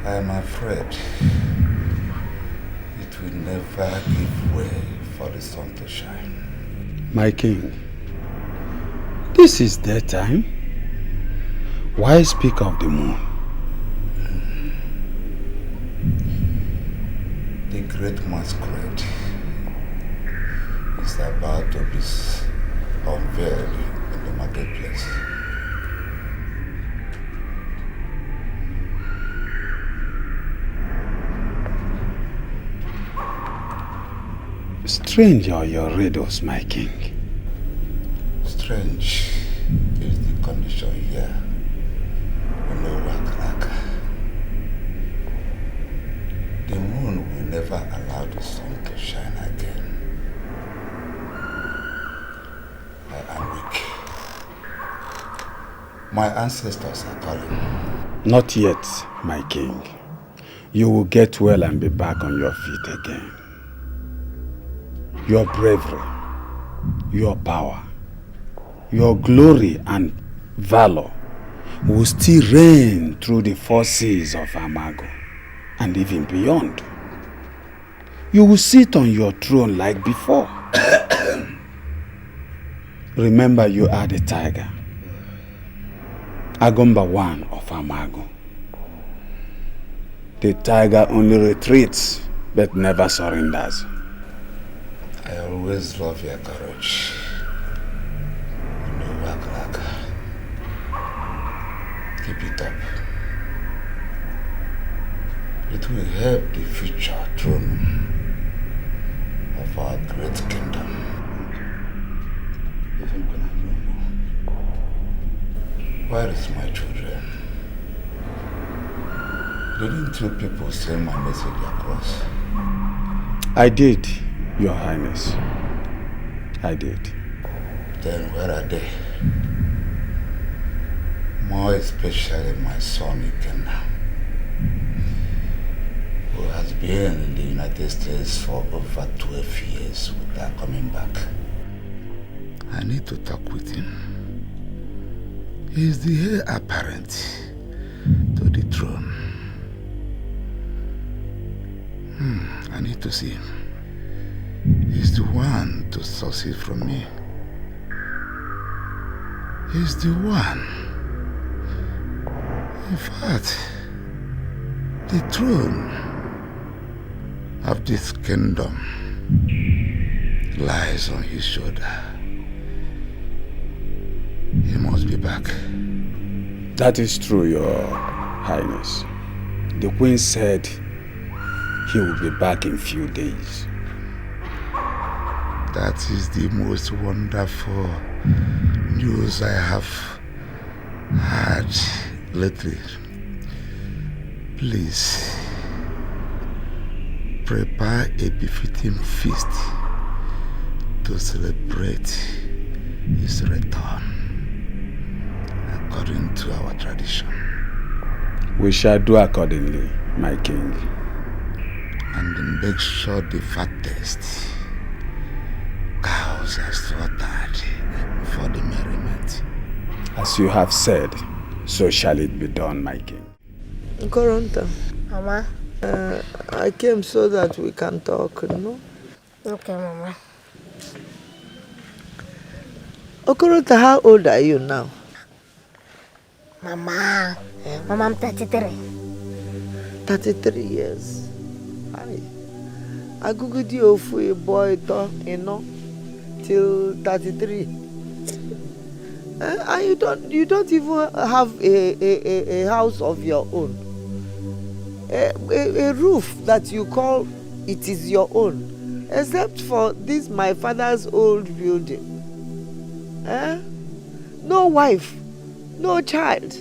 I'm afraid it will never give way for the sun to shine. My king, this is their time. Why speak of the moon? The great masquerade is about to be unveiled in the marketplace. Strange are your riddles, my king. Strange is the condition here. No work. The moon will never allow the sun to shine again. I am weak. My ancestors are calling. Not yet, my king. You will get well and be back on your feet again. Your bravery, your power, your glory and valor will still reign through the four seas of Amago and even beyond. You will sit on your throne like before. Remember, you are the tiger, Agumba one of Amago. The tiger only retreats but never surrenders. I always love your courage. No work. Keep it up. It will help the future throne of our great kingdom. Where is my children? Didn't you people send my message across? I did, Your Highness. I did. Then where are they? More especially my son Ikenna, who has been in the United States for over 12 years without coming back. I need to talk with him. He is the heir apparent to the throne. I need to see him. He's the one to succeed from me. He's the one. In fact, the throne of this kingdom lies on his shoulder. He must be back. That is true, Your Highness. The Queen said he will be back in few days. That is the most wonderful news I have heard lately. Please, prepare a befitting feast to celebrate his return, according to our tradition. We shall do accordingly, my king. And make sure the fattest cows are slaughtered for the merriment. As you have said, so shall it be done, my king. Koronta. Mama. I came so that we can talk, no? Okay, Mama. Koronta, how old are you now? Mama. Mama, I'm 33. 33 years. Hi. I googled you for a boy, till 33. And you don't even have a house of your own. A roof that you call it is your own, except for this my father's old building. No wife, no child,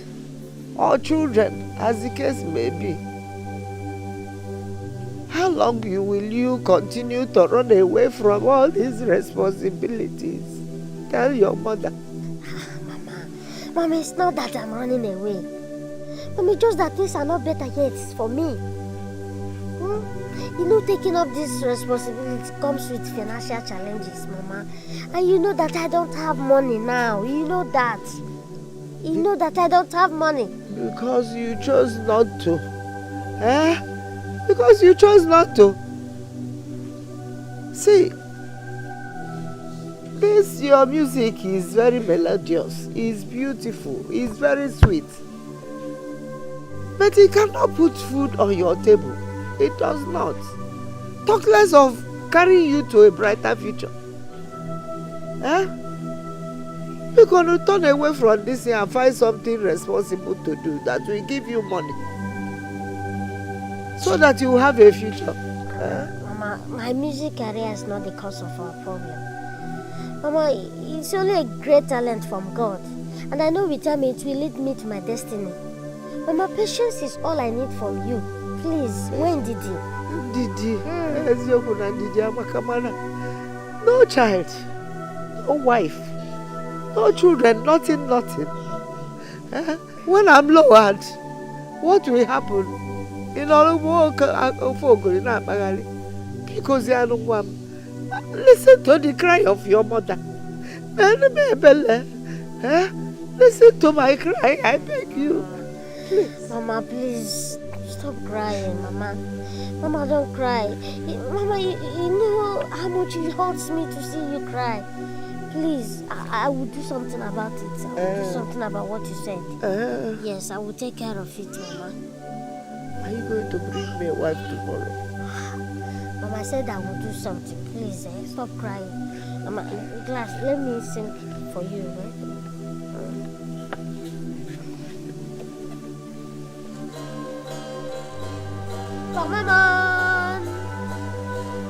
or children, as the case may be. How long will you continue to run away from all these responsibilities? Tell your mother. Mama, it's not that I'm running away. Mommy, just that things are not better yet for me. You know, taking up this responsibility comes with financial challenges, Mama. And you know that I don't have money now. You know that. You know that I don't have money. Because you chose not to Because you chose not to. See, this your music is very melodious, is beautiful, is very sweet. But it cannot put food on your table. It does not. Talk less of carrying you to a brighter future. You're going to turn away from this and find something responsible to do that will give you money. So that you have a future. Mama, my music career is not the cause of our problem. Mama, it's only a great talent from God. And I know with time it will lead me to my destiny. Mama, patience is all I need from you. Please, when Didi? No child, no wife, no children, nothing. When I'm lowered, what will happen? Because listen to the cry of your mother. Listen to my cry, I beg you. Please. Mama, please stop crying, Mama. Mama, don't cry. Mama, you know how much it hurts me to see you cry. Please, I will do something about it. I will do something about what you said. Yes, I will take care of it, Mama. Are you going to bring me a wife tomorrow? Mama, I said I will do something. Please, stop crying. Mama, Glass, let me sing for you, right?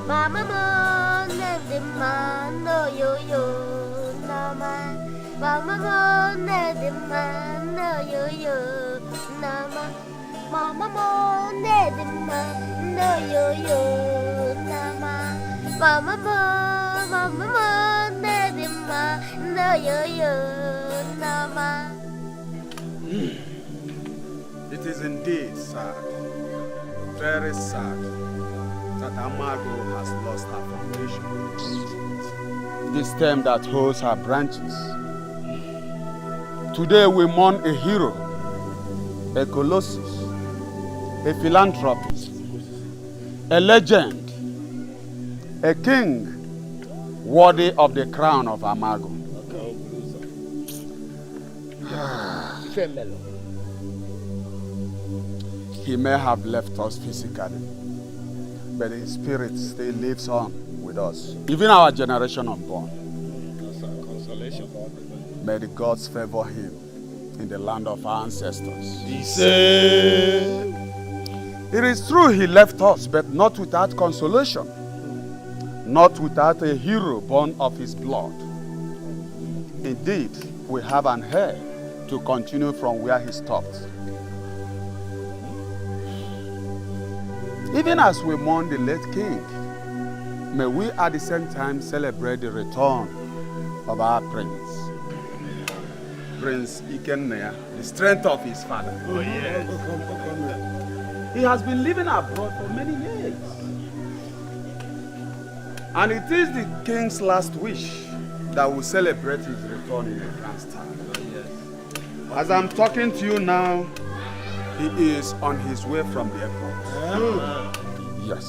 Mama, and the man, no yo, Nama. Mama, and the man, no yo, Nama. Mama, and the man, no yo, Nama. Mama, and the man, no yo, Nama. It is indeed sad, very sad, that Amago has lost her foundation. The stem that holds her branches. Today we mourn a hero, a colossus, a philanthropist, a legend, a king worthy of the crown of Amago. He may have left us physically, but his spirit still lives on with us. Even our generation unborn. May the gods favor him in the land of our ancestors. It is true he left us, but not without consolation. Not without a hero born of his blood. Indeed, we have an heir to continue from where he stopped. Even as we mourn the late king, may we at the same time celebrate the return of our prince. Prince Ikennea, the strength of his father. Oh, yes. He has been living abroad for many years. And it is the king's last wish that will celebrate his return in a grand style. Oh, yes. As I'm talking to you now, he is on his way from the airport. Yes.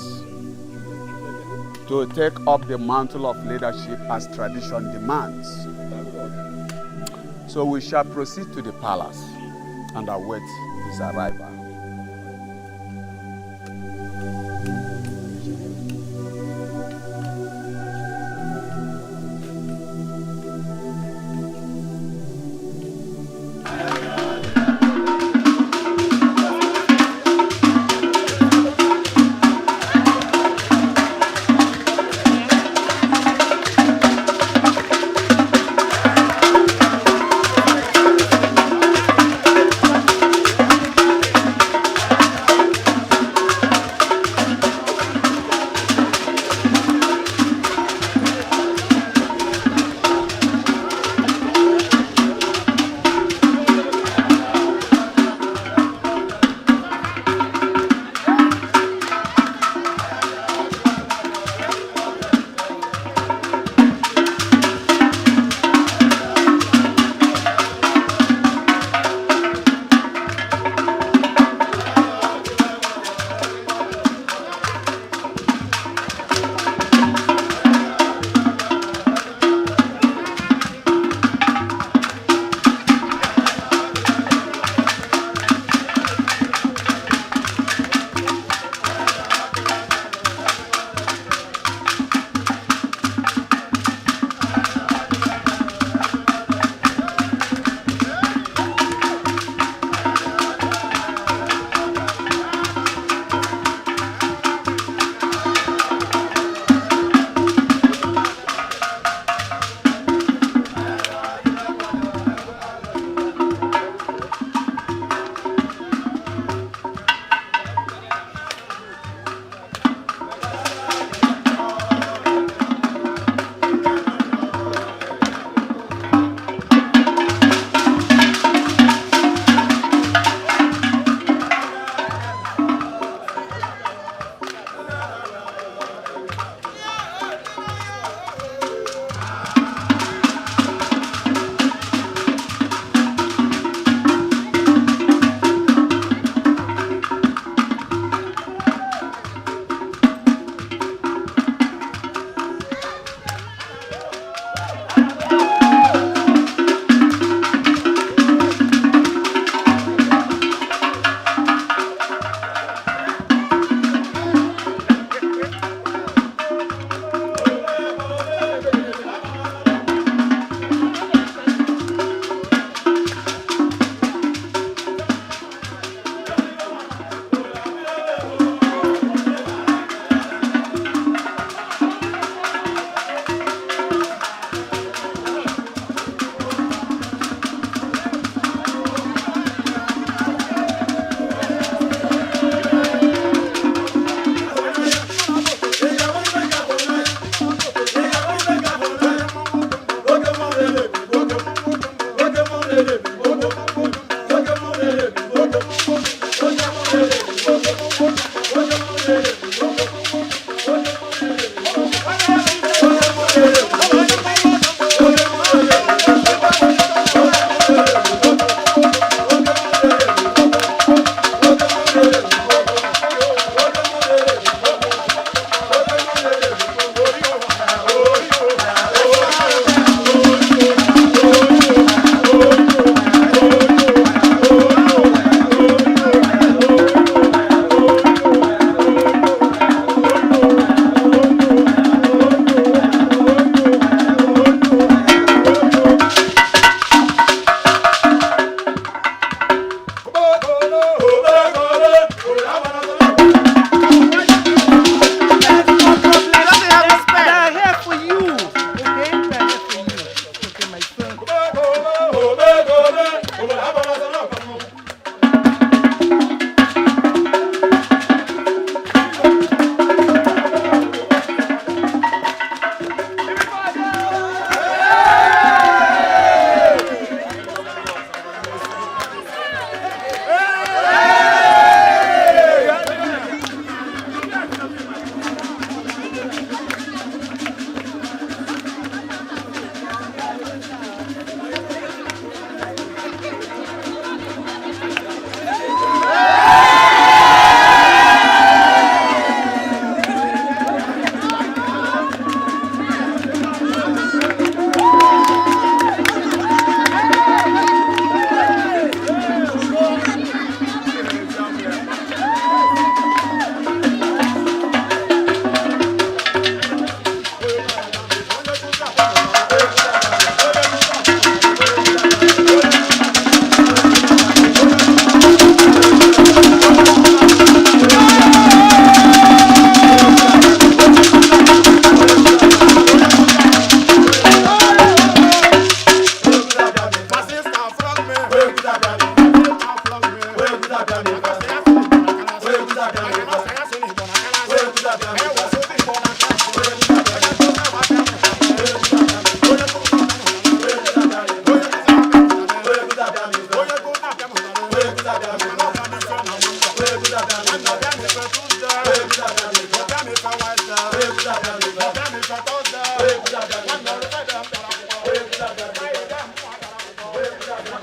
To take up the mantle of leadership as tradition demands. So we shall proceed to the palace and await his arrival.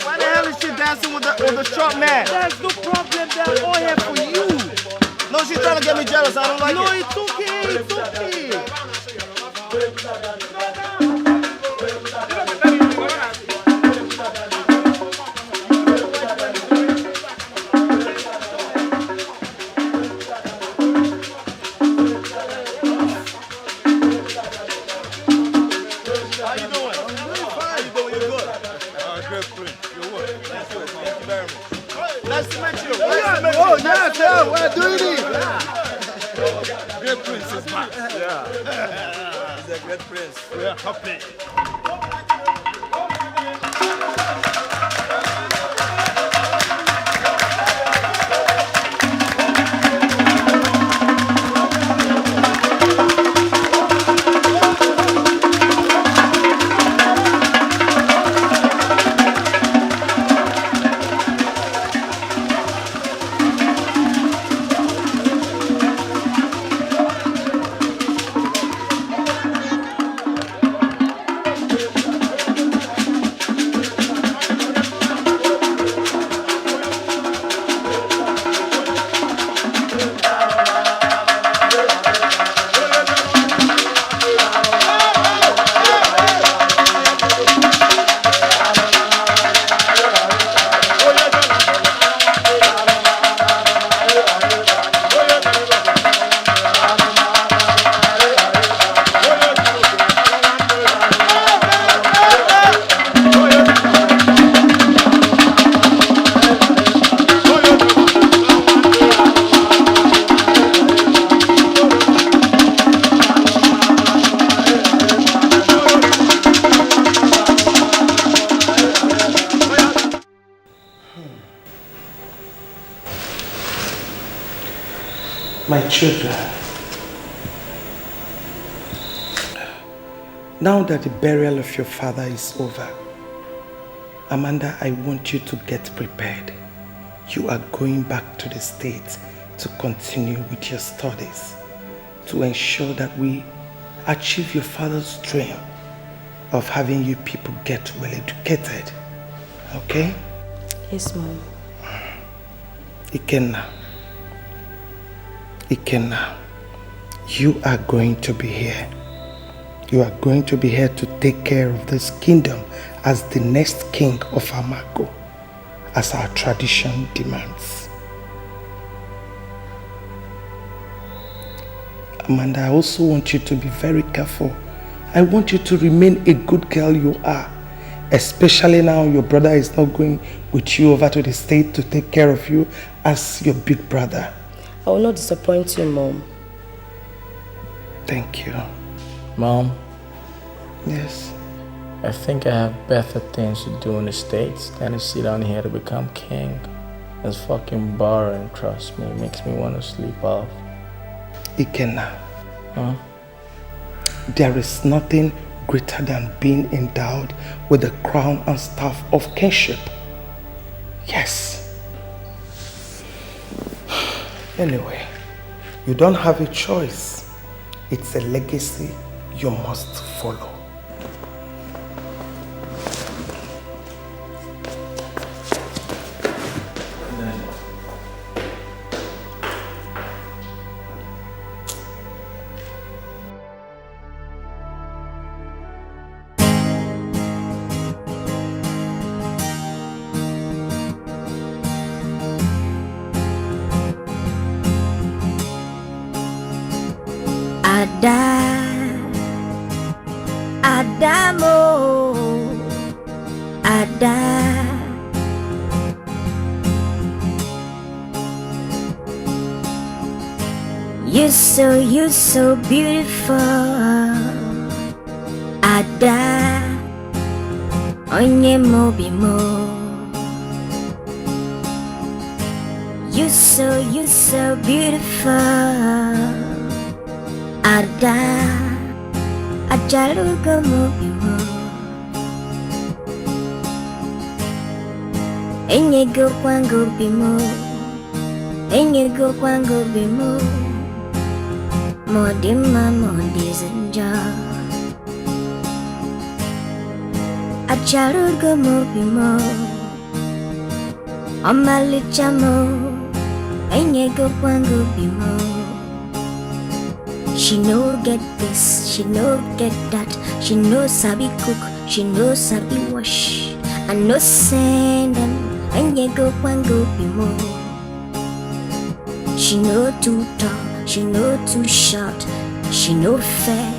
Why the hell is she dancing with the short man? There's no problem. They're all here for you. No, she's trying to get me jealous. I don't like No, it. it's okay. It's okay. How you doing? How you doing? You're good. Great friend. You're what? Thank you very much. Nice to meet you. Oh, yeah, we're doing it. Great prince is back. Yeah. He's a great prince. We are happy. My children, now that the burial of your father is over, Amanda, I want you to get prepared. You are going back to the States to continue with your studies, to ensure that we achieve your father's dream of having you people get well educated. Okay? Yes, Mom. Ikenna, you are going to be here. You are going to be here to take care of this kingdom as the next king of Amago, as our tradition demands. Amanda, I also want you to be very careful. I want you to remain a good girl you are, especially now your brother is not going with you over to the state to take care of you as your big brother. I will not disappoint you, Mom. Thank you. Mom? Yes? I think I have better things to do in the States than to sit down here to become king. It's fucking boring, trust me. It makes me want to sleep off. Ikenna. Huh? There is nothing greater than being endowed with the crown and staff of kingship. Yes. Anyway, you don't have a choice. It's a legacy you must follow. You're so beautiful, Ada, onye mobi mo. You're so beautiful, Ada, ajaluga mobi mo. Enyego kwangu bimo, enyego kwangu bimo. Modima modizenja, Ojarugo mobimo Omalichamo Enyego kwango bimo She no get this, she no get that. She no sabi cook, she no sabi wash. I no send them Enyego kwango bimo She no too tall, she no too short. She no fair,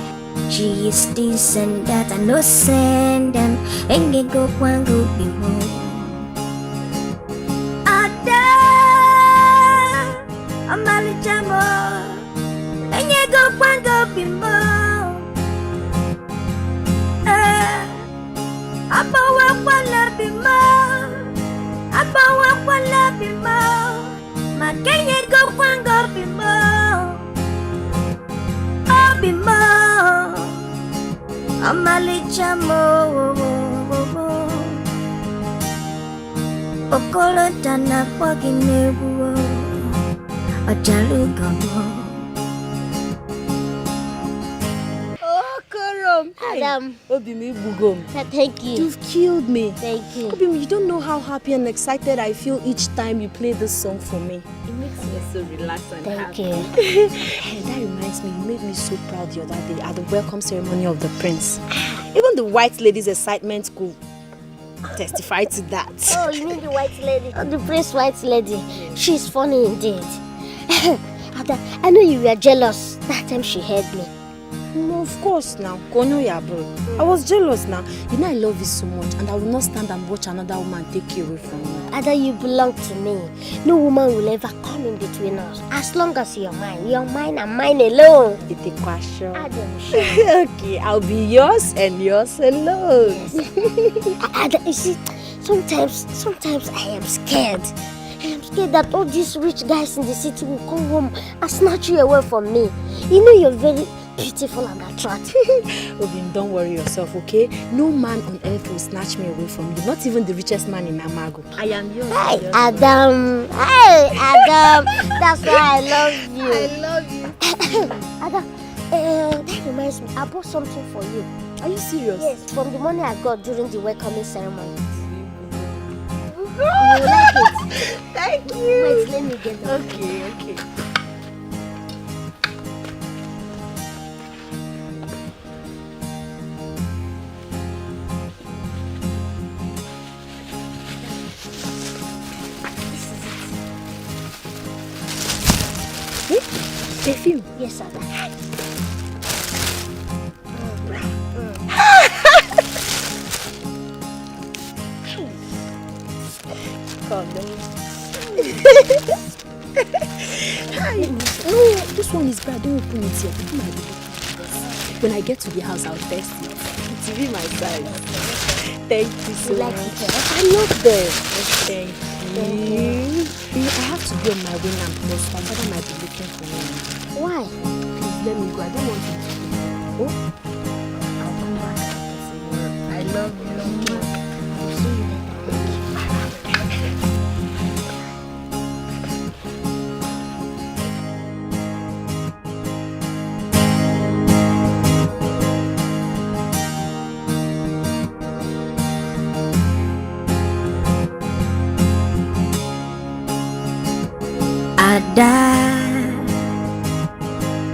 she is this and that. I no send them Enyego kwango bimo Ada Amalichamo Enyego kwango bimo Abawa kwala bimo Abawa kwala bimo Makenyego kwango bimo Bimo Amalichamo Okolo tana pwaginebu Ojalugamo Adam. Obimi Bugom. Thank you. You've killed me. Thank you. Obimi, you don't know how happy and excited I feel each time you play this song for me. It makes me so relaxed and Thank happy. you. Hey, that reminds me, you made me so proud the other day at the welcome ceremony of the prince. Even the white lady's excitement could testify to that. Oh, you mean the white lady? Oh, the prince white lady. She's funny indeed. Adam, I know you were jealous that time she heard me. No, of course now. Konyo ya bro. I was jealous now. You know I love you so much and I will not stand and watch another woman take you away from me. Ada, you belong to me. No woman will ever come in between us. As long as you're mine and mine alone. It's a question. Adam, sure. Okay, I'll be yours and yours alone. Yes. Ada, you see, sometimes I am scared. I am scared that all these rich guys in the city will come home and snatch you away from me. You know you're very beautiful and attractive. Obin, don't worry yourself, okay? No man on earth will snatch me away from you. Not even the richest man in Amago. I am yours. Hey, Adam. Hey, Adam. That's why I love you. I love you. Adam, that reminds me. I bought something for you. Are you serious? Yes, from the money I got during the welcoming ceremony. You like it? Thank you. Wait, let me get it. Okay. Perfume? Yes, Ada. No, this one is bad. Don't open it yet. Open my baby. When I get to the house, I'll test it. It's really my size. Thank you so You like much. it? I love them. Thank you. I have to go on my way now because my father might be looking for me. Why? Please let me go. I don't want him to go. Oh, I'll come back. I love you. I'll see you later.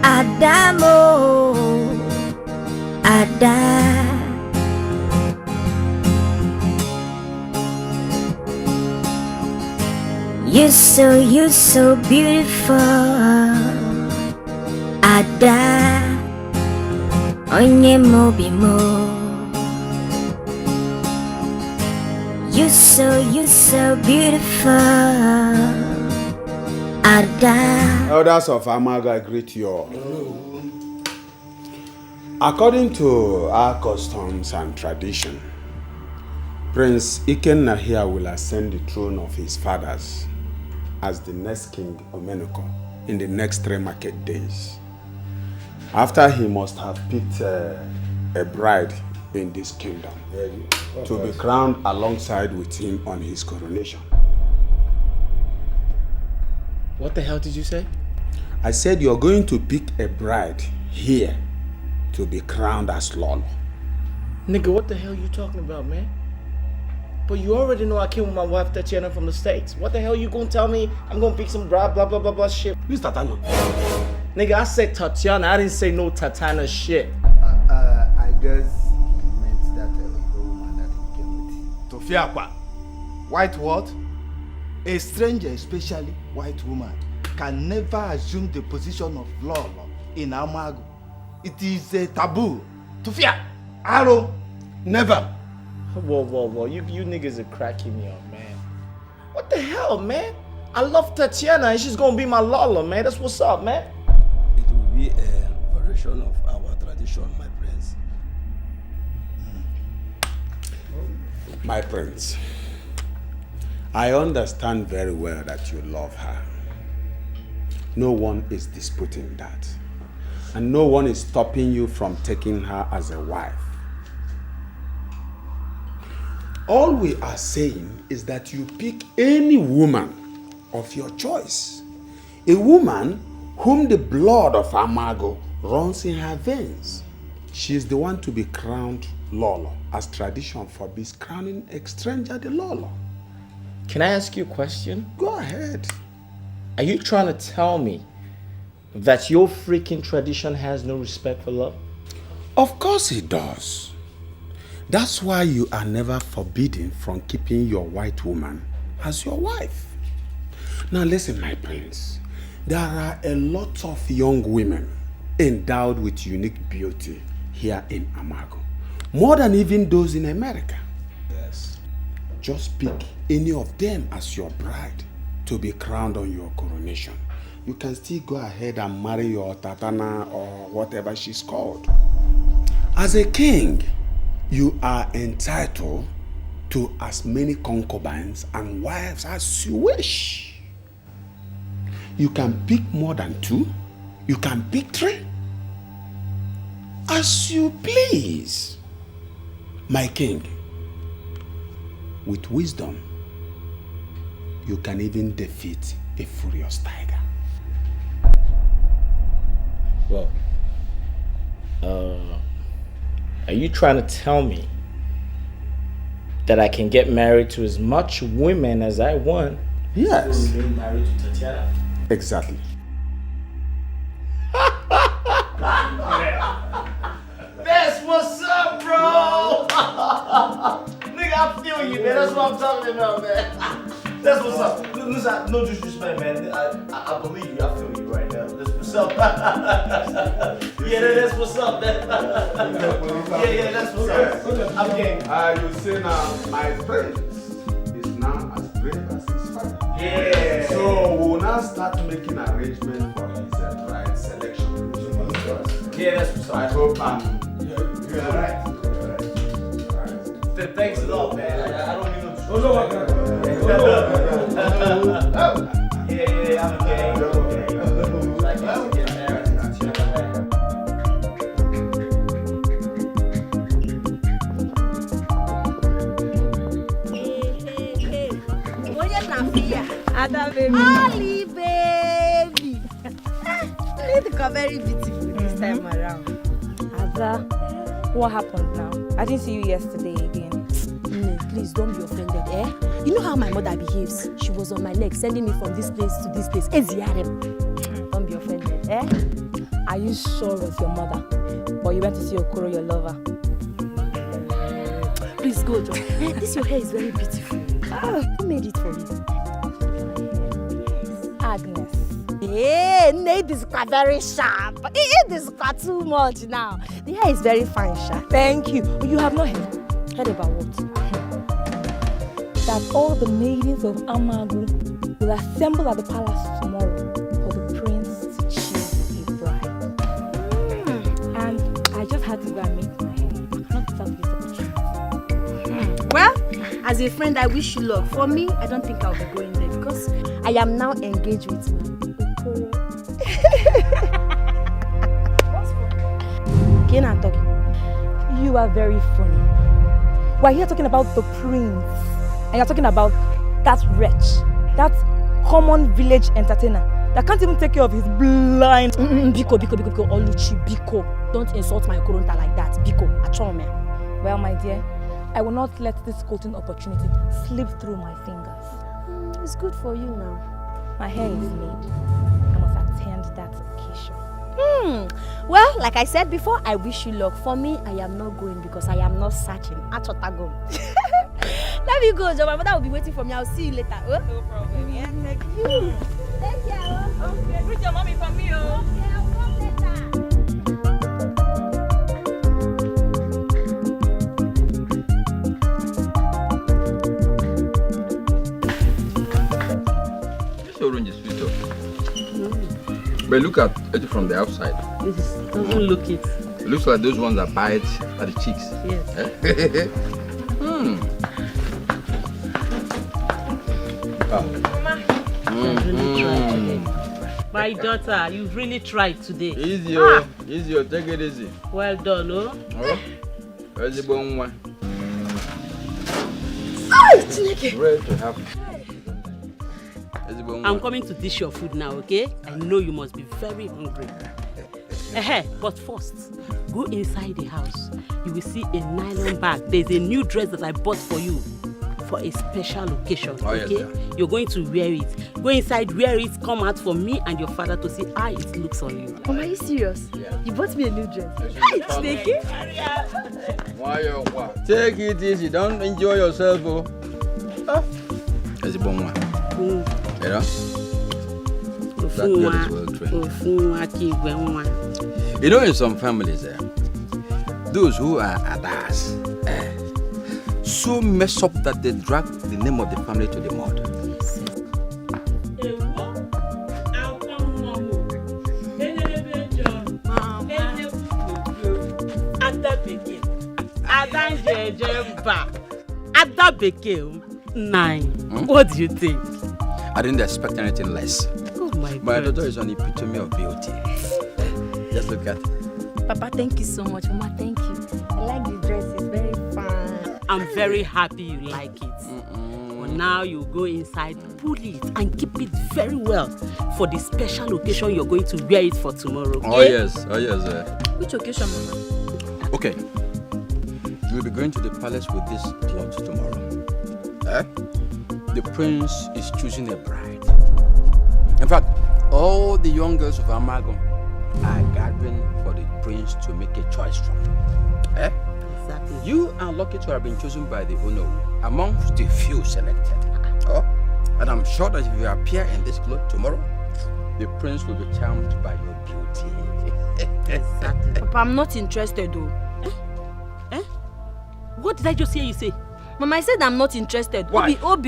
Adamo Ada You're so beautiful Ada Onye mobimo You're so beautiful Ada. Elders of Amago, I greet you all. According to our customs and tradition, Prince Ikenna here will ascend the throne of his fathers as the next king Omenoko in the next 3 market days. After he must have picked a bride in this kingdom to be crowned alongside with him on his coronation. What the hell did you say? I said you're going to pick a bride here to be crowned as Lolo. Nigga, what the hell you talking about, man? But you already know I came with my wife Tatiana from the States. What the hell you gonna tell me? I'm gonna pick some blah blah blah blah blah shit. Who's Tatiana? Nigga, I said Tatiana. I didn't say no Tatiana shit. I guess he meant that woman that he came with. Tofiakwa. White what? A stranger, especially white woman, can never assume the position of law in Amago. It is a taboo. Tofia, Aro, never. Whoa. You niggas are cracking me up, man. What the hell, man? I love Tatiana and she's gonna be my Lala, man. That's what's up, man. It will be a variation of our tradition, my prince. My prince, I understand very well that you love her. No one is disputing that. And no one is stopping you from taking her as a wife. All we are saying is that you pick any woman of your choice. A woman whom the blood of Amago runs in her veins. She is the one to be crowned Lolo, as tradition forbids crowning a stranger the Lolo. Can I ask you a question? Go ahead. Are you trying to tell me that your freaking tradition has no respect for love? Of course it does. That's why you are never forbidden from keeping your white woman as your wife. Now listen, my prince. There are a lot of young women endowed with unique beauty here in Amago. More than even those in America. Yes. Just pick any of them as your bride to be crowned on your coronation. You can still go ahead and marry your Tatana or whatever she's called. As a king, you are entitled to as many concubines and wives as you wish. You can pick more than 2. You can pick 3. As you please. My king, with wisdom, you can even defeat a furious tiger. Well, are you trying to tell me that I can get married to as much women as I want? Yes. Still remain married to Tatiana? Exactly. That's what's up, bro! Nigga, I feel you, man. That's what I'm talking about, man. That's what's up. Listen, no disrespect, man. I believe you. I feel you right now. That's what's up. Yeah, that's what's up, man. Yeah, that's what's up. I'm game. You say now, my prince is now as brave as his father. Yeah. So we'll now start making arrangements for his bride selection. Yeah, that's what's up. I hope you're alright. Thanks a lot, man. I don't even know. Yeah, I'm okay. Like, let's get married. Ada baby. Ali baby. Look very beautiful this time around. Ada, what happened now? I didn't see you yesterday again. Please don't be offended, eh? You know how my mother behaves. She was on my neck, sending me from this place to this place. Don't be offended, eh? Are you sure it was your mother? Or you went to see Okoro, your lover? Please go, John. This your hair is very beautiful. Who made it for you? Agnes. Hey, this is very sharp. This is too much now. The hair is very fine, sharp. Thank you. You have not heard about what? That all the maidens of Amagu will assemble at the palace tomorrow for the prince to choose a bride. And I just had to go and make my hair. I cannot deserve this opportunity. Well, as a friend, I wish you luck. For me, I don't think I'll be going there because I am now engaged with my Okoro. What's funny? Again, I'm talking. You are very funny. We're here talking about the prince. And you're talking about that wretch, that common village entertainer that can't even take care of his blind. Biko, Oluchi, Biko. Don't insult my Koronta like that. Biko, Achome. Well, my dear, I will not let this golden opportunity slip through my fingers. It's good for you now. My hair is made. I must attend that occasion. Well, like I said before, I wish you luck. For me, I am not going because I am not searching. Let me go, Joe. My mother will be waiting for me. I'll see you later. Oh? No problem. Yeah, thank you. Take care. Okay, greet your mommy from me. Okay, I'll come later. This orange is sweet. But look at it from the outside. Doesn't look it. It looks like those ones that bite at the cheeks. Yes. Really tried today. My daughter, you've really tried today. Easy, easy, take it easy. Well done, oh. Where's the bone one? Ready to have. I'm coming to dish your food now, okay? I know you must be very hungry. But first, go inside the house. You will see a nylon bag. There's a new dress that I bought for you for a special occasion, okay? Yes, you're going to wear it. Go inside, wear it, come out for me and your father to see how it looks on you. Mama, are you serious? Yeah. You bought me a new dress. Take it. Take it easy. Don't enjoy yourself, oh. There's the bone one. You know? That girl is well trained. You know, in some families, those who are adas, so mess up that they drag the name of the family to the mud. What do you think? I didn't expect anything less. Oh my My God. daughter is an epitome of beauty. Just look at it. Papa, thank you so much. Mama, thank you. I like the dress. It's very fun. I'm very happy you like it. But now you go inside, pull it and keep it very well for the special occasion you're going to wear it for tomorrow. Okay? Oh yes. Which occasion, Mama? Okay. You'll be going to the palace with this cloth tomorrow. The prince is choosing a bride. In fact, all the young girls of Amago are gathering for the prince to make a choice from. Exactly. You are lucky to have been chosen by the Ono amongst the few selected. And I'm sure that if you appear in this cloth tomorrow, the prince will be charmed by your beauty. Exactly. Papa, I'm not interested though. What did I just hear you say? Mama, I said I'm not interested. Why? Why?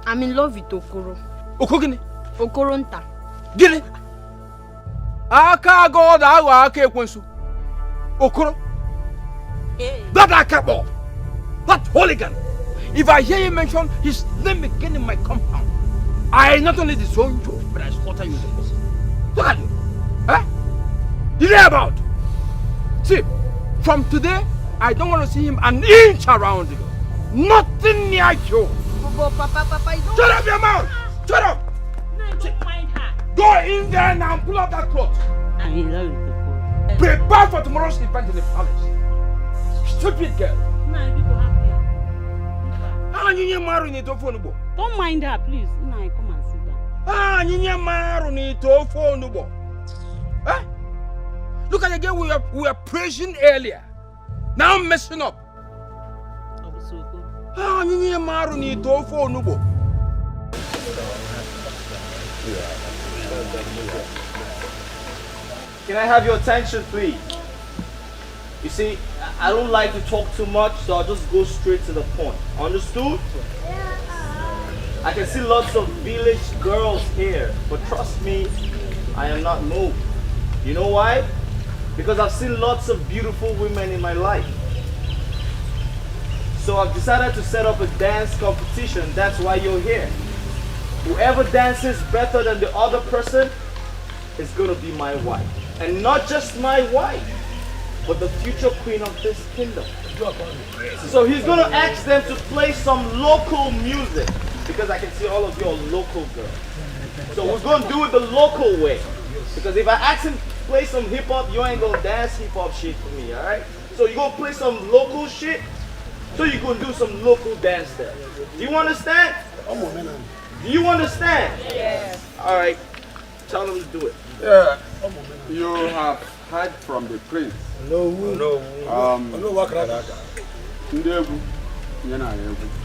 I'm in love with Okoro. Okogini? Okoronta. Gini? Aka God awa aka ekwensu. Okoro? That akabo. That hooligan. If I hear you mention his name again in my compound, I not only disown you, but I slaughter you in the person. Look at you. You hear about? See, from today, I don't want to see him an inch around you. Nothing near you. Papa, you don't... Shut up your mouth! Shut up! No, don't mind her. Go in there now and pull out that cloth. I'm in love with the Prepare for tomorrow's event in the palace. Stupid girl. Man, people happy. Don't mind her, please. Now come and sit down. Look at the girl we were praising earlier. Now I'm messing up. Can I have your attention, please? You see, I don't like to talk too much, so I'll just go straight to the point. Understood? I can see lots of village girls here, but trust me, I am not moved. You know why? Because I've seen lots of beautiful women in my life. So I've decided to set up a dance competition. That's why you're here. Whoever dances better than the other person is going to be my wife. And not just my wife, but the future queen of this kingdom. So he's going to ask them to play some local music, because I can see all of you are local girls. So we're going to do it the local way. Because if I ask him play some hip hop, you ain't gonna dance hip hop shit for me, alright? So you gonna play some local shit, so you gonna do some local dance there. Do you understand? Do you understand? Yes. Alright, tell them to do it. Yeah. You have heard from the prince. No. No, what Ndebu. Yana Ebu.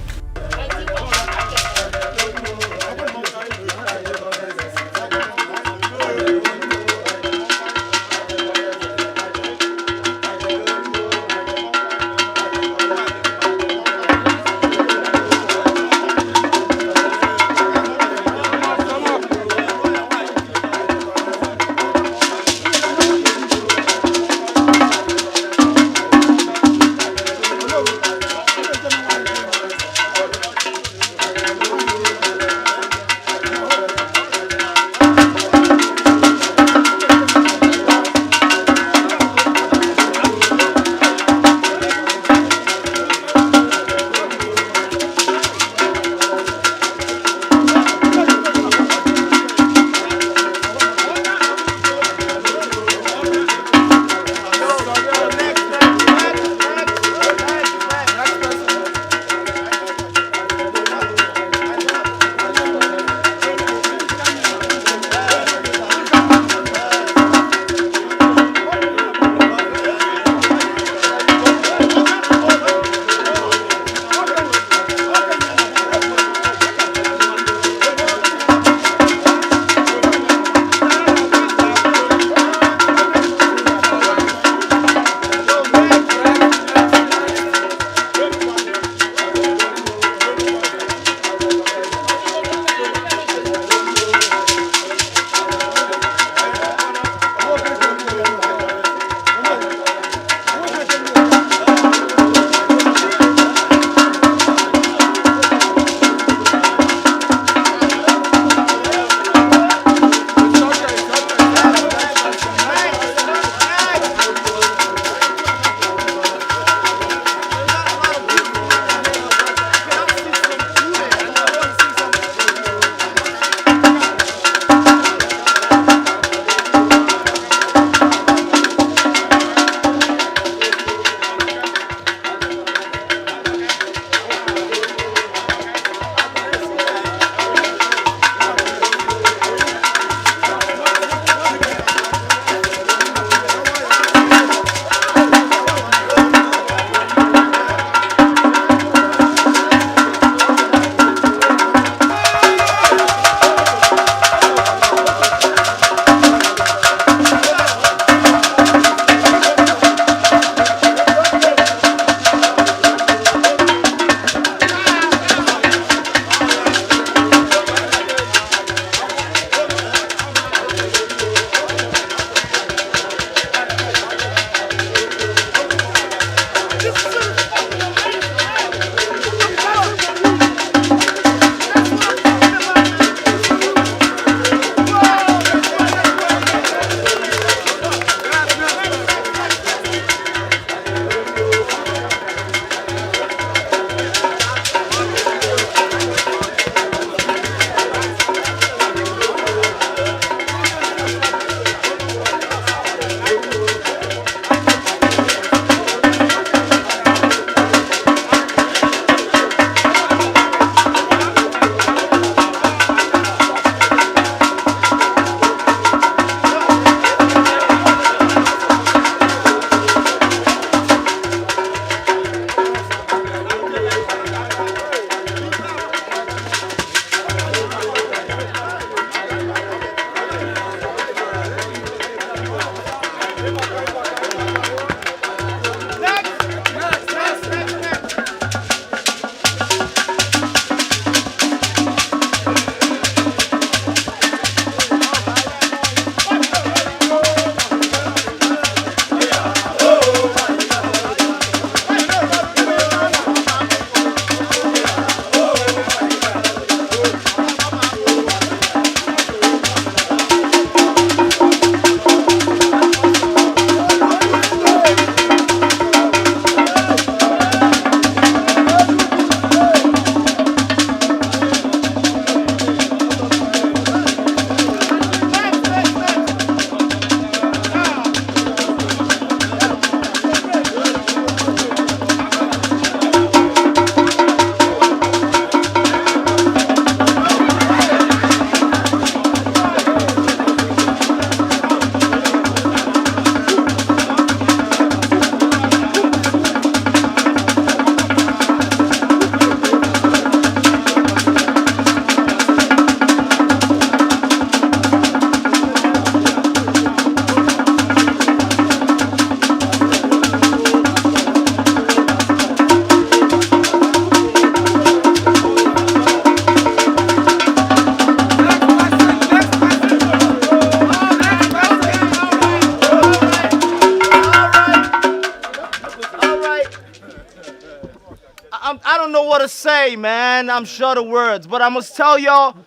know what to say, man. I'm short of words. But I must tell y'all,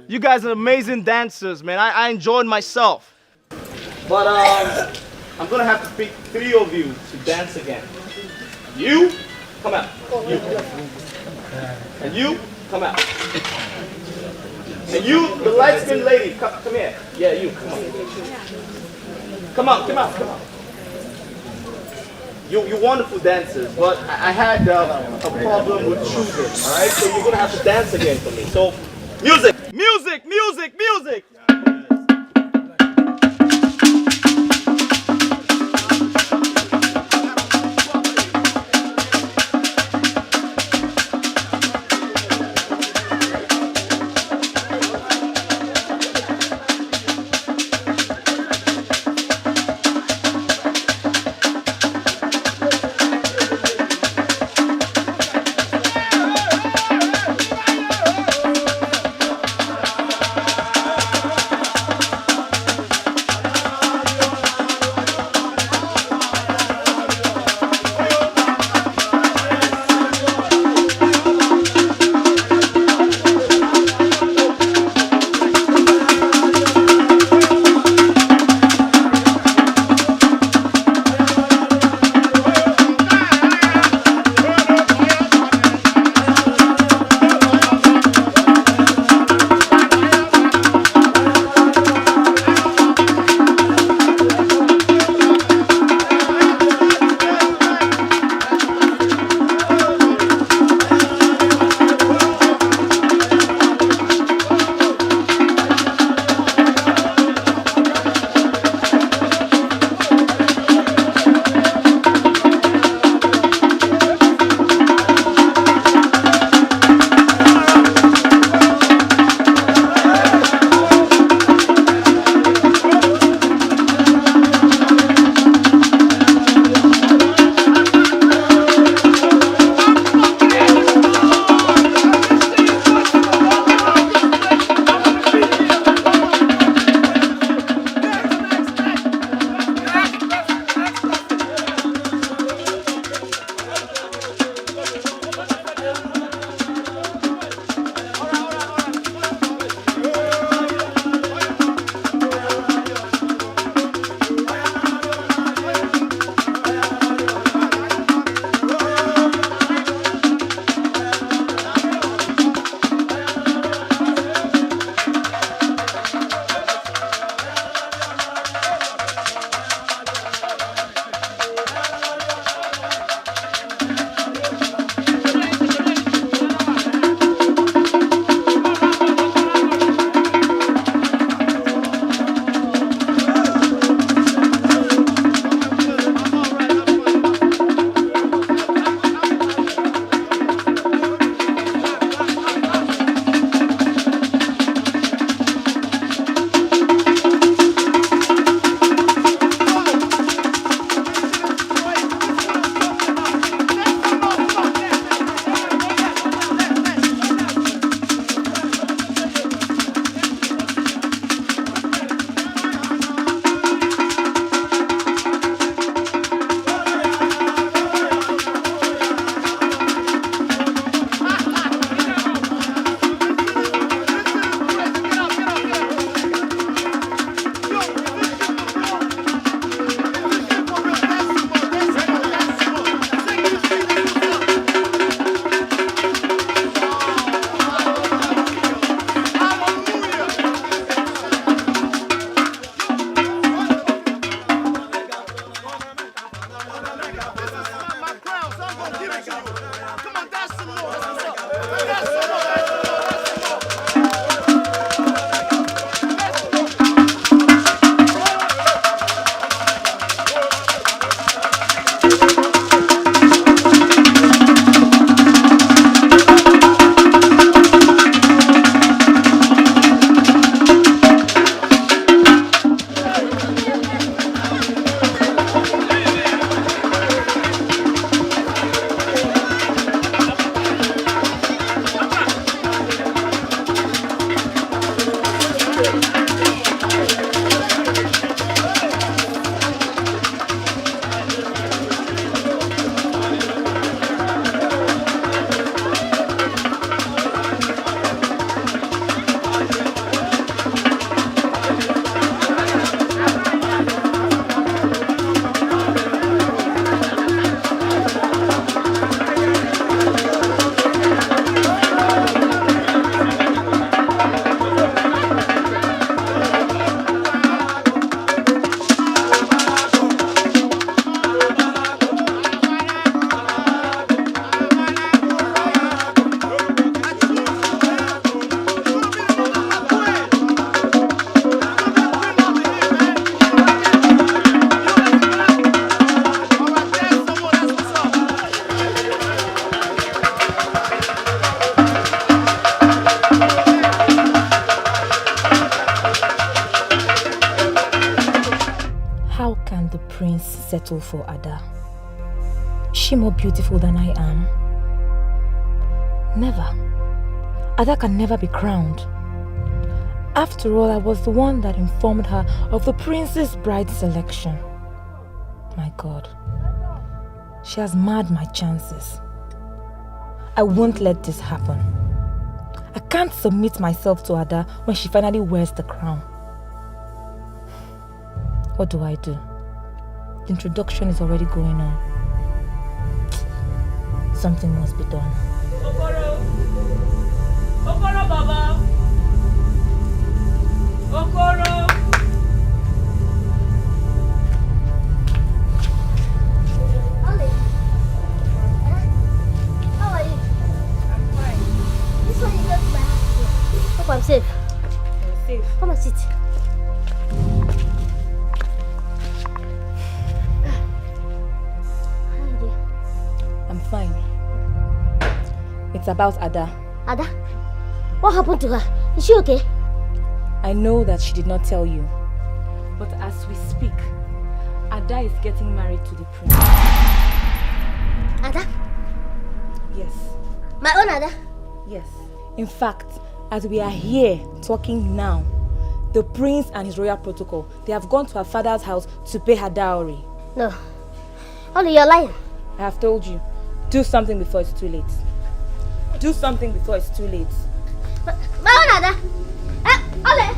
you guys are amazing dancers, man. I enjoyed myself. But I'm gonna have to pick 3 of you to dance again. You, come out. You. And you, come out. And you, the light-skinned lady, come here. Yeah, you, come on. Come out. You wonderful dancers, but I had a problem with choosing, all right? So you're gonna have to dance again for me. So, music. settle for Ada. Is she more beautiful than I am? Never. Ada can never be crowned. After all, I was the one that informed her of the prince's bride selection. My God. She has marred my chances. I won't let this happen. I can't submit myself to Ada when she finally wears the crown. What do I do? The introduction is already going on. Something must be done. Okoro! Okoro, Baba! Okoro! Ollie. How are you? I'm fine. This one you got to my house. Hope I'm safe. You're safe. Come and sit. How are you doing? I'm fine. It's about Ada. Ada? What happened to her? Is she okay? I know that she did not tell you. But as we speak, Ada is getting married to the prince. Ada? Yes. My own Ada? Yes. In fact, as we are here talking now, the prince and his royal protocol, they have gone to her father's house to pay her dowry. No. Ollie, you're lying. I have told you, do something before it's too late. Do something before it's too late. My own Ada? Ollie!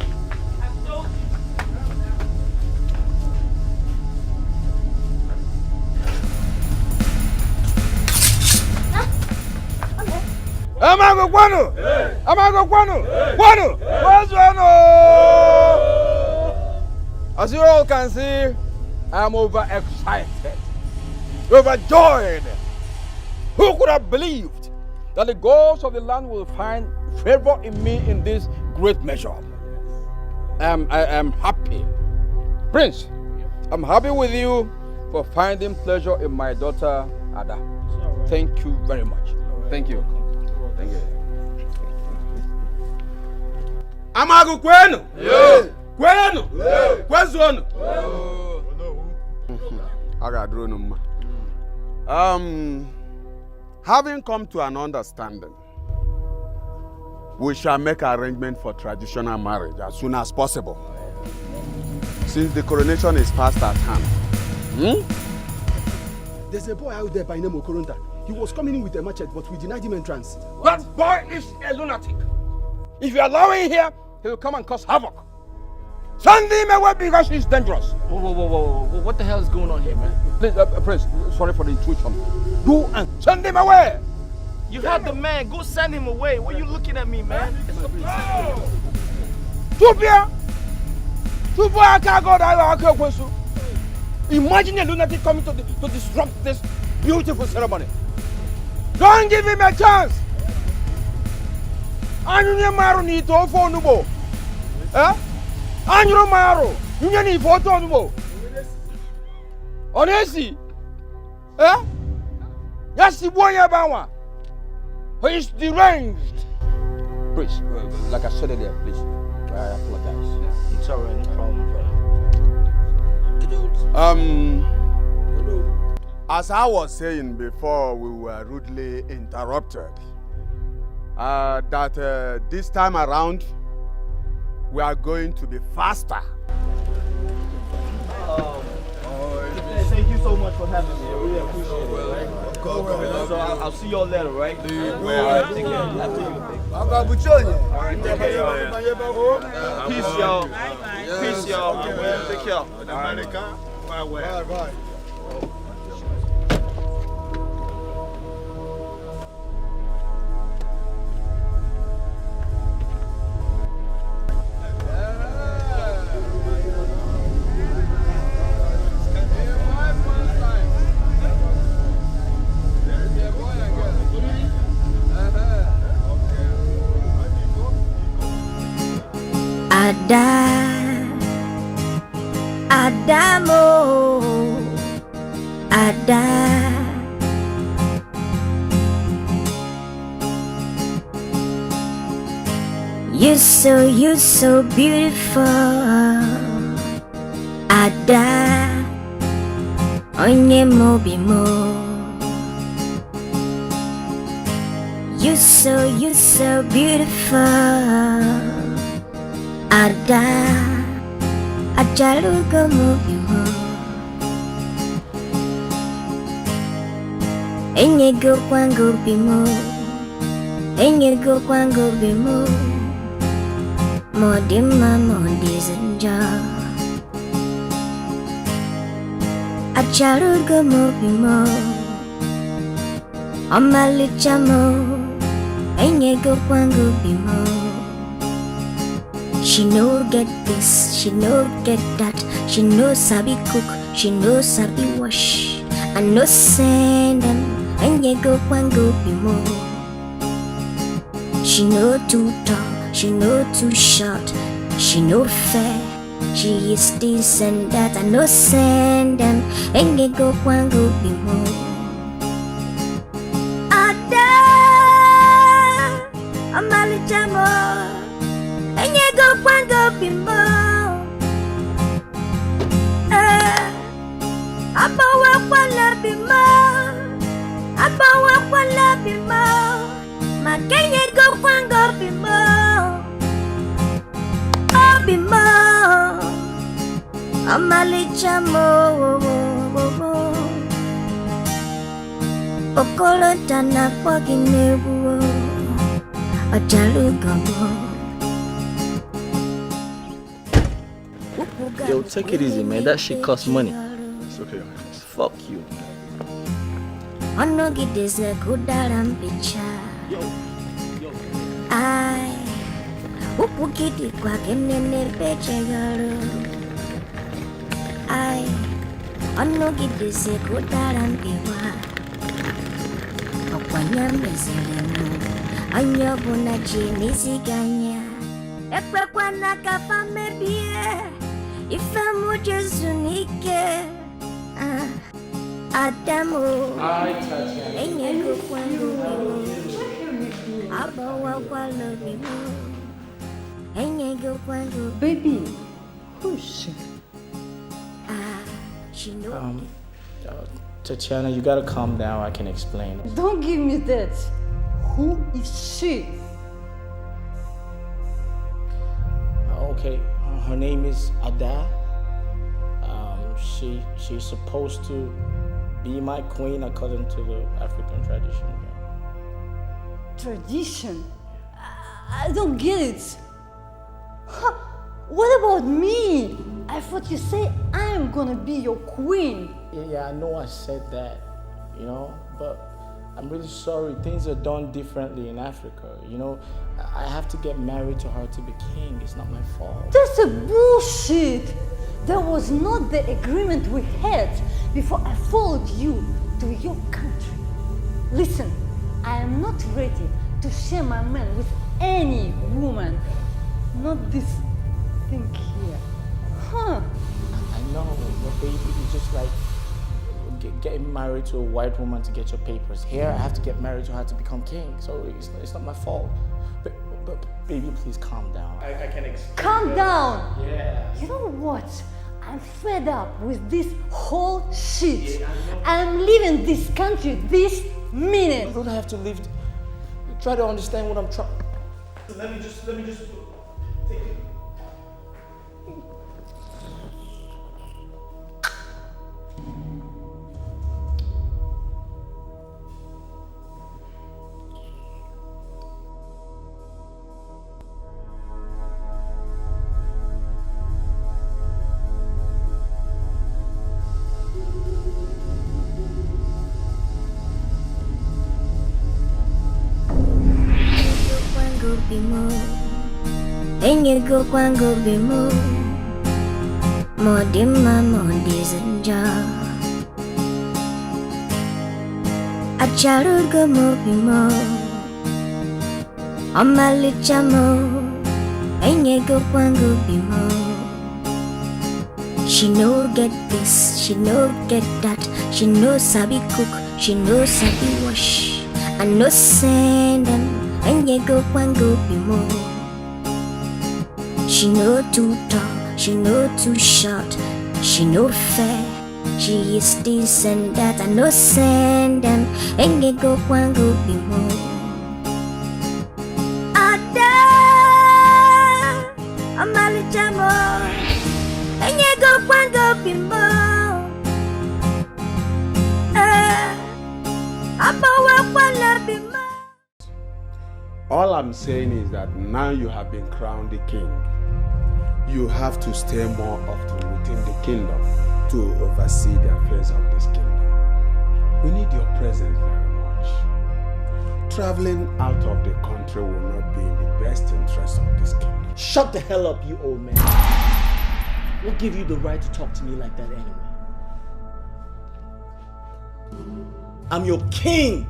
Amago Guano! Amago Guano! Guano! Where's Guano? As you all can see, I'm overexcited, overjoyed. Who could have believed that the gods of the land will find favor in me in this great measure? I am happy. Prince, I'm happy with you for finding pleasure in my daughter, Ada. Thank you very much. Thank you. Thank you. Amago Kwenu! Kwenu! Kwezuonu! Having come to an understanding, we shall make arrangement for traditional marriage as soon as possible, since the coronation is fast at hand. There's a boy out there by name of Koronta. He was coming in with a machete, but we denied him entrance. That boy is a lunatic. If you allow him here, he will come and cause havoc. Send him away because he's dangerous. Whoa. What the hell is going on here, man? Please, Prince, sorry for the intrusion. Go and send him away. You had the man. Go send him away. Why are you looking at me, man? Imagine a lunatic coming to disrupt this beautiful ceremony. Don't give him a chance. Anyunye maro ni to fo nubo. Anyuro maro, nyunye ni fo to nubo. Honestly. Yes, he boya bawa. He is deranged. Please, like I said earlier, please. I apologize. It's alright, no problem. As I was saying before, we were rudely interrupted. That this time around, we are going to be faster. Thank you so much for having me. I really appreciate it. Right? So I'll see y'all later, right? Take care. After you. All right, take care, y'all. Peace, y'all. Peace, y'all. Take care. Bye. Adamo, Ada. You're so beautiful, Ada. onye mobi mo. You're so beautiful. Ada, ajalugo mobi mo. Enyego kwango bimo. Enyego kwango bimo. Modima modizenja. Ajalugo mobi mo. Omalichamo. Enyego kwango bimo. She no get this, she no get that. She no sabi cook, she no sabi wash. I no send them. Enyego kwango bimo. She no too tall, she no too short. She no fair, she is this and that. I no send them. Enyego kwango bimo. Amalichamo, enyego kwango bimo. Abawa kwala bimo, abawa kwala bimo. Makenyego kwango bimo, oh bimo. Amalichamo, okolo tana kwa kinebu. Yo, take it easy, man. That shit costs money. It's okay. Fuck you. Anya bona chini siganya Ekwe kwa nakafa mebie Ife mujesu nike Adamu Enyego kwangu Abawa kwa lobi Enyego kwangu Baby, who's she? She know Tatiana, you gotta calm down, I can explain. Don't give me that. Who is she? Okay, her name is Ada. She's supposed to be my queen according to the African tradition. Tradition? I don't get it. Huh. What about me? I thought you said I'm gonna be your queen. Yeah, I know I said that, but I'm really sorry. Things are done differently in Africa. I have to get married to her to be king. It's not my fault. That's a bullshit. That was not the agreement we had before I followed you to your country. Listen, I am not ready to share my man with any woman. Not this thing here. Huh? I know, but baby, it's just like getting married to a white woman to get your papers. Here, I have to get married to her to become king. So it's not my fault. But baby, please calm down. I can explain. Calm down. Yeah. You know what? I'm fed up with this whole shit. I'm leaving this country this minute. You don't have to leave. Try to understand what I'm trying. Let me just take it. Enyego kwangu bimo Modima modizenja Acharugo mobimo Omalichamo Enyego kwangu bimo She no get this, she no get that. She no sabi cook, she no sabi wash. I no send them Enyego kwangu bimo. She no too tall, she no too short. She no fair, She is this and that, I no send them. Enge go kwango bimo. Ada amali jamo. Enge go kwango bimo. Abawa kwala bimo. All I'm saying is that now you have been crowned the king. You have to stay more often within the kingdom to oversee the affairs of this kingdom. We need your presence very much. Traveling out of the country will not be in the best interest of this kingdom. Shut the hell up, you old man. What give you the right to talk to me like that anyway? I'm your king.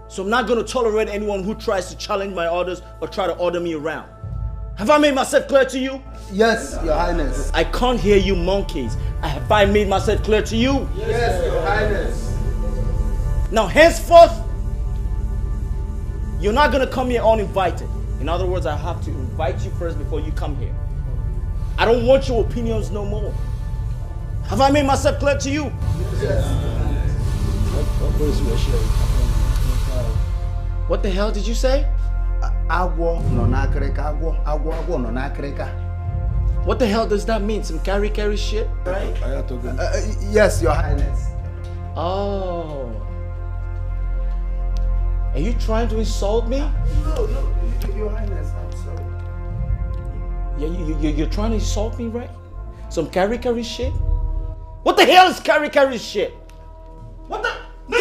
So I'm not going to tolerate anyone who tries to challenge my orders or try to order me around. Have I made myself clear to you? Yes, Your Highness. I can't hear you monkeys. Have I made myself clear to you? Yes, Your Highness. Now henceforth, you're not going to come here uninvited. In other words, I have to invite you first before you come here. I don't want your opinions no more. Have I made myself clear to you? Yes. What the hell did you say? Agwo no nakreka, agwo no nakreka. What the hell does that mean? Some carry shit? Right? Yes, Your Highness. Oh. Are you trying to insult me? No, Your Highness, I'm sorry. Yeah, you're trying to insult me, right? Some carry shit? What the hell is carry shit? What the? Get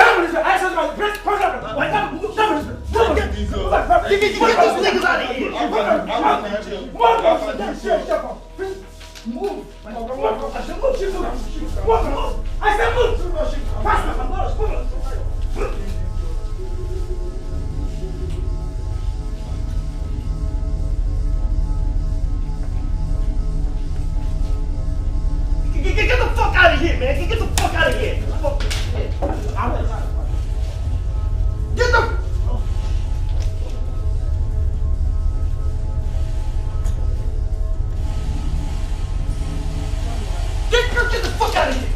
these niggas out of here! Move! I said move! Get the fuck out of here, man! Get the fuck out of here! Get the... Get the fuck out of here!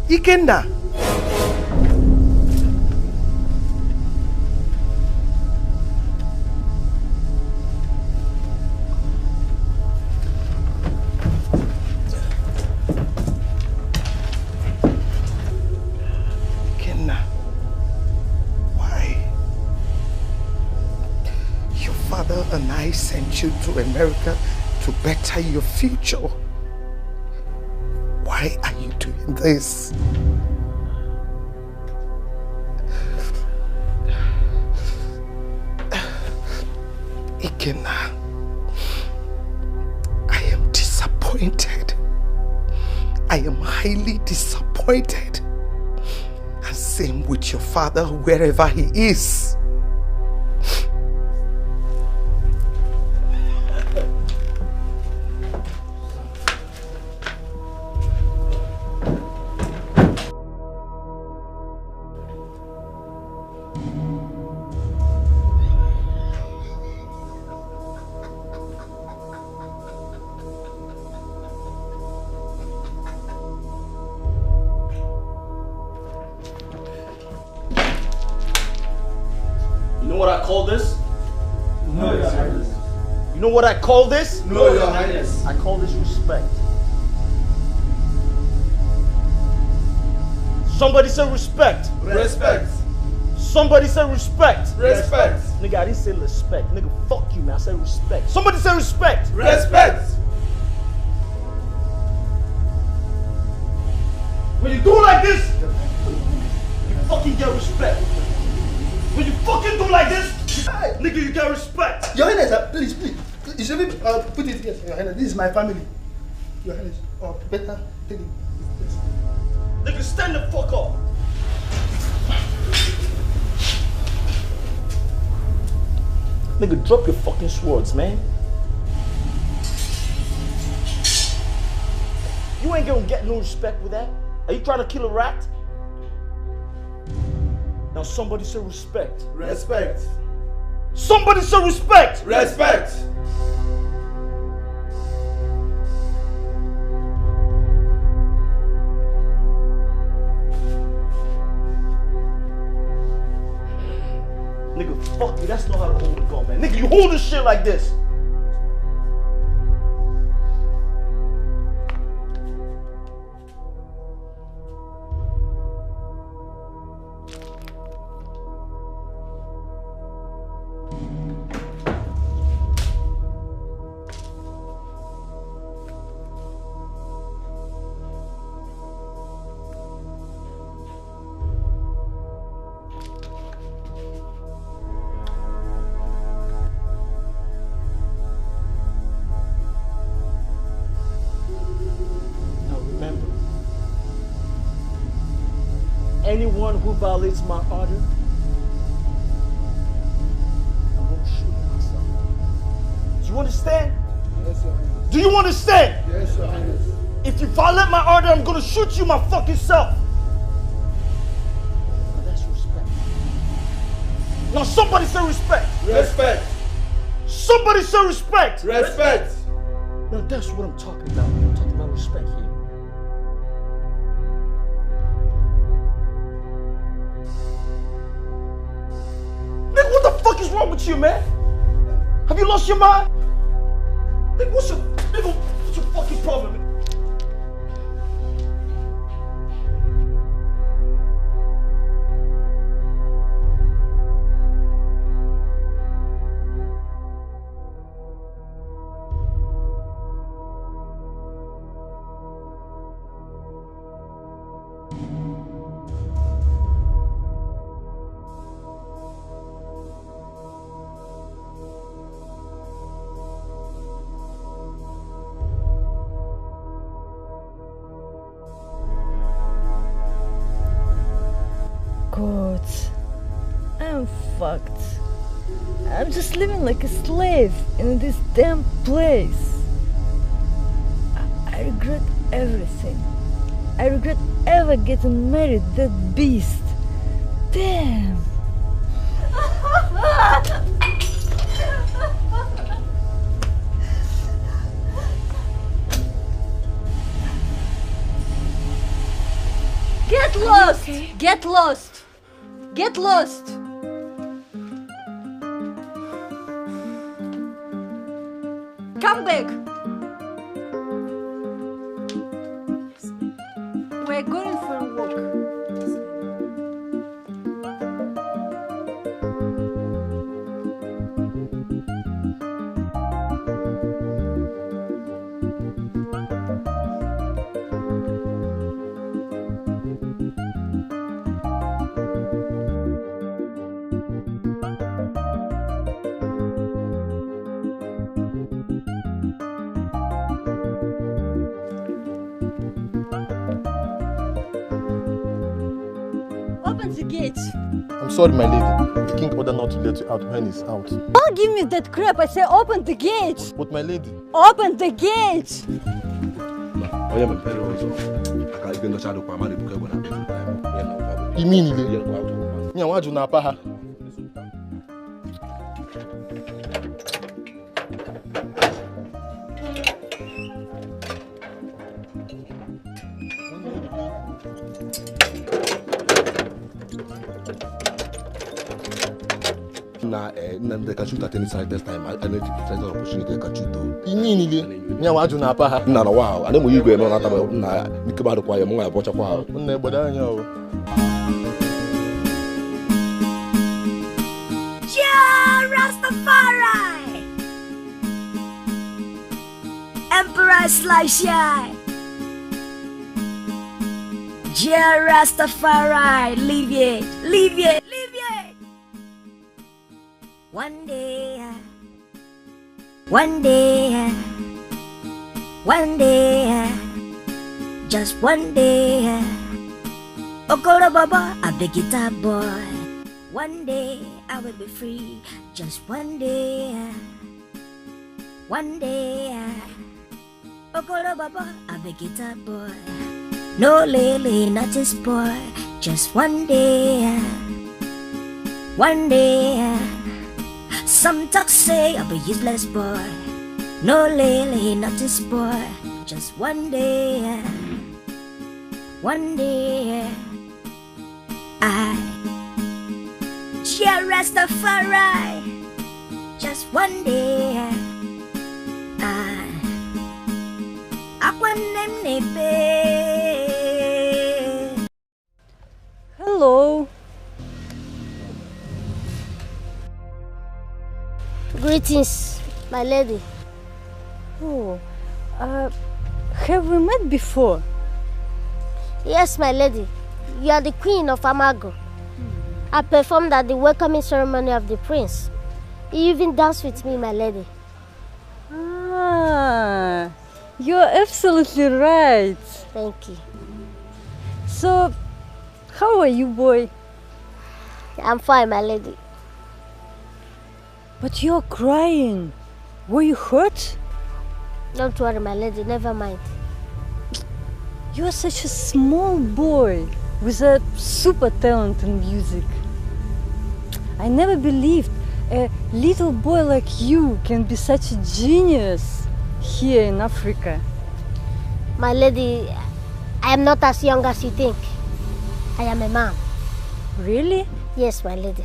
Ikenna. Ikenna. Why? Your father and I sent you to America to better your future. Why are you doing this? Ikenna, I am disappointed. I am highly disappointed. And same with your father, wherever he is. You know what I call this? No, Your Highness. I call this respect. Somebody say respect. Respect. Somebody say respect. Respect. Nigga, I didn't say respect. Nigga, fuck you, man. I said respect. Somebody say respect. Respect. When you do like this, you fucking get respect. When you fucking do like this, nigga, you get respect. Your Highness, please. You should be, put it here, Your Highness. This is my family. Your Highness, better take it. Nigga, stand the fuck up. Nigga, drop your fucking swords, man. You ain't gonna get no respect with that. Are you trying to kill a rat? Now somebody say respect. Respect. Somebody say respect. Respect. Nigga, fuck you. That's not how to hold a gun, man. Nigga, you hold this shit like this. Anyone who violates my order, I'm gonna shoot myself. Do you understand? Yes, Your Highness. Do you understand? Yes, Your Highness. If you violate my order, I'm gonna shoot you my fucking self. Now that's respect. Now somebody say respect. Respect. Somebody say respect. Respect. Now that's what I'm talking about. I'm talking about respect here. Nigga, what the fuck is wrong with you, man? Have you lost your mind? Nigga, what's your fucking problem, man? God, I'm fucked. I'm just living like a slave in this damn place. I regret everything. I regret ever getting married, that beast. Damn. Get lost! Get lost! Get lost! Come back! We're going for a walk. Open the gate. I'm sorry, my lady. The king ordered not to let you out when he's out. Don't give me that crap. I say open the gate. But my lady. Open the gate. You mean it? Yeah, why do you not pay? Nah, they can shoot at any side this time. I need to try the opportunity they can shoot to. Immediately. Nya waju na pa. Na wow. I know you go no na ta na nikaba do kwa mo ya bocha kwa. Nne boda nya o. Rastafari, Emperor Slashy, Rastafari, leave it, leave it, leave it. One day, just one day. Okoro Baba, a big guitar boy. One day I will be free, just one day. One day, Okoro Baba, a big guitar boy. No lily, not a boy, just one day. One day, some talk say I'm a useless boy. No lily, not a boy, just one day. One day, Rastafari, just one day. Hello. Greetings, my lady. Oh, have we met before? Yes, my lady. You are the queen of Amago. I performed at the welcoming ceremony of the prince. You even danced with me, my lady. Ah, you're absolutely right. Thank you. So, how are you, boy? I'm fine, my lady. But you're crying. Were you hurt? Don't worry, my lady. Never mind. You're such a small boy with a super talent in music. I never believed a little boy like you can be such a genius here in Africa. My lady, I am not as young as you think. I am a man. Really? Yes, my lady.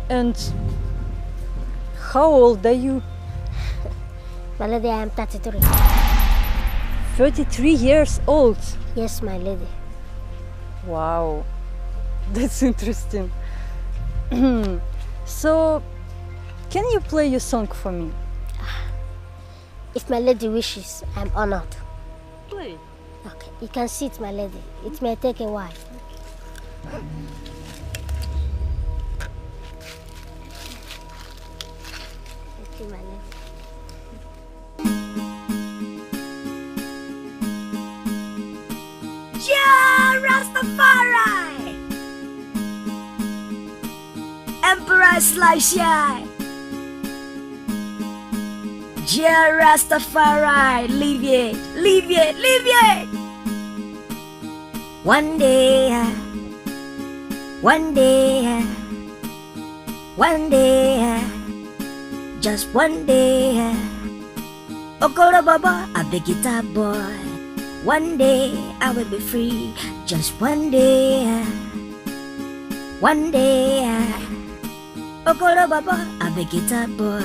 And how old are you? My lady, I am 33. 33 years old? Yes, my lady. Wow, that's interesting. So, can you play your song for me? If my lady wishes, I'm honored. Play. Okay, you can sit, my lady. It may take a while. Thank you, my lady. Rastafari, Emperor Slashy, Rastafari, leave it, leave it, leave it. One day, just one day. Okoro Baba, a big guitar boy. One day I will be free, just one day. One day, Okoro Baba, a big guitar boy.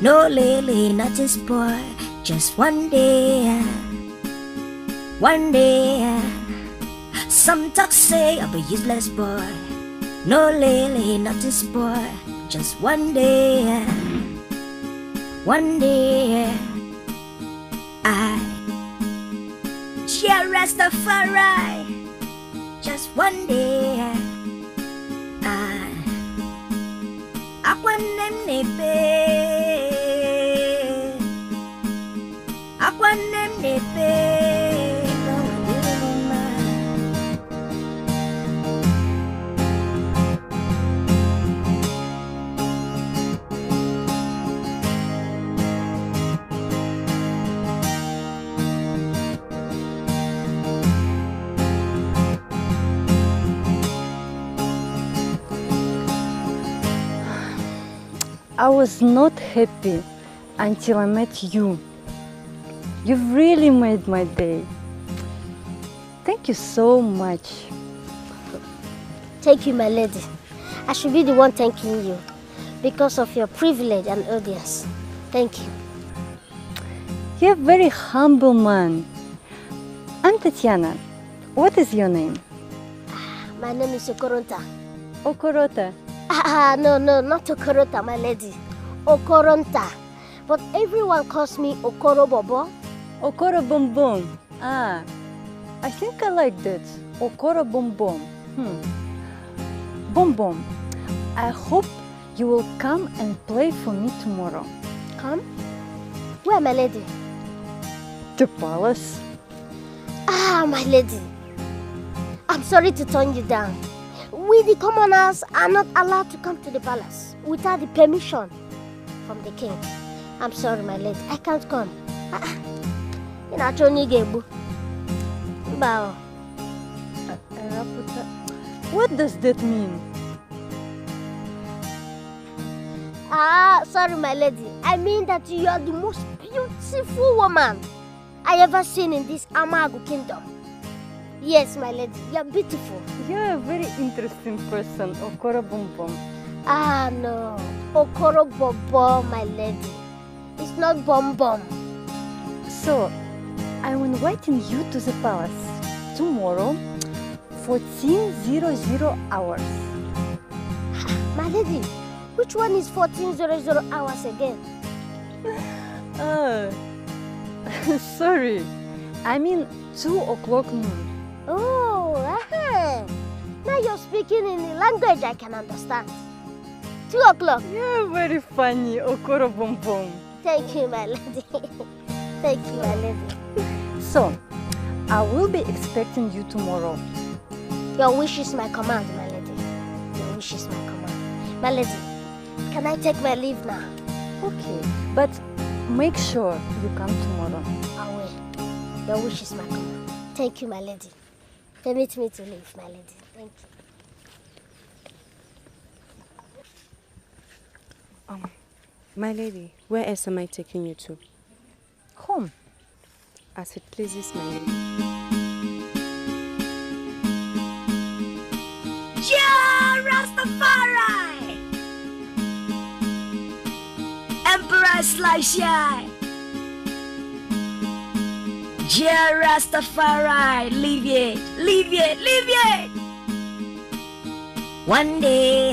No lily, not a boy, just one day. One day, some talk say I'm a useless boy. No lily, not a boy, just one day. One day, Rastafari, just one day. I was not happy until I met you. You've really made my day. Thank you so much. Thank you, my lady. I should be the one thanking you. because of your privilege and audience. Thank you. You're a very humble man. I'm Tatiana. What is your name? My name is Okoronta. Okorota. No, not Okorota, my lady. Okoronta. But everyone calls me Okoro Bobo. Okoro Bom Bom. Ah, I think I like that. Okoro Bom Bom. Bom Bom, I hope you will come and play for me tomorrow. Come? Where, my lady? The palace. My lady. I'm sorry to turn you down. We, the commoners, are not allowed to come to the palace without the permission from the king. I'm sorry, my lady. I can't come. What does that mean? Sorry, my lady. I mean that you are the most beautiful woman I ever seen in this Amagu kingdom. Yes, my lady. You're beautiful. You're a very interesting person, Okoro Bom Bom. No. Okoro Bobo, my lady. It's not Bom Bom. So, I'm inviting you to the palace tomorrow, 14:00 hours. My lady, which one is 14:00 hours again? Sorry. I mean 2 o'clock noon. Now you're speaking in a language I can understand. 2 o'clock. You're very funny, Okoro Bom Bom. Thank you, my lady. Thank you, my lady. So, I will be expecting you tomorrow. Your wish is my command, my lady. Your wish is my command. My lady, can I take my leave now? Okay, but make sure you come tomorrow. I will. Your wish is my command. Thank you, my lady. Permit me to leave, my lady. Thank you. My lady, where else am I taking you to? Home. As it pleases my lady. Yeah, Rastafari! Emperor Sly. Yeah, Rastafari, leave it. One day,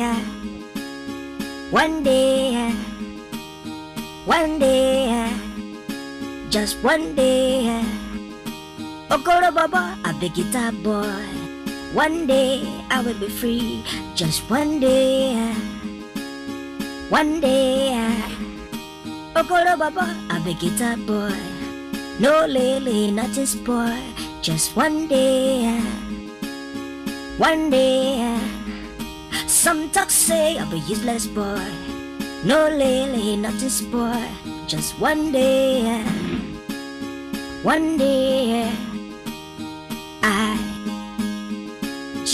just one day. Okoro Baba, a big guitar boy. One day I will be free. Just one day. Okoro Baba, a big guitar boy. No lily, not a spoil. Just one day. Some talk say I'm a useless boy. No lily, not a spoil. Just one day.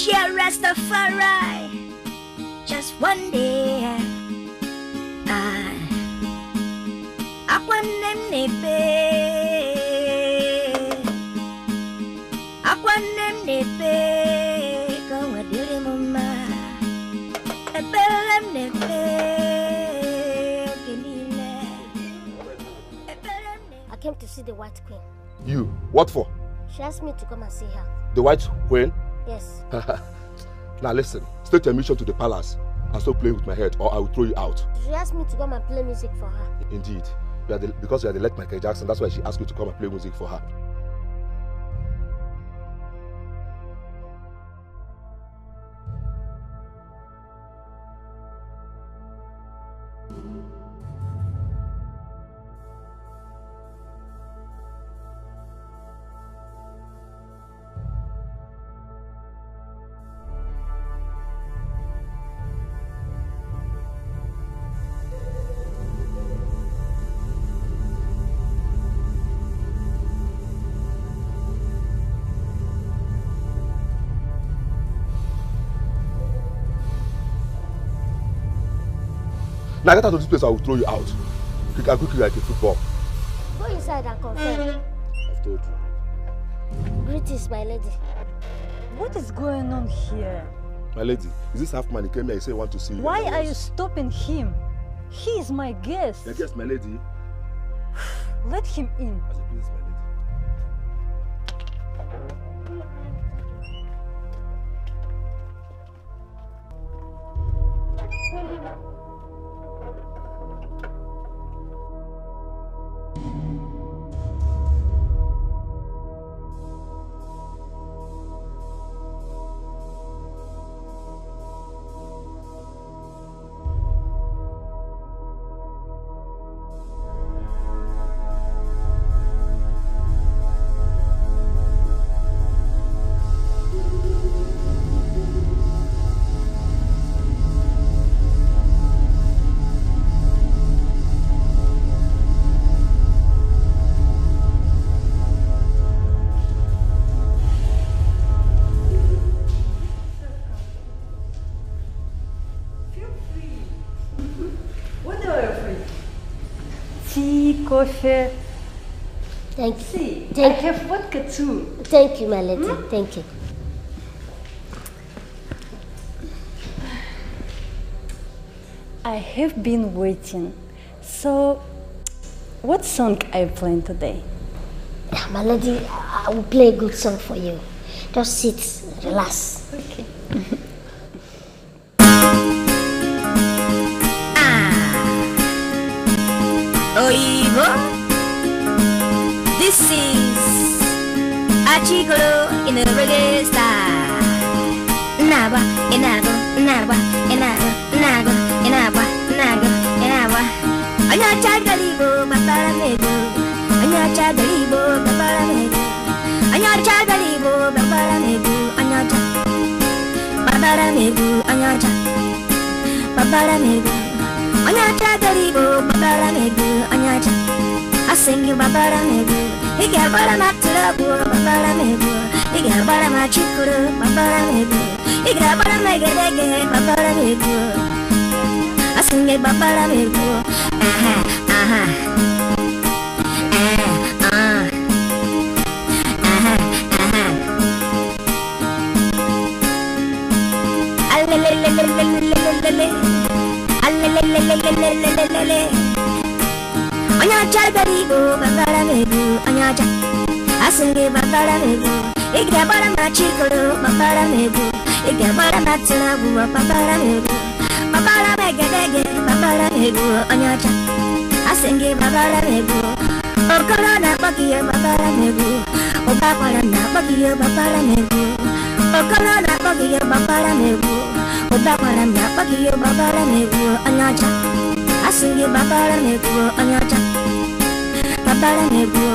Yeah, Rastafari. Just one day. I want them go with you, mama. I came to see the White Queen. You? What for? She asked me to come and see her. The White Queen? Yes. Now listen, state your mission to the palace and stop playing with my head or I will throw you out. She asked me to come and play music for her. Indeed. Because you are the late Michael Jackson, that's why she asked you to come and play music for her. Now get out of this place, I will throw you out. I'll kick you like a football. Go inside and confirm. I've told you. Greetings, my lady. What is going on here? My lady, is this half man? He came here, he said he want to see you. Why are you stopping him? He is my guest. Your guest, my lady. Let him in. As it pleases, my lady. Coffee. Thank you. See, I have vodka too. Thank you, my lady. Thank you. I have been waiting. So, what song are you playing today? My lady, I will play a good song for you. Just sit, relax. Okay. Oigo, this is Achigolo in a reggae style. Naba, enago, naba, enago, nago, enaba, nago, enaba. Anya chagalibo, babaramego. Anya chagalibo, babaramego. Anya chagalibo, babaramego. Anya babaramego, anya babaramego. Anya chagalibo, babaramego. Anya I sing you babaramego. He got baramatu, babaramego. He got baramachiku, babaramego. He got baramego, babaramego. I sing it babaramego. Anya chagarigo, babaramego, anya cha. I sing it babaramego. Iga baramachiku, babaramego. Iga baramatu, babaramego. Babaramego, babaramego, anya cha. I sing it babaramego. Okorona bagiya babaramego. Obaparana bagiya babaramego. Okorona bagiya babaramego. Obaparana bagiya babaramego, anya cha. I sing it babaramego, anya cha. Babaramego,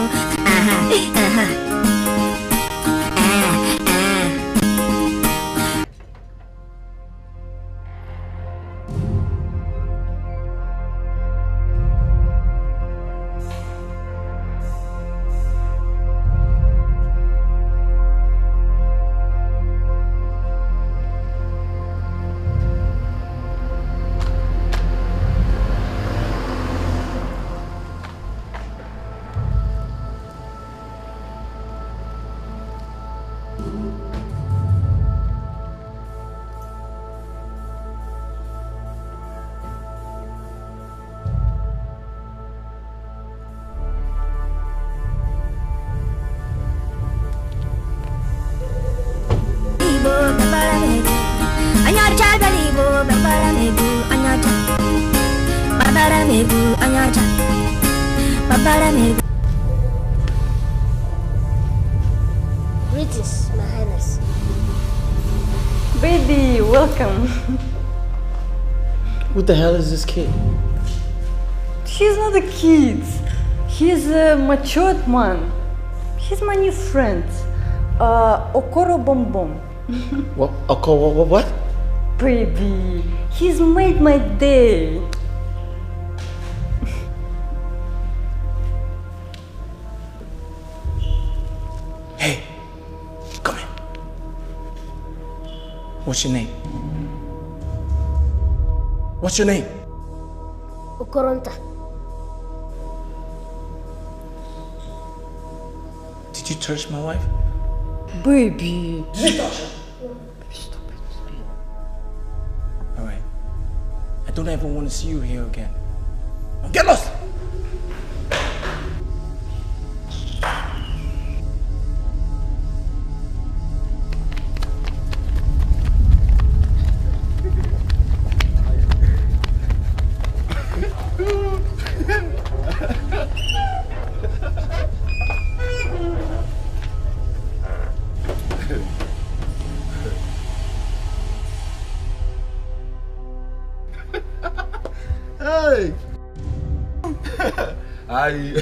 Greetings, my highness. Baby, welcome. What the hell is this kid? He's not a kid. He's a matured man. He's my new friend. Okoro Bom Bom. What? Okoro what? Baby, he's made my day. Hey, come here. What's your name? What's your name? Okoronta. Did you touch my wife? Baby. Did you touch her? Stop it. I don't ever want to see you here again. Now get lost! Hey! Aye.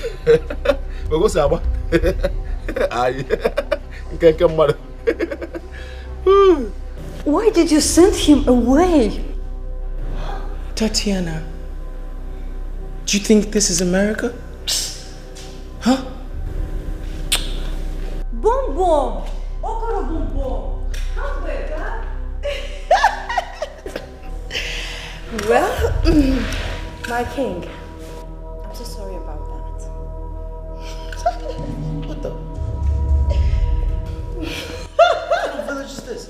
But what's up? Aye. You can't come mother. Why did you send him away? Tatiana, do you think this is America? Huh? Boom boom! Okoro boom boom! Come back, huh? Well, my king, I'm so sorry about that. What the? What kind of village is this?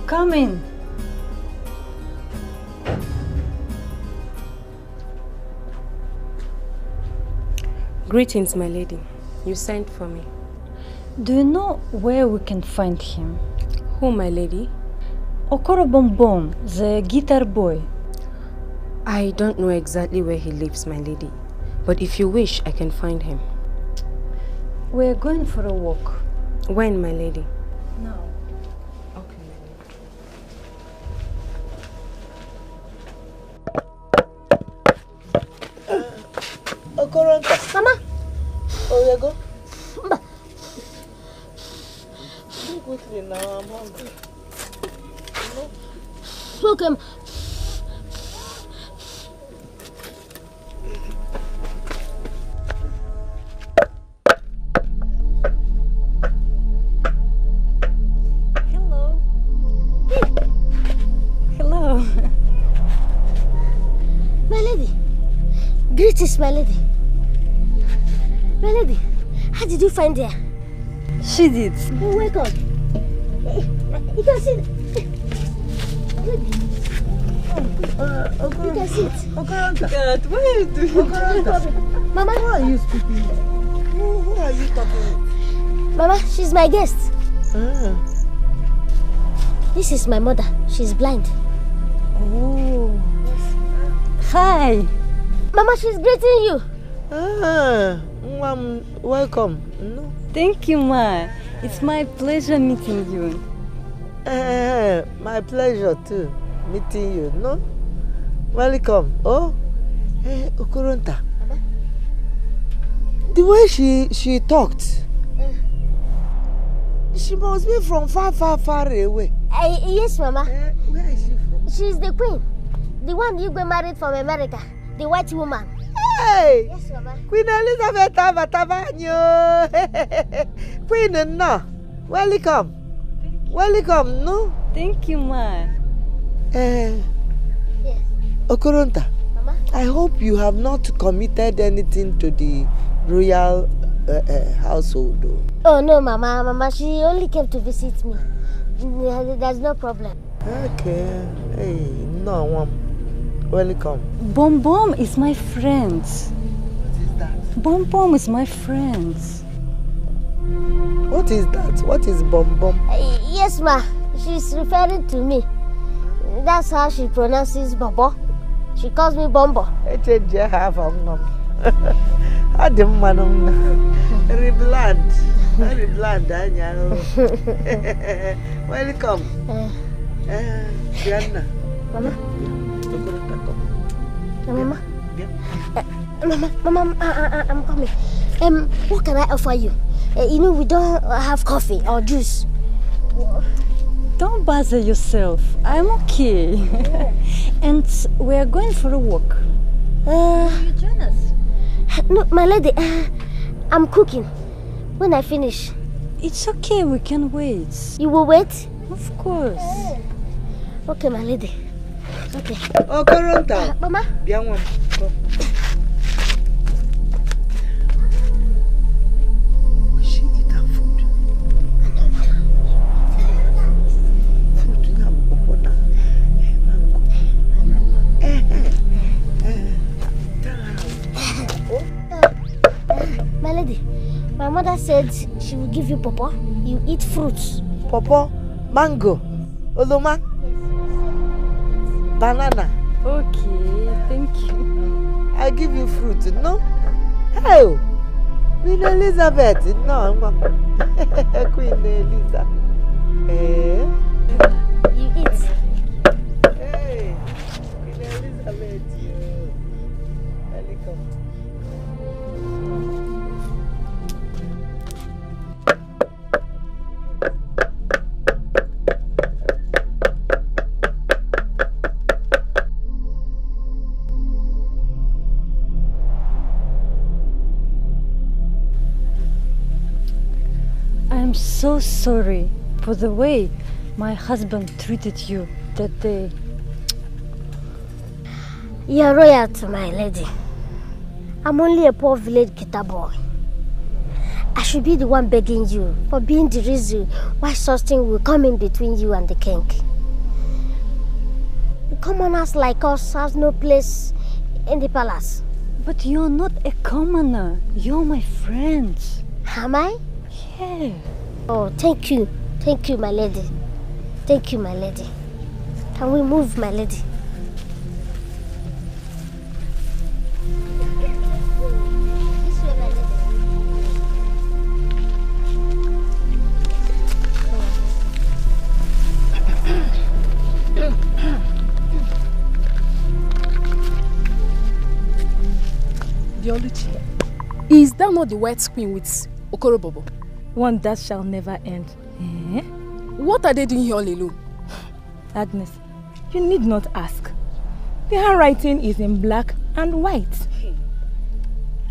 Come in. Greetings, my lady. You sent for me. Do you know where we can find him? Who, my lady? Okoro Bom Bom, the guitar boy. I don't know exactly where he lives, my lady. But if you wish, I can find him. We're going for a walk. When, my lady? Now. Okoronta. Mama. Oh, you go? Mba. Do quickly now, I'm hungry. Okay. Hello. Hello. My lady. Greetings, my lady. My lady, how did you find her? She did. Oh, welcome. You can see it. You can see it. Okoronta. God, what are you doing? Okoronta. Mama. Who are you speaking with? Who are you talking with? Mama, she's my guest. This is my mother. She's blind. Oh. Hi. Mama, she's greeting you. Welcome. No. Thank you, Ma. It's my pleasure meeting you. My pleasure too, meeting you. No? Welcome. Oh, Okoronta. The way she talked, she must be from far away. Yes, Mama. Where is she from? She's the queen. The one you got married from America. The white woman. Hey! Yes, Mama. Queen Elizabeth Abatabanyo. Queen no. Welcome. Welcome, no? Thank you, Ma. Yes. Okoronta. Mama? I hope you have not committed anything to the royal household. Oh, no, Mama. Mama, she only came to visit me. There's no problem. Okay. Hey, no, welcome. Bom Bom is my friend. What is that? Bom Bom is my friend. What is that? What is Bom Bom? Yes, Ma. She's referring to me. That's how she pronounces Bobo. She calls me Bombo. I change your half of them. I didn't want them. Very bland. Very bland, welcome. Diana. Mama. Come. Mama. Yeah. Mama, I'm coming. What can I offer you? We don't have coffee or juice. Don't bother yourself. I'm okay. And we're going for a walk. Will you join us? No, my lady, I'm cooking. When I finish. It's okay, we can wait. You will wait? Of course. Okay, my lady. Okay. Oh, Coronta. Mama? Young one. Go. Will she eat her food? My lady, my mother said she will give you pawpaw. You eat fruits. Pawpaw, mango, oloma, banana. Okay, thank you. I'll give you fruit, no? Oh, Queen Elizabeth, no, Queen Elizabeth. You eat. Hey, Queen Elizabeth, welcome. I'm so sorry for the way my husband treated you that day. You're royalty, my lady. I'm only a poor village guitar boy. I should be the one begging you for being the reason why something will come in between you and the king. Commoners like us have no place in the palace. But you're not a commoner. You're my friend. Am I? Yeah. Oh, thank you. Thank you, my lady. Thank you, my lady. Can we move, my lady? This way, my lady. Dioluchi, is that not the white queen with Okorobobo? One that shall never end. Eh? What are they doing here all alone? Agnes, you need not ask. The handwriting is in black and white.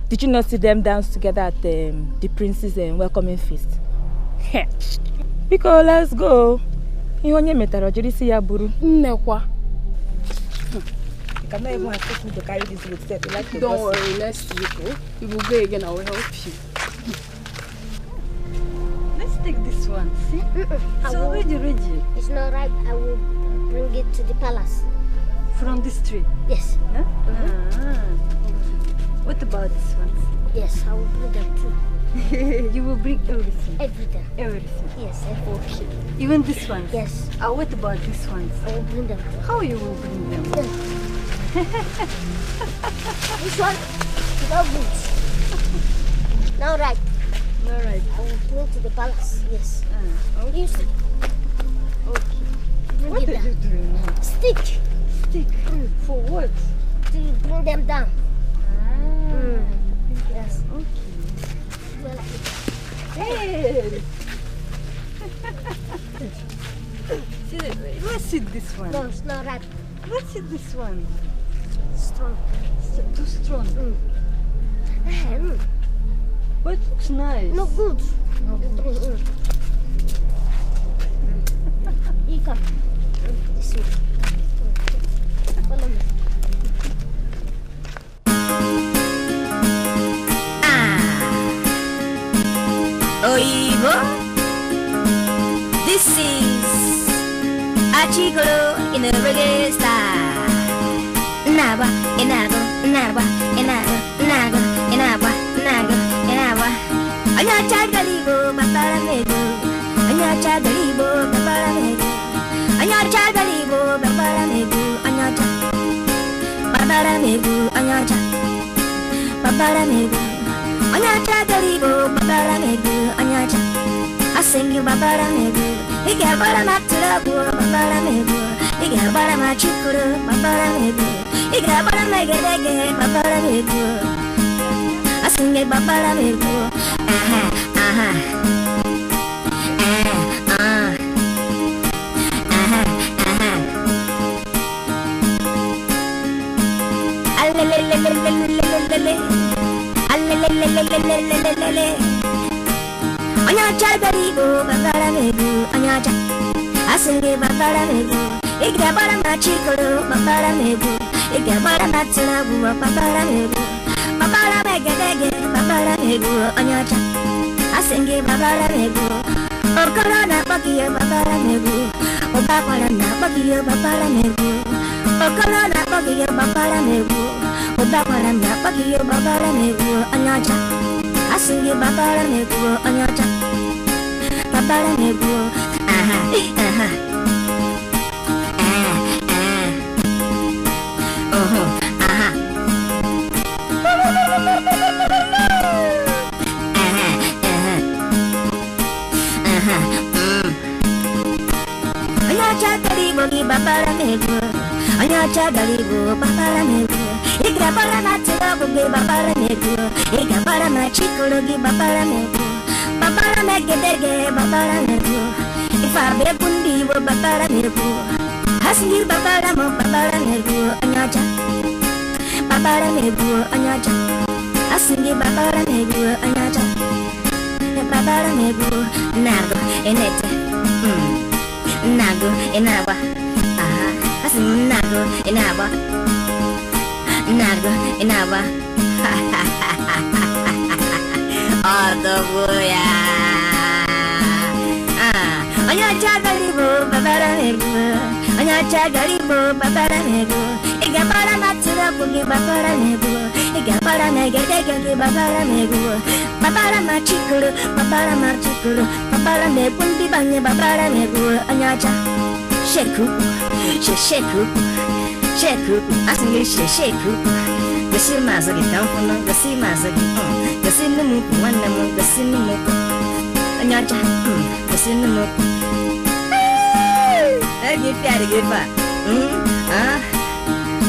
Did you not see them dance together at the prince's welcoming feast? Because let's go. Nekwa. You cannot even expect me to carry this with set. Like don't worry, next week you will go again. I will help you. Let's take this one. See? It's already ready. It's not right. I will bring it to the palace. From this tree? Yes. Huh? What about this one? Yes, I will bring them too. You will bring everything? Everything. Everything? Yes, everything. Even this one? Yes. What about this one? I will bring them too. How you will bring them? Yes. This one, without boots. Now right. All right. I will bring to the palace. Yes. Okay. You see. Okay. Bring What it are down. you doing now? Stick. Stick? For what? To bring them down. Yes. Okay. Well, Hey! Let's see this one. no, it's not right. Let's see this one. Strong. Too strong. But it looks nice. No good. No good. You come. This way. Follow me. Oigo, this is Achigolo in a reggae style. Naba, enago, naba, enago, nago, enaba, nago, enaba. Anya chagalibo, babaramego. Anya chagalibo, babaramego. Anya chagalibo, babaramego. Anya cha, babaramego. Anya cha, babaramego. Anya chagalibo, babaramego. Anya cha, I sing you babaramego. Iga bara matula, babaramego. Iga bara machikuru, babaramego. Igabara megedege, babara megu. Asinge babara megu. Anyacha garibo, babara megu, anyacha. Asinge babara megu. Igabara machikoro, babara megu. Igabara matsurabu, babara megu. Babara megedege, babara megu, anyacha. Asinge babara megu. Okorona bagiyo, babara megu. Obabara na bagiyo, babara megu. Okorona bagiyo, babara megu. Obabara na bagiyo, babara megu, anyacha. Asinge babara megu, anyacha. Babara megu, Anyacha garibo gi babara megu. Anyacha garibo babara megu. Igabara matirabu gi babara megu. Igabara machikoro gi babara megu. Babara megedege babara megu. Ifabe bundi wo babara megu. Hasingi babara mo babara megu. Anyacha babara megu. Anyacha hasingi babara megu. Anyacha babara megu. Nago enete Nago inawa. Hasingi nago inawa. Nago inawa. Otobuya. Anyacha garibo babara megu. Anyacha garibo babara megu. Igabara matsurabu gi babara megu. Igabara megedege gi babara megu. Babara machikuru, babara machikuru. Babara mebundi banye babara megu. Anyacha sheku, sheku, sheku. Asingi sheku. Gasi mazagi kampuno, gasi mazagi. Gasi numuku, wanamu, gasi numuku. Anyacha, gasi numuku. Egi piari gipa.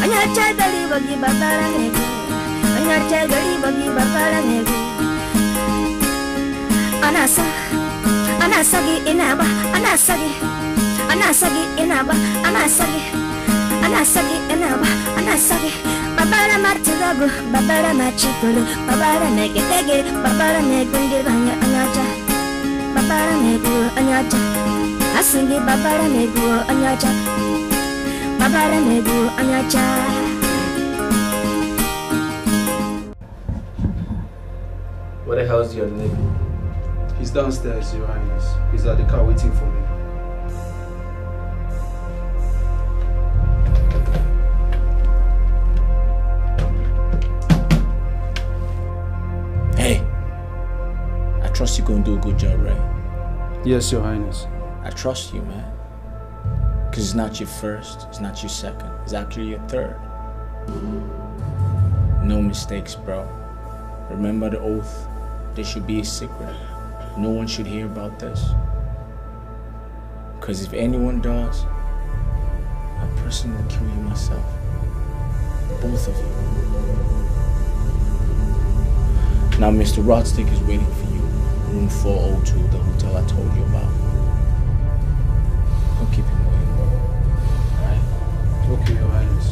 Anyacha garibo gi babara megu. Anyacha garibo gi babara megu. Anasagi inaba. Anasagi inaba. Anasagi inaba. Anasagi. Babara matiragu, babara machikulu, babara megedege, babara megundi banya anyacha. Babara megu anyacha. Asingi babara megu anyacha. Babara megu anyacha. Where the hell's your nigga? He's downstairs, Your Highness. He's at the car waiting for me. Hey, I trust you're gonna do a good job, right? Yes, Your Highness. I trust you, man. Because it's not your first, it's not your second, it's actually your third. No mistakes, bro. Remember the oath. There should be a secret. No one should hear about this. Because if anyone does, I personally will kill you myself. Both of you. Now, Mr. Rodstick is waiting for you. Room 402, the hotel I told you about. Don't keep him waiting, bro. Alright? Okay, Your Highness.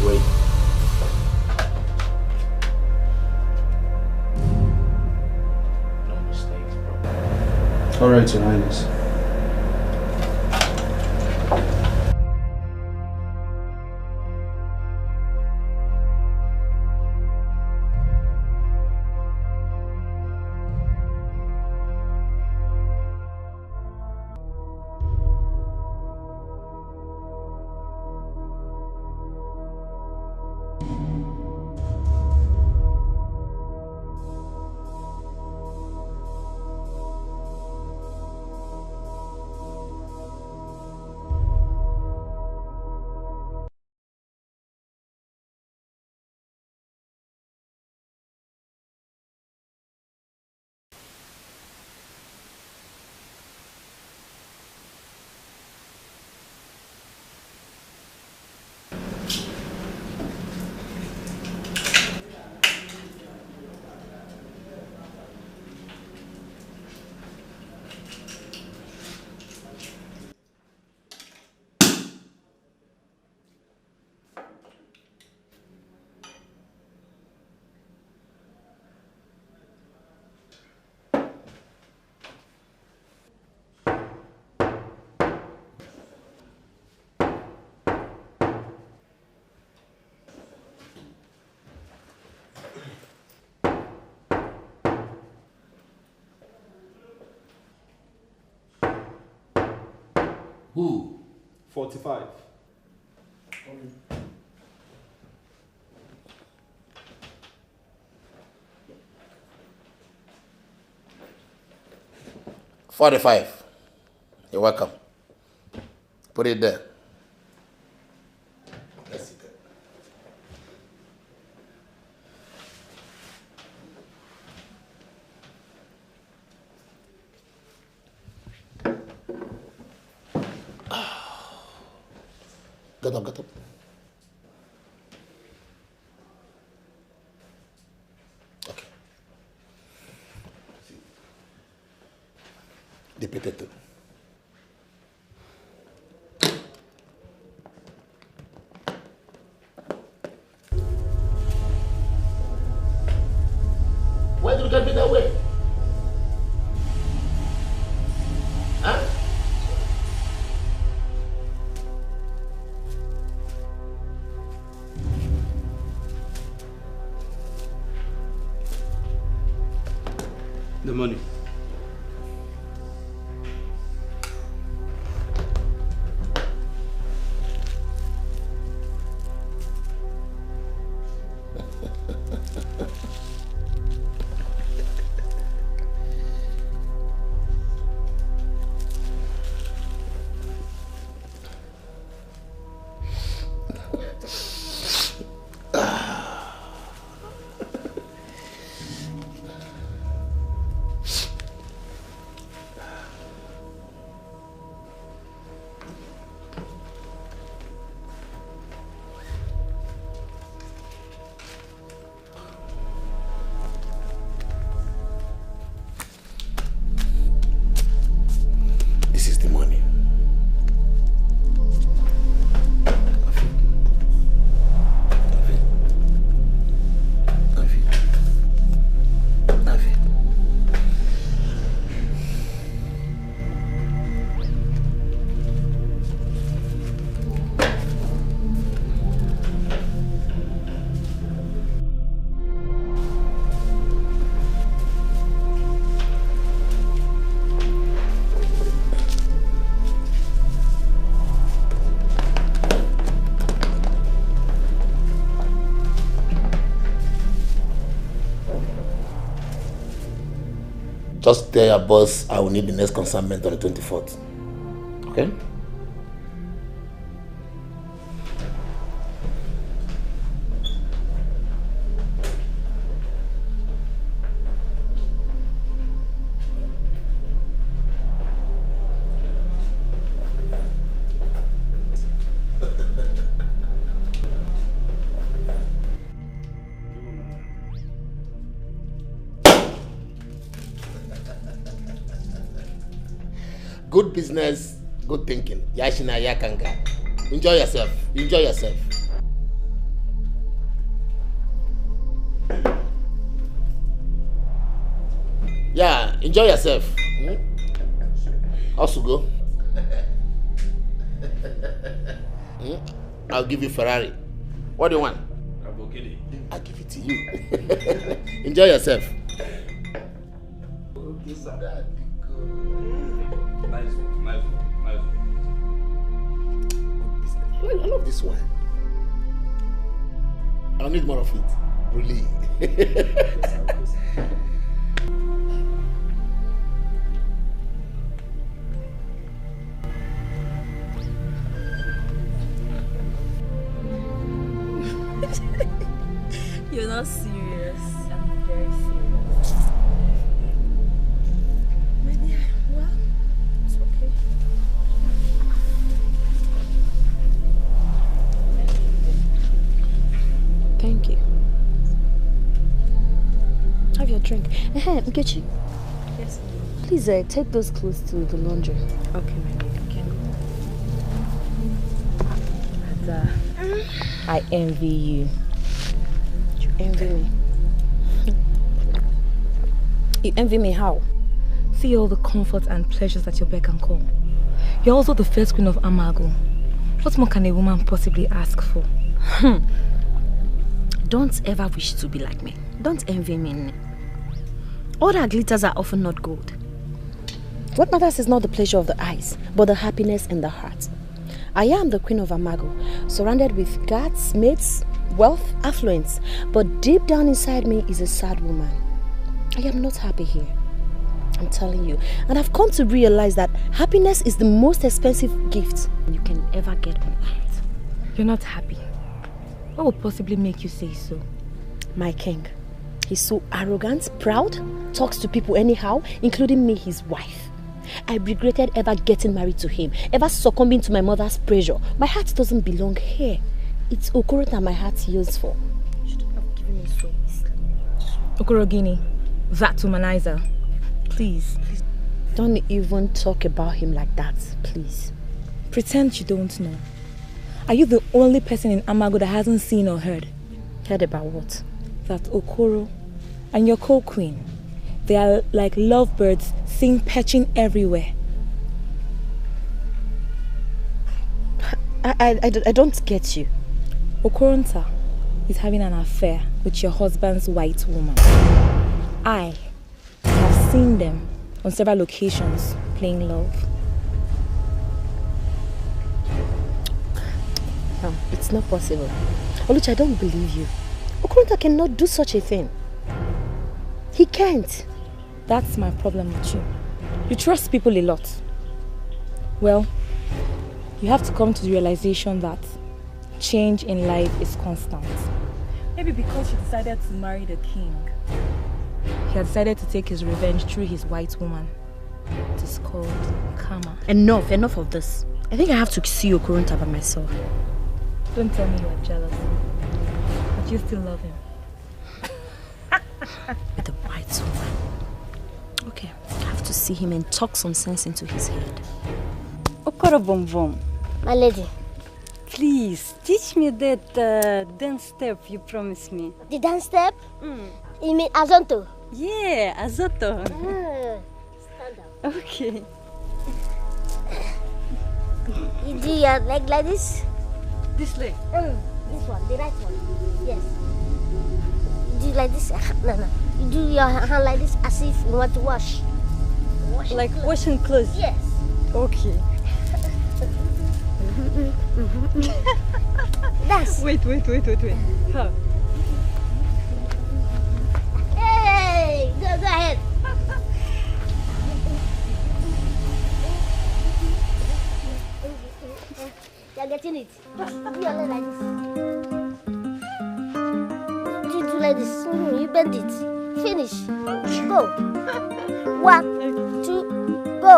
Wait. No mistakes, bro. Alright, Your Highness. Who? 45. 45. You're welcome. Put it there. Let's see that. Get up, get up. Okay. The potato. Why did you get me that way? Huh? The money. This is the money. Just tell your boss I will need the next consignment on the 24th. Okay? Good business, good thinking. Yashina Yakanga. Enjoy yourself. Enjoy yourself. Yeah, enjoy yourself. Also go. I'll give you Ferrari. What do you want? Lamborghini. I'll give it to you. Enjoy yourself. Okay, sir. Nice one, nice one, nice one. I love this one. I'll need more of it. Really. You're not serious. I'm very serious. But yeah, well, it's okay. Thank you. Have your drink. Nkechi. Yes. Please take those clothes to the laundry. Okay, my lady. Okay. But, I envy you. You envy me? You envy me how? See all the comforts and pleasures at your beck and call. You're also the first queen of Amago. What more can a woman possibly ask for? Don't ever wish to be like me. Don't envy me. All that glitters are often not gold. What matters is not the pleasure of the eyes, but the happiness in the heart. I am the queen of Amago, surrounded with guards, mates, wealth, affluence. But deep down inside me is a sad woman. I am not happy here. I'm telling you. And I've come to realize that happiness is the most expensive gift you can ever get on earth. You're not happy. What would possibly make you say so? My king. He's so arrogant, proud, talks to people anyhow, including me, his wife. I regretted ever getting married to him, ever succumbing to my mother's pressure. My heart doesn't belong here. It's Okoro that my heart yearns for. You should have given me space. Okorogini, that womanizer. Please. Don't even talk about him like that, please. Pretend you don't know. Are you the only person in Amago that hasn't seen or heard? Heard about what? That Okoro and your co-queen, they are like lovebirds seen perching everywhere. I don't get you. Okoronta is having an affair with your husband's white woman. I have seen them on several occasions playing love. No, it's not possible. Oluchi, I don't believe you. Okoronta cannot do such a thing. He can't. That's my problem with you. You trust people a lot. Well, you have to come to the realization that change in life is constant. Maybe because you decided to marry the king, he had decided to take his revenge through his white woman. It is called karma. Enough of this. I think I have to see Okoronta by myself. Don't tell me you are jealous, but you still love him. With the white woman. Okay, I have to see him and talk some sense into his head. Okoro Bom Bom. My lady. Please, teach me that dance step you promised me. The dance step? You mean Azonto? Yeah, Azonto. Stand up. Okay. You do your leg like this? This leg? This one, the right one. Yes. You do like this? No. You do your hand like this as if you want to wash. Like washing clothes? Yes. Okay. That's. Wait. How? Hey, go ahead. You're getting it. Do your leg like this. You do like this. You bend it. Finish. Go. 1, 2, go.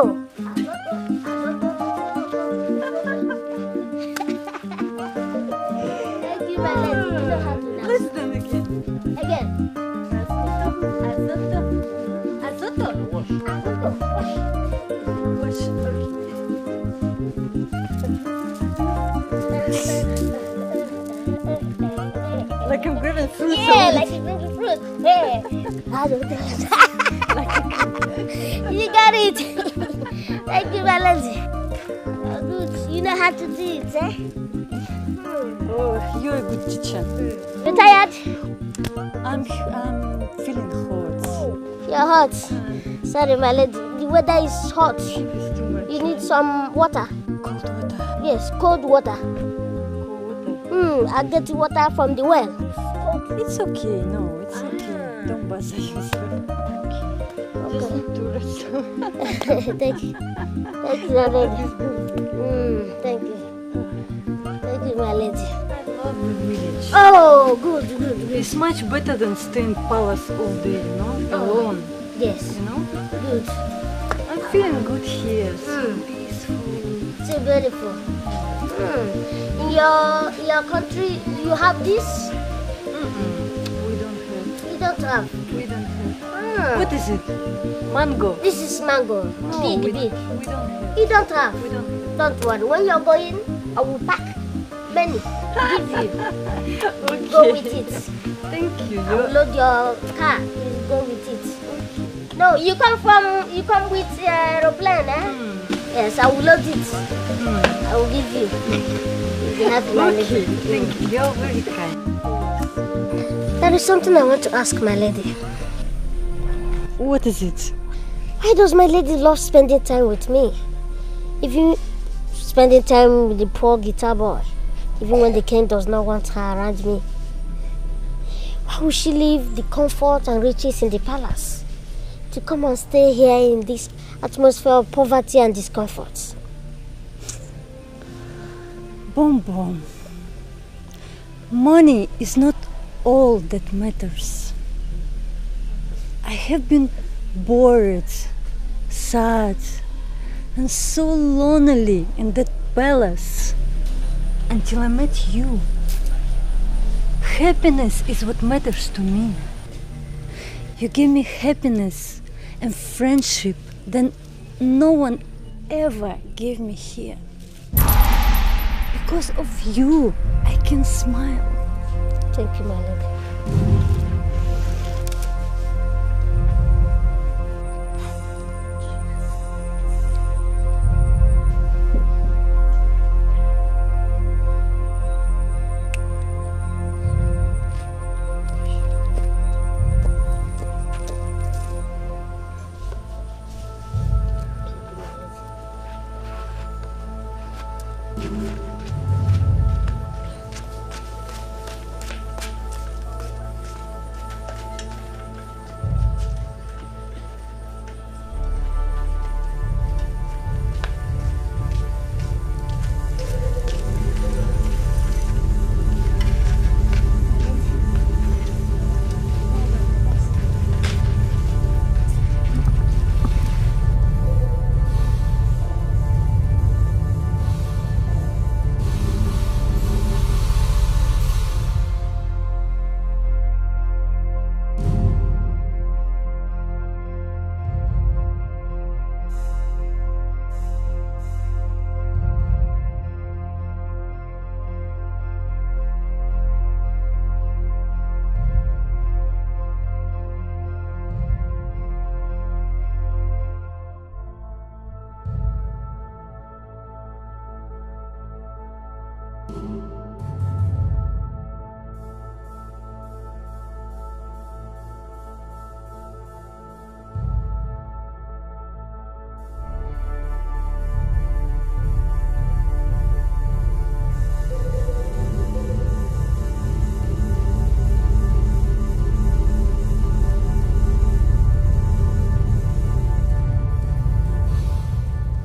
Thank you, my leg. You know how to dance. Let's do it again. Again. Azonto. Like I'm grabbing fruit. Yeah, like you're drinking fruit. Yeah. You got it. Thank you, my lady. Oh, good. You know how to do it, eh? Oh, you're a good teacher. You tired? I'm feeling hot. You're hot. Sorry, my lady. The weather is hot. You need some water. Cold water? Yes, cold water. I'll get you water from the well. It's okay. No, it's okay. Don't bother yourself. Just do it. Thank you. Thank you, my lady. Thank you. Thank you, my lady. I love the village. Oh, good. It's much better than staying in palace all day, you know, alone. Yes. You know? Good. I'm feeling good here. So peaceful. So beautiful. In your country, you have this? We don't have. You don't have? We don't have. What is it? Mango. This is mango. Big. We don't have. You don't have? We don't have. Don't worry. When you're going, I will pack. Benny, give you. Okay. Go with it. Thank you. I will load your car. You go with it. No, you come with aeroplane, eh? Yes, I will load it. I will give you. You have my lady. Thank you. You're very kind. There is something I want to ask my lady. What is it? Why does my lady love spending time with me? Even spending time with the poor guitar boy, even when the king does not want her around me. Why would she leave the comfort and riches in the palace to come and stay here in this atmosphere of poverty and discomfort? Bom Bom. Money is not all that matters. I have been bored, sad, and so lonely in that palace until I met you. Happiness is what matters to me. You gave me happiness and friendship that no one ever gave me here. Because of you, I can smile. Thank you, my lady.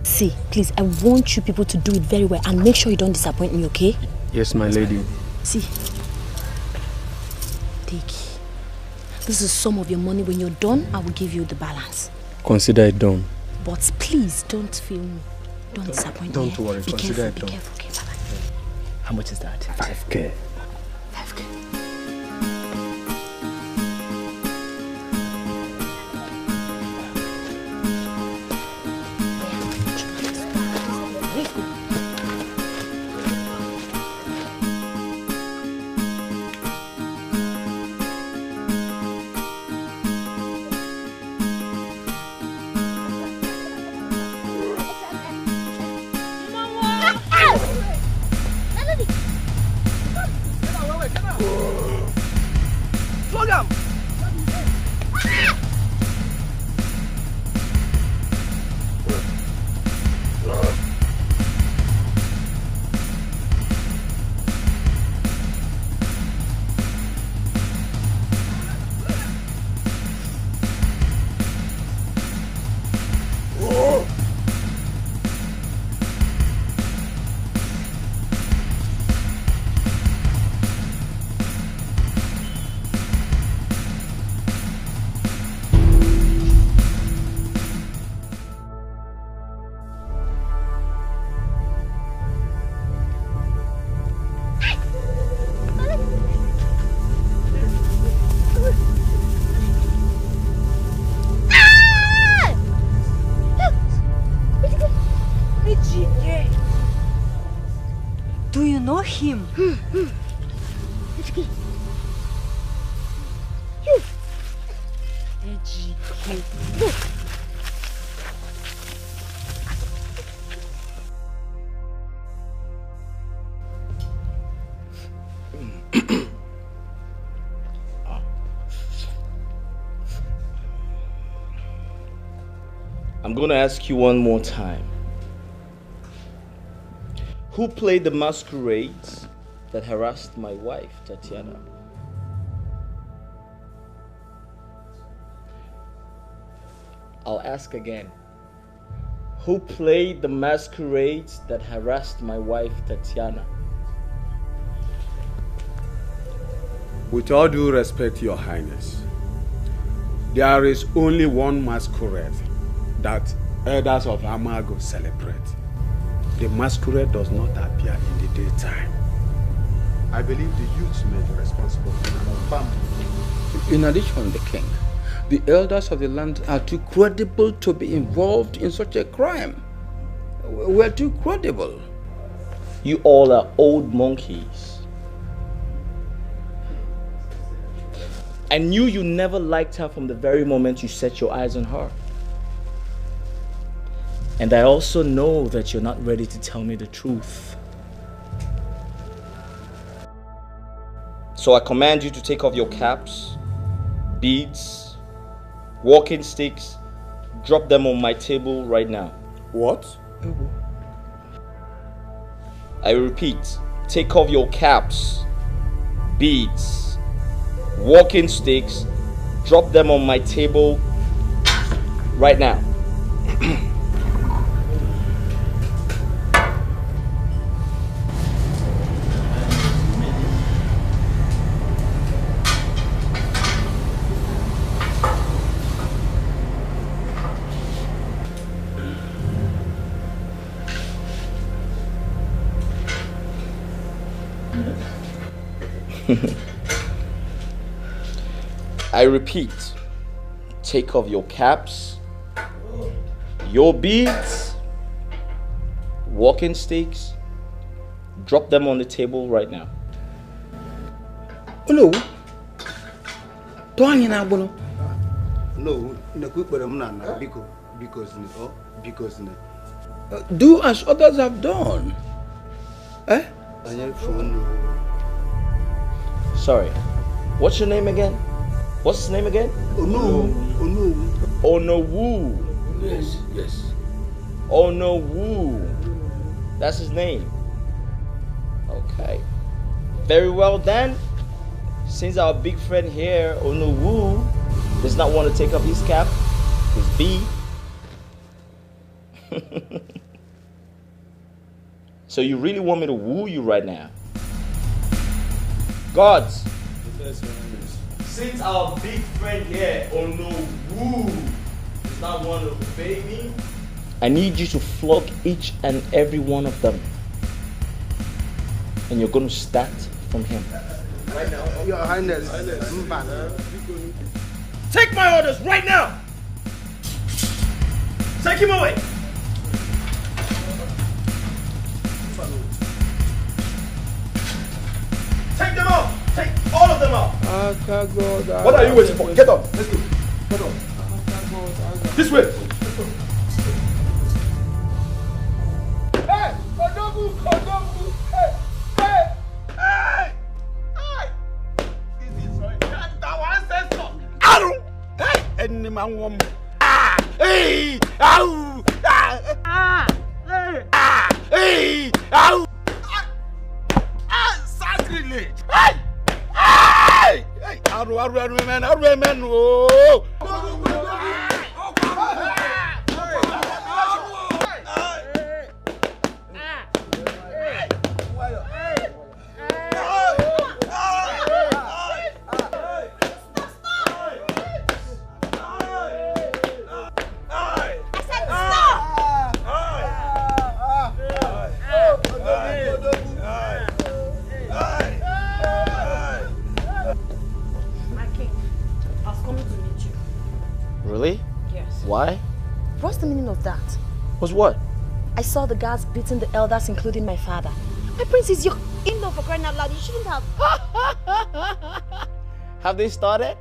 See, please, I want you people to do it very well and make sure you don't disappoint me, okay? Yes, my lady. See, take. This is some of your money. When you're done, I will give you the balance. Consider it done. But please, don't fail me. Don't disappoint me. Don't worry, be consider careful, it done. Be careful, okay? Bye-bye. How much is that? 5K. 5K. I'm going to ask you one more time. Who played the masquerades that harassed my wife, Tatiana? I'll ask again. Who played the masquerades that harassed my wife, Tatiana? With all due respect, Your Highness, there is only one masquerade that elders of Amago celebrate. The masquerade does not appear in the daytime. I believe the youths may be responsible for it. In addition, the king, the elders of the land are too credible to be involved in such a crime. We're too credible. You all are old monkeys. I knew you never liked her from the very moment you set your eyes on her. And I also know that you're not ready to tell me the truth. So I command you to take off your caps, beads, walking sticks, drop them on my table right now. What? I repeat, take off your caps, beads, walking sticks, drop them on my table right now. I repeat, take off your caps, your beads, walking sticks, drop them on the table right now. No. Do as others have done. Eh? Sorry. What's your name again? What's his name again? Onowu. Yes. Onowu. That's his name. Okay. Very well then. Since our big friend here, Onowu, does not want to take off his cap, his B. So you really want me to woo you right now? Gods. Since our big friend here, Onowu, does not want to obey me, I need you to flog each and every one of them. And you're going to start from him. Right now. Your Highness. Take my orders right now! Take him away! Take them out! Take all of them out! What are you waiting for? Get up! Let's go! Get up! This way! Hey! Onowu! Hey! Hey! This is our ancestor! Aru! Hey! Any man woman! Hey! Ow! Hey! Ow! Sacrilege! Hey! Hey! Aru, man! Oh! Really? Yes. Why? What's the meaning of that? Was what? I saw the guards beating the elders, including my father. My prince is your in-law, for crying out loud. You shouldn't have. Have they started?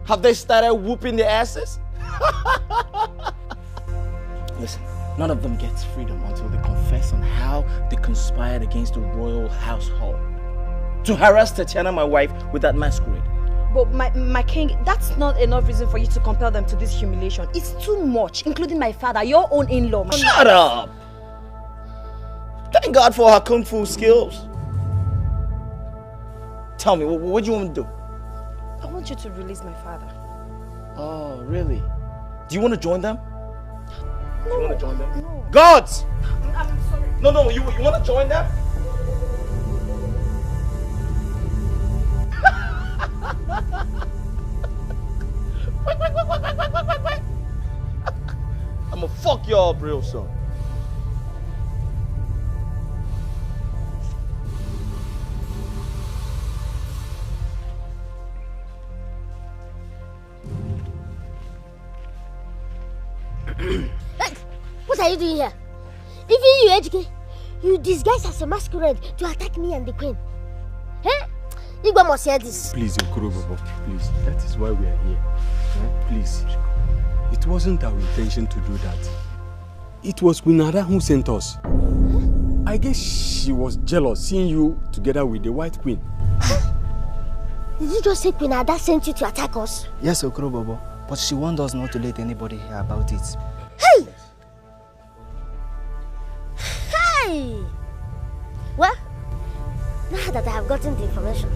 Have they started whooping their asses? Listen, none of them gets freedom until they confess on how they conspired against the royal household to harass Tatiana, my wife, with that masquerade. But my king, that's not enough reason for you to compel them to this humiliation. It's too much, including my father, your own in-law. Shut up! Thank God for her kung fu skills. Tell me, what do you want me to do? I want you to release my father. Oh, really? Do you want to join them? No. You want to join them? No. Gods! I'm sorry. No, you want to join them? Wait. I'ma fuck y'all up real soon. Hey, what are you doing here? Even you, HK, you disguise as a masquerade to attack me and the queen. Eh? Igba must hear this. Please, Okoro Baba, please. That is why we are here. Please. It wasn't our intention to do that. It was Queen Ada who sent us. I guess she was jealous seeing you together with the White Queen. Did you just say Queen Ada sent you to attack us? Yes, Okoro Baba, but she warned us not to let anybody hear about it. Hey! Hey! Well, now that I have gotten the information,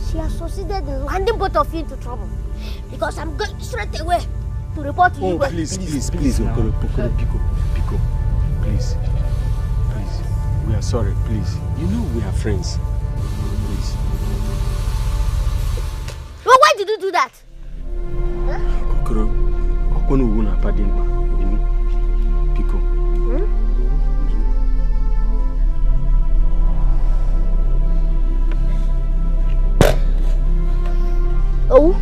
she has succeeded in landing both of you into trouble. Because I'm going straight away to report to you. Oh, please, Okoro, Pico. Please. We are sorry, please. You know we are friends. Please. Well, why did you do that? Okoro, Okono wuna padimba. Pico. Oh?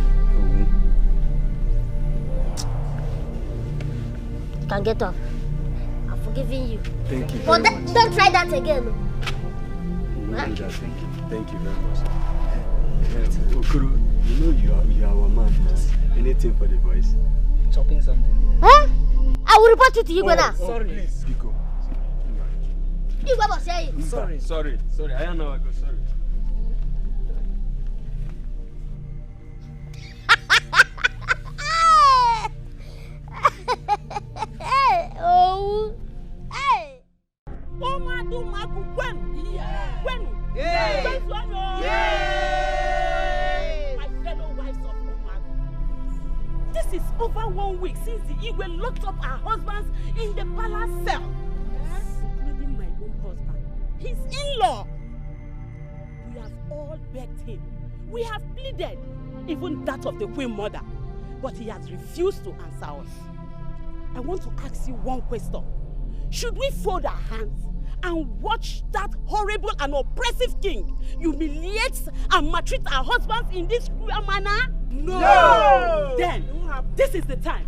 You can get off. I'm forgiving you. Thank you But very much. don't try that again. Thank you very much. Okoro, you know you are our man. Just anything for the boys. Chopping something. Huh? I will report you to Igwe now. Sorry. Please. Pico. Igwe must hear you. Sorry. I am now. Sorry. Oh. Hey. My fellow wives of Omago. This is over 1 week since the Igwe locked up our husbands in the palace cell. Including my own husband, his in-law. We have all begged him. We have pleaded, even that of the Queen Mother. But he has refused to answer us. I want to ask you one question. Should we fold our hands and watch that horrible and oppressive king humiliate and maltreat our husbands in this cruel manner? No! Then, this is the time.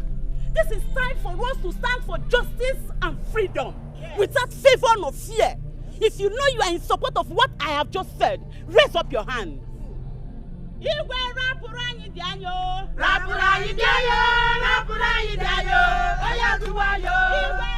This is time for us to stand for justice and freedom without favor nor fear. If you know you are in support of what I have just said, raise up your hand. Igwe rapurani dianyo, rapurani dianyo, rapurani dianyo, oya tuwayo. Igwe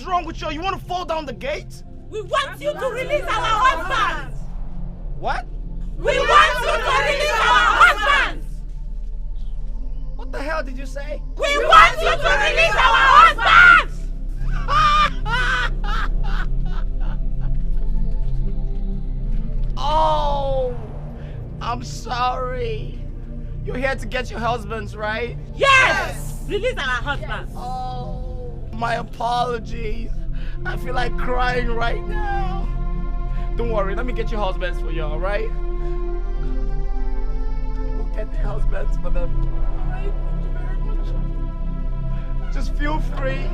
is wrong with you? You want to fall down the gate? We want you to release our husbands! What? We want you to release our husbands! What the hell did you say? We want you to release our husbands! Oh, I'm sorry. You're here to get your husbands, right? Yes! Release our husbands. Oh, my apologies. I feel like crying right now. Don't worry, let me get your husbands for you, alright? We'll get their husbands for them. Alright, thank you very much. Just feel free.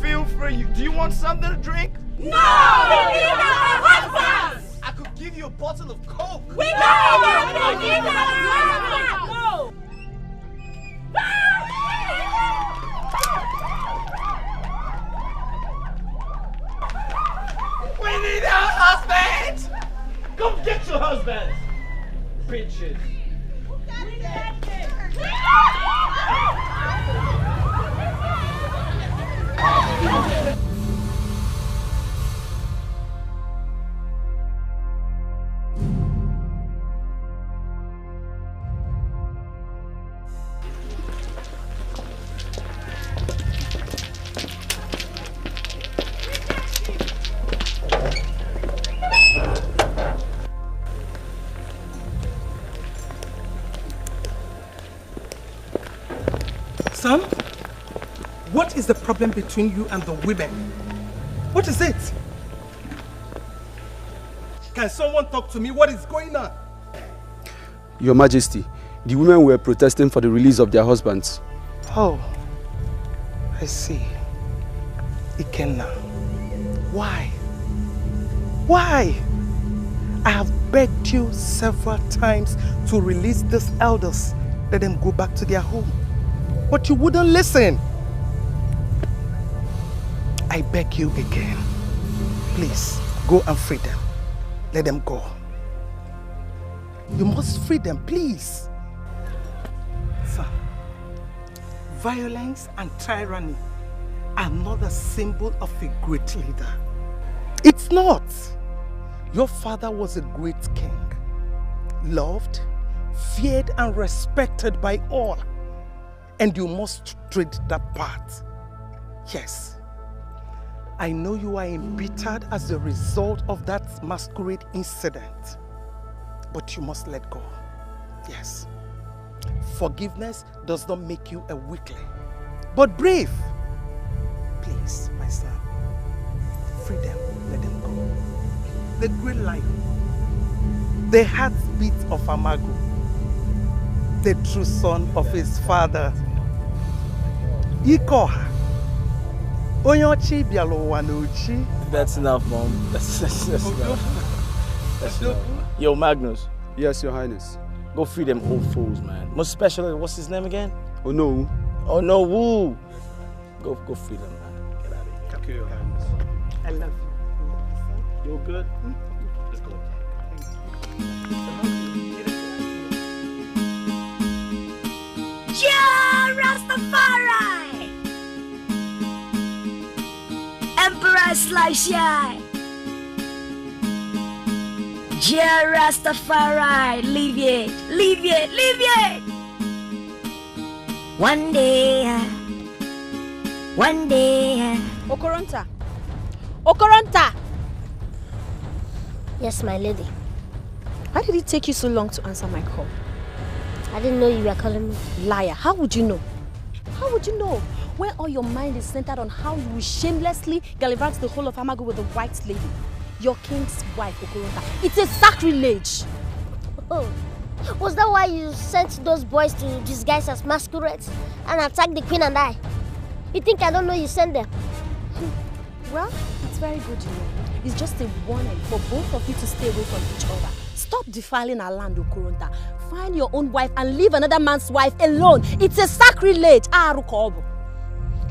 Feel free. Do you want something to drink? No! Release our husbands! I could give you a bottle of Coke. We don't release our husbands! No! We need our husbands! Come get your husbands! Bitches. Son, what is the problem between you and the women? What is it? Can someone talk to me? What is going on? Your Majesty, the women were protesting for the release of their husbands. Oh, I see. Ikenna, why? Why? I have begged you several times to release these elders. Let them go back to their home. But you wouldn't listen. I beg you again. Please, go and free them. Let them go. You must free them, please. Sir, violence and tyranny are not a symbol of a great leader. It's not. Your father was a great king, loved, feared and respected by all. And you must tread that path. Yes, I know you are embittered as a result of that masquerade incident. But you must let go. Yes. Forgiveness does not make you a weakling, but brave. Please, my son, free them, let them go. The great lion, the heartbeat of Amago, the true son of his father. Ikoha. Onyochi bialowanochi. That's enough, Mom. That's enough. That's enough. Yo, Magnus. Yes, Your Highness. Go free them old fools, man. Most especially, what's his name again? Oh no. Oh no, woo. Go free them, man. Get out of here. Thank you, Your Highness. I love you. You good? Let's go. Ja Rastafari! Emperor Slice Eye! Ja Rastafari! Leave it! Leave it! Leave it! One day... Okoronta! Okoronta! Yes, my lady. Why did it take you so long to answer my call? I didn't know you were calling me. Liar, how would you know? How would you know? When all your mind is centered on how you will shamelessly gallivant the whole of Amago with a white lady. Your king's wife, Okoronta. It's a sacrilege! Oh, was that why you sent those boys to disguise as masquerades and attack the queen and I? You think I don't know you sent them? Well, it's very good, you know. It's just a warning for both of you to stay away from each other. Stop defiling our land, Okoronta. Find your own wife and leave another man's wife alone. It's a sacrilege.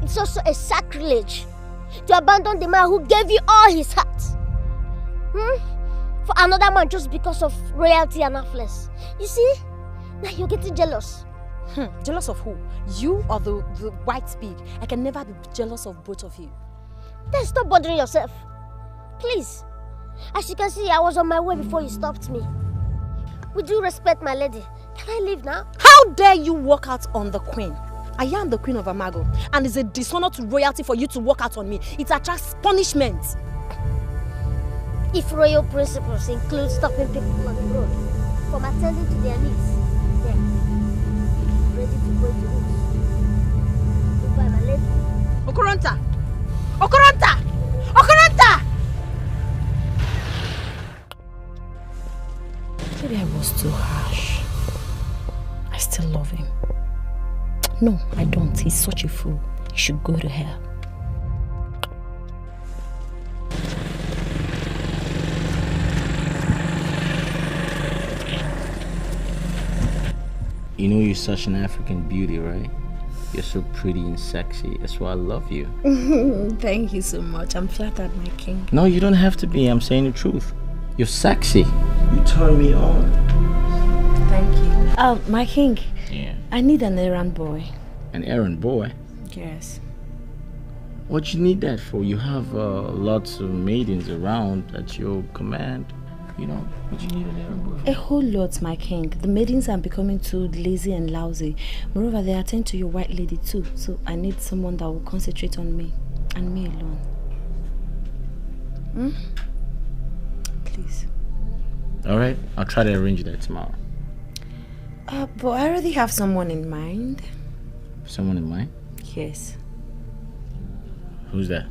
It's also a sacrilege to abandon the man who gave you all his heart. For another man just because of royalty and affluence. You see? Now you're getting jealous. Jealous of who? You or the white pig? I can never be jealous of both of you. Then stop bothering yourself. Please. As you can see, I was on my way before you stopped me. Would you respect my lady? Can I leave now? How dare you walk out on the queen? I am the queen of Amago, and it's a dishonor to royalty for you to walk out on me. It attracts punishment. If royal principles include stopping people on the road from attending to their needs, then ready to break the rules. Goodbye, my lady. Okoronta! Okoronta! Okoronta! Maybe I was too harsh. I still love him. No, I don't. He's such a fool. He should go to hell. You know you're such an African beauty, right? You're so pretty and sexy. That's why I love you. Thank you so much. I'm flattered, my king. No, you don't have to be. I'm saying the truth. You're sexy. You turn me on. Thank you. My king. Yeah. I need an errand boy. An errand boy? Yes. What you need that for? You have lots of maidens around at your command. You know, what you need an errand boy for? A whole lot, my king. The maidens are becoming too lazy and lousy. Moreover, they attend to your white lady too. So I need someone that will concentrate on me. And me alone. Please. Alright, I'll try to arrange that tomorrow. But I already have someone in mind. Someone in mind? Yes. Who's that?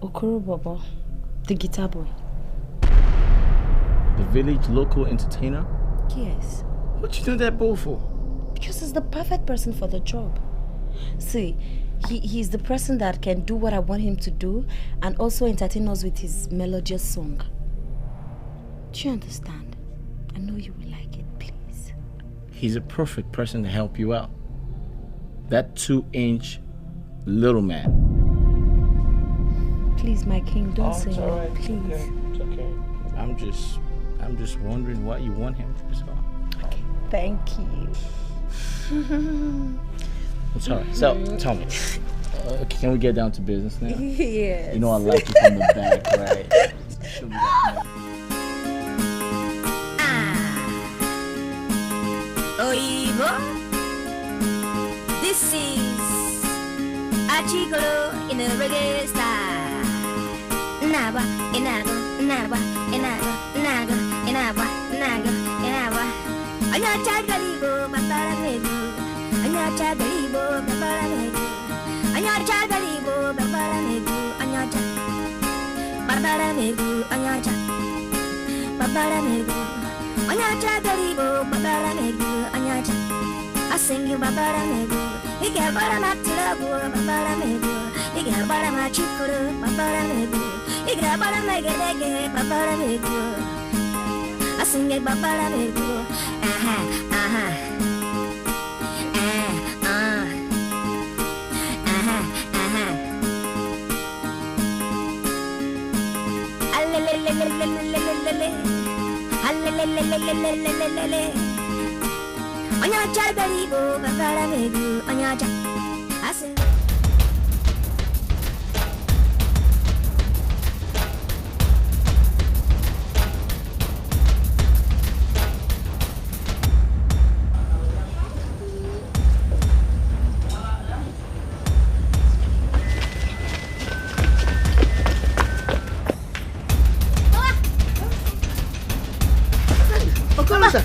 Okoro Bobo, the guitar boy. The village local entertainer? Yes. What you doing that boy for? Because he's the perfect person for the job. See, he's the person that can do what I want him to do and also entertain us with his melodious song. Do you understand? I know you will like it, please. He's a perfect person to help you out. That 2-inch little man. Please, my king, don't say all no, right. please. It's okay. I'm just wondering why you want him for this all. Okay, thank you. It's all right. So, tell me, can we get down to business now? Yes. You know I like you from the back, right? Show me that. Oibo, this is Achigolo in a reggae style. Naga, inaga, inaga, inaga, inaga, inaga, inaga, inaga. Anya chagalibo, babara nego. Anya chagalibo, babara nego. Anya chagalibo, babara nego. Anya cha, babara nego. Anya cha, babara nego. Anya chagalibo, babara nego. Anya cha, I sing you babara nego. He get bara matirago, babara nego. He get bara machikoro, babara nego. He get bara megedege, babara nego. I sing it babara nego. Aha, aha. Aha, aha. Alelelelelelelelele. Alelelelelelelelele. Onya chagaribo, babara nego. Onya cha. I sing. Okoronta,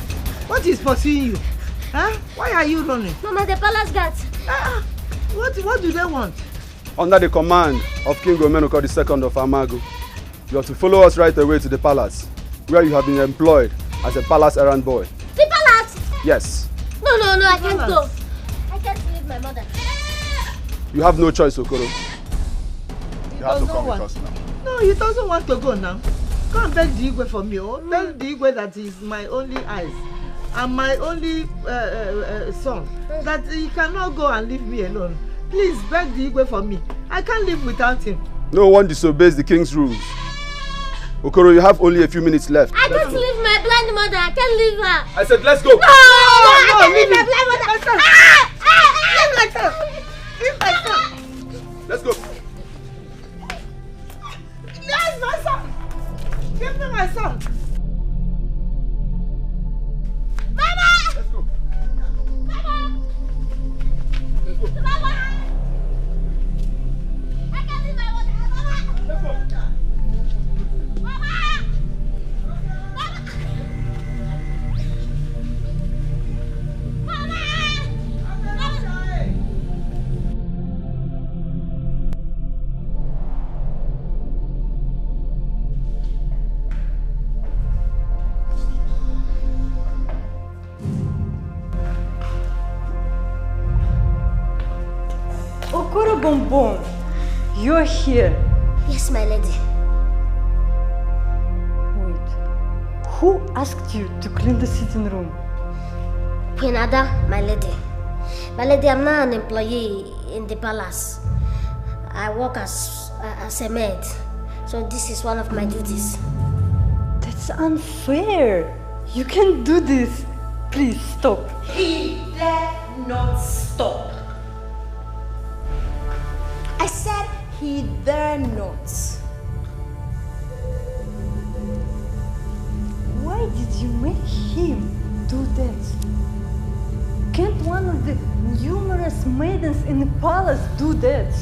what is pursuing you? Huh? Why are you running? Mama, the palace guards. What do they want? Under the command of King Omenuko II of Amago, you have to follow us right away to the palace, where you have been employed as a palace errand boy. The palace? Yes. No, I can't go. I can't leave my mother. You have no choice, Okoro. You have to come with us now. No, he doesn't want to go now. Go and beg the Igwe for me. Oh, tell the Igwe that he's my only eyes and my only son. That he cannot go and leave me alone. Please beg the Igwe for me. I can't live without him. No one disobeys the king's rules. Okoro, you have only a few minutes left. I can't leave my blind mother. I can't leave her. I said, let's go. No, I can't leave my blind mother. Leave my son. Leave my son. Let's go. Okoro Bonbon, you're here. Yes, my lady. Wait, who asked you to clean the sitting room? Queen Ada, my lady. My lady, I'm not an employee in the palace. I work as a maid. So this is one of my duties. That's unfair. You can't do this. Please stop. He dare not stop. I said he dare not. Why did you make him do that? Can't one of the numerous maidens in the palace do that?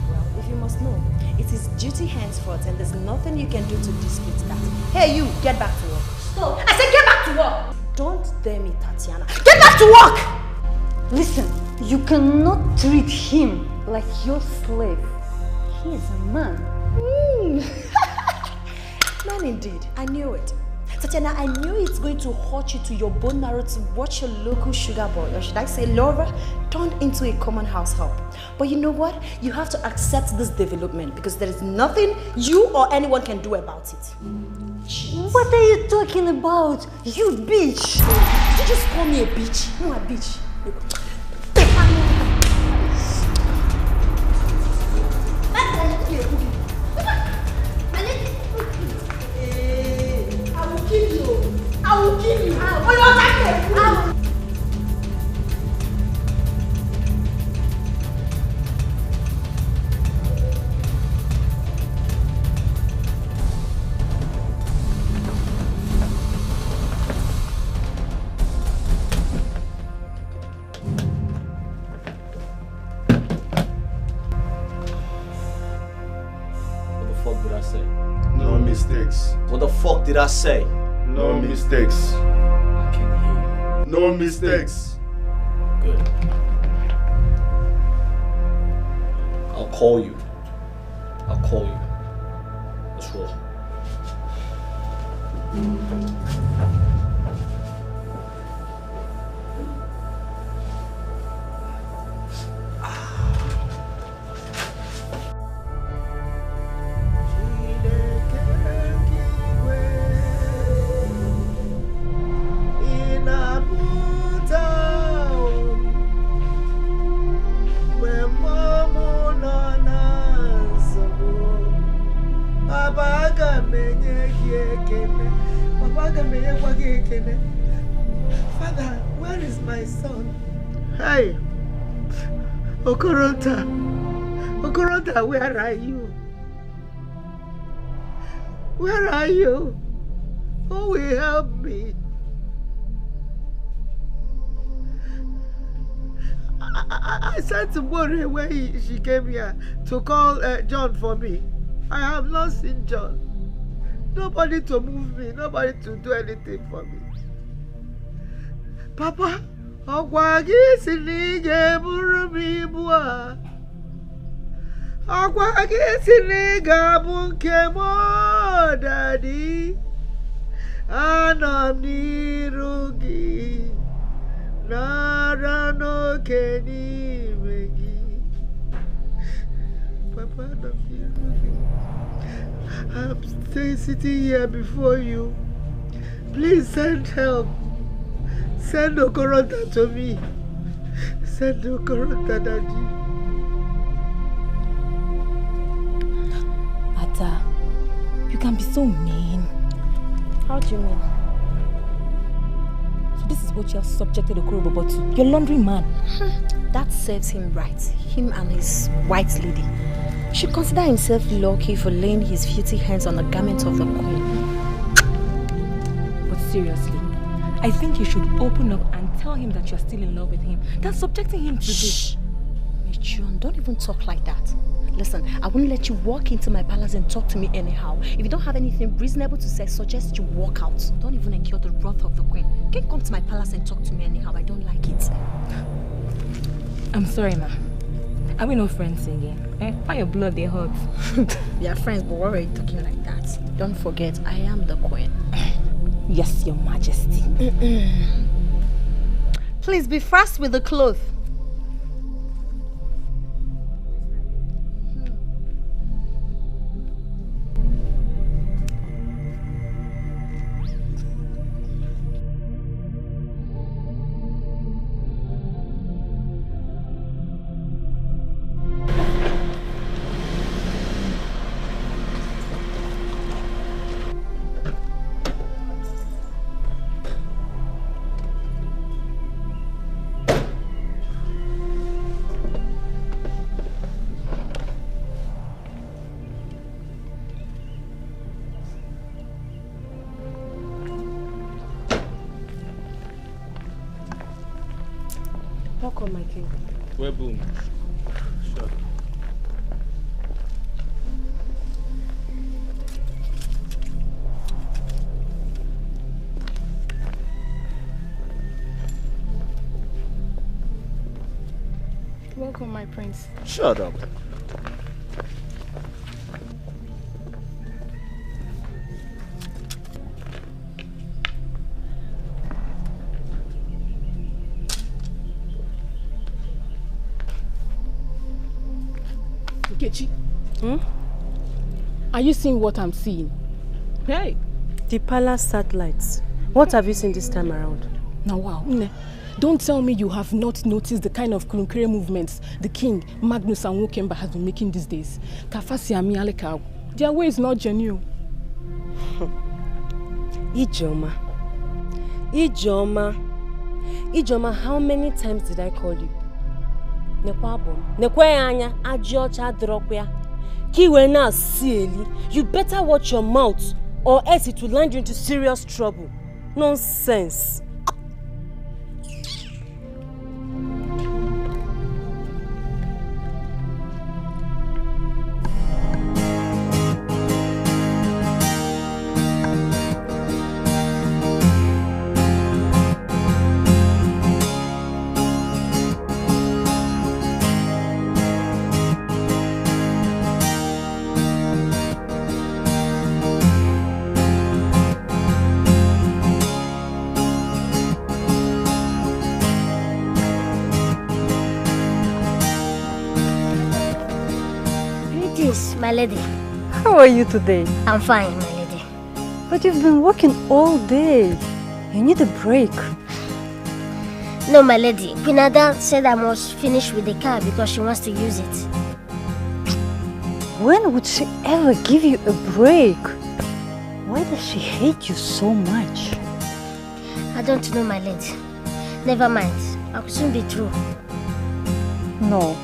Well, if you must know, it is duty henceforth and there's nothing you can do to dispute that. Hey you, get back to work. Stop. I said get back to work. Don't dare me, Tatiana. Get back to work! Listen, you cannot treat him like your slave. He is a man. Man indeed, I knew it. Tatiana, I knew it's going to hurt you to your bone marrow to watch your local sugar boy, or should I say lover, turned into a common house help. But you know what? You have to accept this development because there is nothing you or anyone can do about it. Jeez. What are you talking about? You bitch! Did you just call me a bitch? No, a bitch. I will kill you. Oh, you are What the fuck did I say? No mistakes. I can't hear you. No mistakes. Good. I'll call you. Let's roll. Father, where is my son? Hey, Okorota, where are you? Where are you? Who will help me? I sent Mori when she came here to call John for me. I have not seen John. Nobody to move me, nobody to do anything for me. Papa, Ogwagi sinige burumi bua. Ogwagi siniga bunke mo daddy. Anam nirugi. Nara no keni megi. Papa, anam nirugi. I'm sitting here before you. Please send help. Send Okorota to me. Send Okorota, Daddy. Ada, you can be so mean. How do you mean? So this is what you have subjected Okorobobo to. Your laundry man. That serves him right. Him and his white lady. He should consider himself lucky for laying his filthy hands on the garment of the queen. But seriously, I think you should open up and tell him that you're still in love with him. That's subjecting him to this. Michon, don't even talk like that. Listen, I won't let you walk into my palace and talk to me anyhow. If you don't have anything reasonable to say, suggest you walk out. Don't even incur the wrath of the queen. You can't come to my palace and talk to me anyhow. I don't like it. I'm sorry, ma. Are we no friends again? Why your blood they hot? We are friends, but why are you talking like that? Don't forget, I am the queen. Yes, your majesty. Please be fast with the cloth. King. Well, boom. Sure. Welcome, my prince. Shut up. Nkechi. Are you seeing what I'm seeing? Hey, the palace satellites. What have you seen this time around? Now, wow. Don't tell me you have not noticed the kind of Kurunkere movements the king, Magnus and Wokemba has been making these days. Kafasi and Mialeka. Their way is not genuine. Ijoma, how many times did I call you? You better watch your mouth or else it will land you into serious trouble. Nonsense. My lady. How are you today? I'm fine, my lady. But you've been working all day. You need a break. No, my lady. Queen Ada said I must finish with the car because she wants to use it. When would she ever give you a break? Why does she hate you so much? I don't know, my lady. Never mind. I will soon be through. No.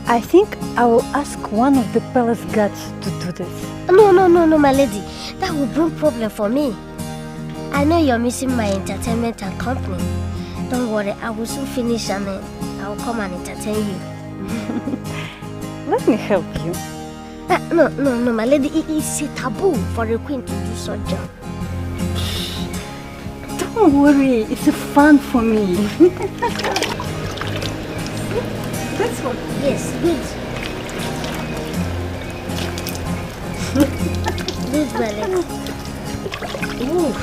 I think I will ask one of the palace guards to do this. No, my lady. That will bring problem for me. I know you're missing my entertainment and company. Don't worry, I will soon finish and I will come and entertain you. Let me help you. No, my lady. It is a taboo for a queen to do such job. Don't worry, it's fun for me. This one? Yes, good. Good, my lady. Ooh.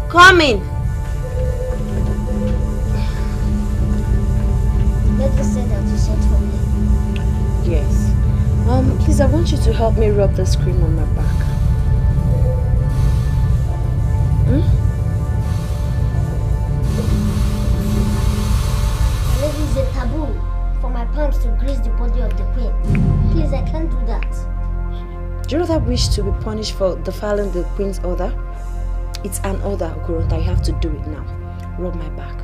Coming. Let us say that you sent for me. Yes. Please, I want you to help me rub this cream on my back. Lady, it's a taboo for my palms to graze the body of the queen. Please, I can't do that. Do you not wish to be punished for defiling the queen's order? It's an order, Okurunta. You have to do it now. Rub my back.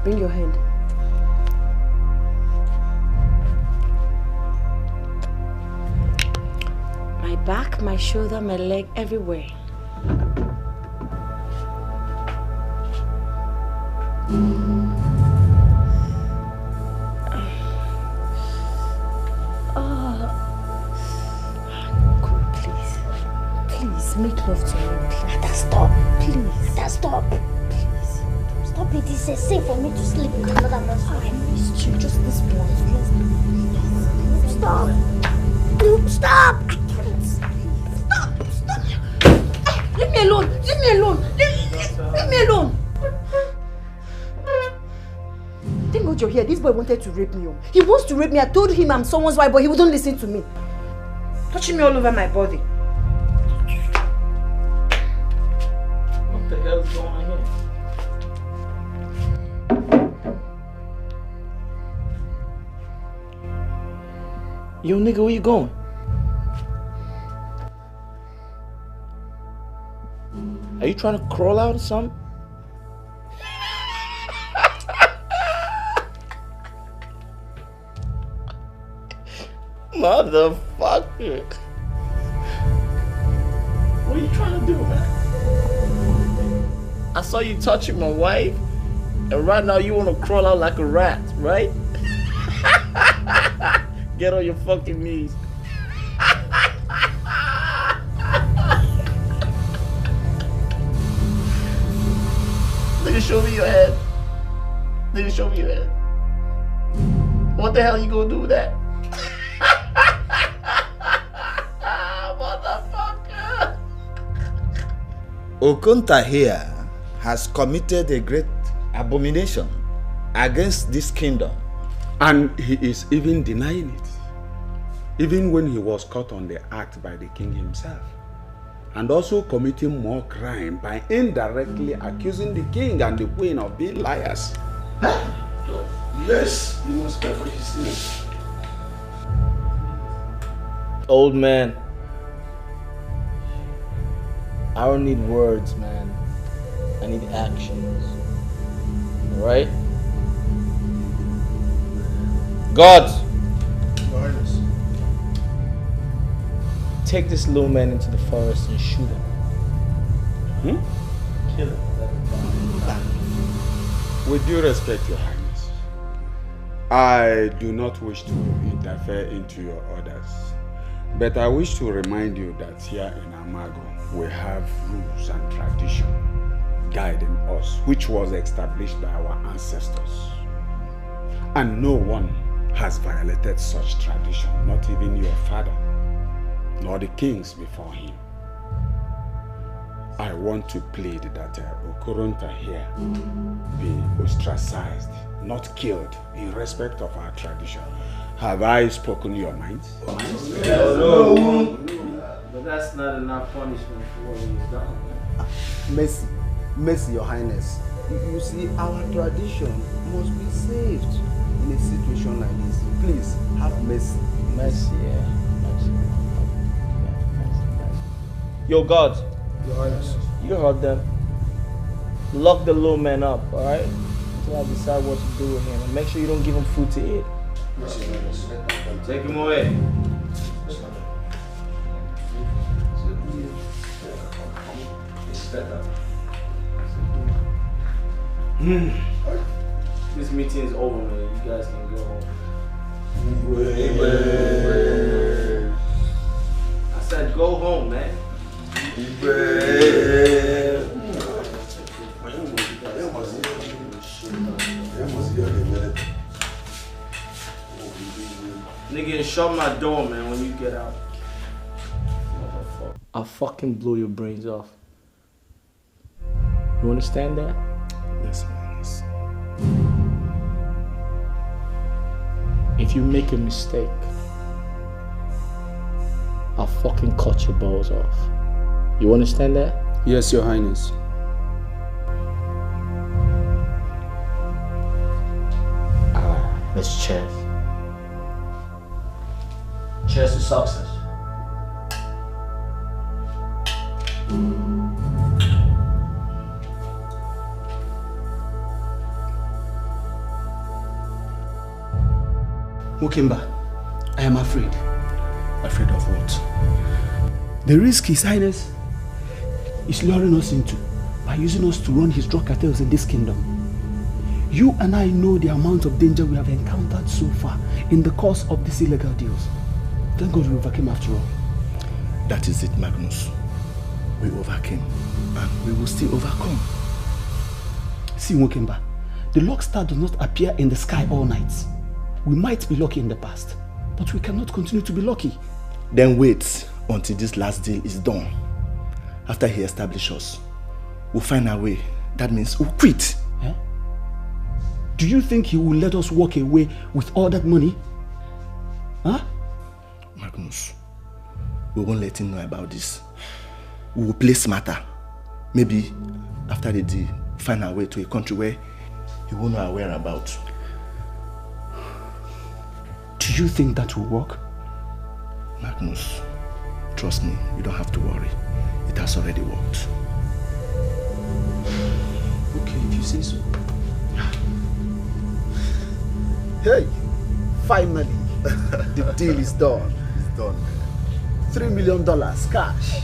Bring your hand. My back, my shoulder, my leg, everywhere. Make love to me. Stop. Please. Stop. Please. Stop it. It's a sin for me to sleep with another person. I missed you just this once. Please. Stop. No, stop. I can't. Stop. Leave me alone. Leave me alone. Leave me alone. hold your hair. This boy wanted to rape me. He wants to rape me. I told him I'm someone's wife, but he wouldn't listen to me. Touching me all over my body. What the hell is going on here? Yo, nigga, where you going? Are you trying to crawl out or something? Motherfucker. What are you trying to do, man? I saw you touching my wife, and right now you want to crawl out like a rat, right? Get on your fucking knees. Nigga, show me your head. Nigga, show me your head. What the hell are you gonna do with that? Motherfucker. Okonta here has committed a great abomination against this kingdom. And he is even denying it. Even when he was caught on the act by the king himself. And also committing more crime by indirectly accusing the king and the queen of being liars. Yes, he must pay for his sins. Old man, I don't need words, man. I need actions. Alright? God! Your Highness. Take this little man into the forest and shoot him. Kill him. With due respect, Your Highness, I do not wish to interfere into your orders, but I wish to remind you that here in Amago, we have rules and tradition guiding us, which was established by our ancestors. And no one has violated such tradition, not even your father, nor the kings before him. I want to plead that Okoronta here be ostracized, not killed, in respect of our tradition. Have I spoken your mind? No. But that's not enough punishment for what he's done. Mercy, Your Highness. You see, our tradition must be saved in a situation like this. Please, have mercy. Mercy, yeah. Mercy. Yo, God. Your Highness. You heard them. Lock the little man up, alright? Until I decide what to do with him. And make sure you don't give him food to eat. Take him away. This meeting is over, man. You guys can go home. I said go home, man. Nigga, shut my door, man, when you get out. I'll fucking blow your brains off. You understand that? Yes, Your Highness. If you make a mistake, I'll fucking cut your balls off. You understand that? Yes, Your Highness. Let's cheers. Cheers to success. Mukimba, I am afraid. Afraid of what? The risk His Highness is luring us into by using us to run his drug cartels in this kingdom. You and I know the amount of danger we have encountered so far in the course of these illegal deals. Thank God we overcame after all. That is it, Magnus. We overcame and we will still overcome. See, Mukimba, the luck star does not appear in the sky all night. We might be lucky in the past, but we cannot continue to be lucky. Then wait until this last deal is done. After he establishes us, we'll find our way. That means we'll quit. Do you think he will let us walk away with all that money? Huh? Magnus, we won't let him know about this. We will play smarter. Maybe after the deal, find our way to a country where he won't know our whereabouts. Do you think that will work? Magnus, trust me, you don't have to worry. It has already worked. Okay, if you say so. Hey, finally, the deal is done. It's done, man. $3 million cash.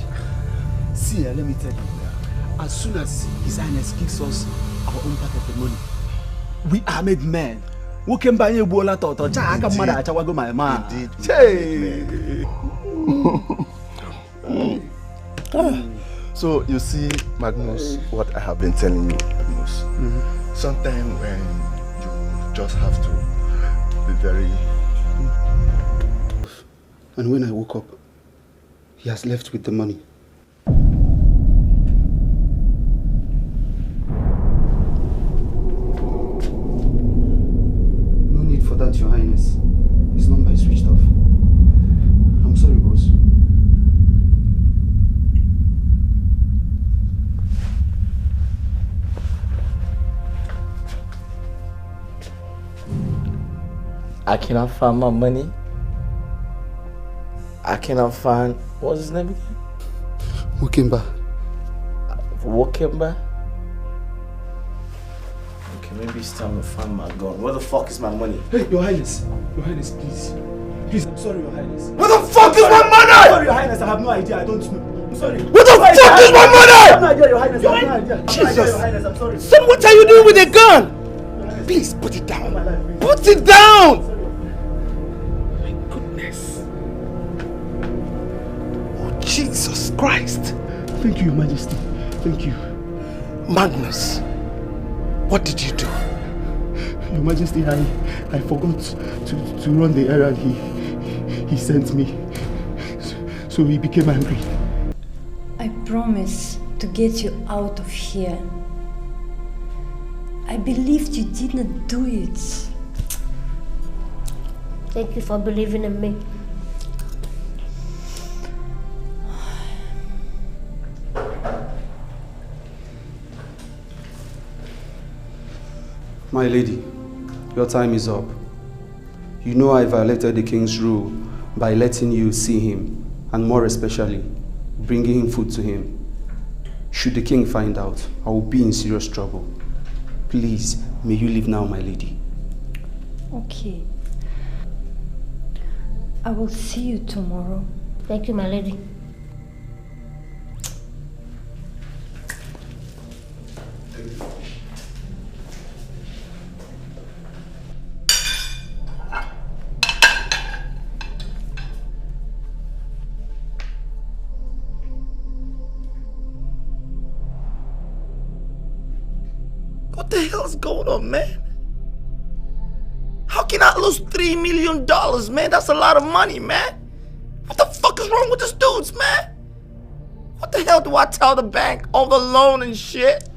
See, let me tell you, as soon as His Highness gives us our own part of the money, we are made men. Who can buy a bola toto? My man. So you see, Magnus, what I have been telling you, Magnus. Sometimes when you just have to be very. And when I woke up, he has left with the money. For that, Your Highness. His number is switched off. I'm sorry, boss. I cannot find my money. I cannot find, what's his name again? Wakemba. Wakemba? Okay, maybe it's time to find my gun. Where the fuck is my money? Hey, Your Highness. Your Highness, please. Please, I'm sorry, Your Highness. Where the fuck is my money? I'm sorry, Your Highness. I have no idea. I don't know. I'm sorry. Where the fuck is my money? I have no idea, Your Highness. I have no idea. Jesus. Your Highness, I'm sorry. Son, what are you doing with a gun? Please, put it down. Put it down! My goodness. Oh, Jesus Christ. Thank you, Your Majesty. Thank you. Magnus, what did you do? Your Majesty, I forgot to run the errand he sent me. So he became angry. I promise to get you out of here. I believed you did not do it. Thank you for believing in me. My lady, your time is up. You know I violated the king's rule by letting you see him, and more especially, bringing him food to him. Should the king find out, I will be in serious trouble. Please, may you leave now, my lady. Okay. I will see you tomorrow. Thank you, my lady. What the hell's going on, man? How can I lose $3 million, man? That's a lot of money, man. What the fuck is wrong with these dudes, man? What the hell do I tell the bank? All the loan and shit?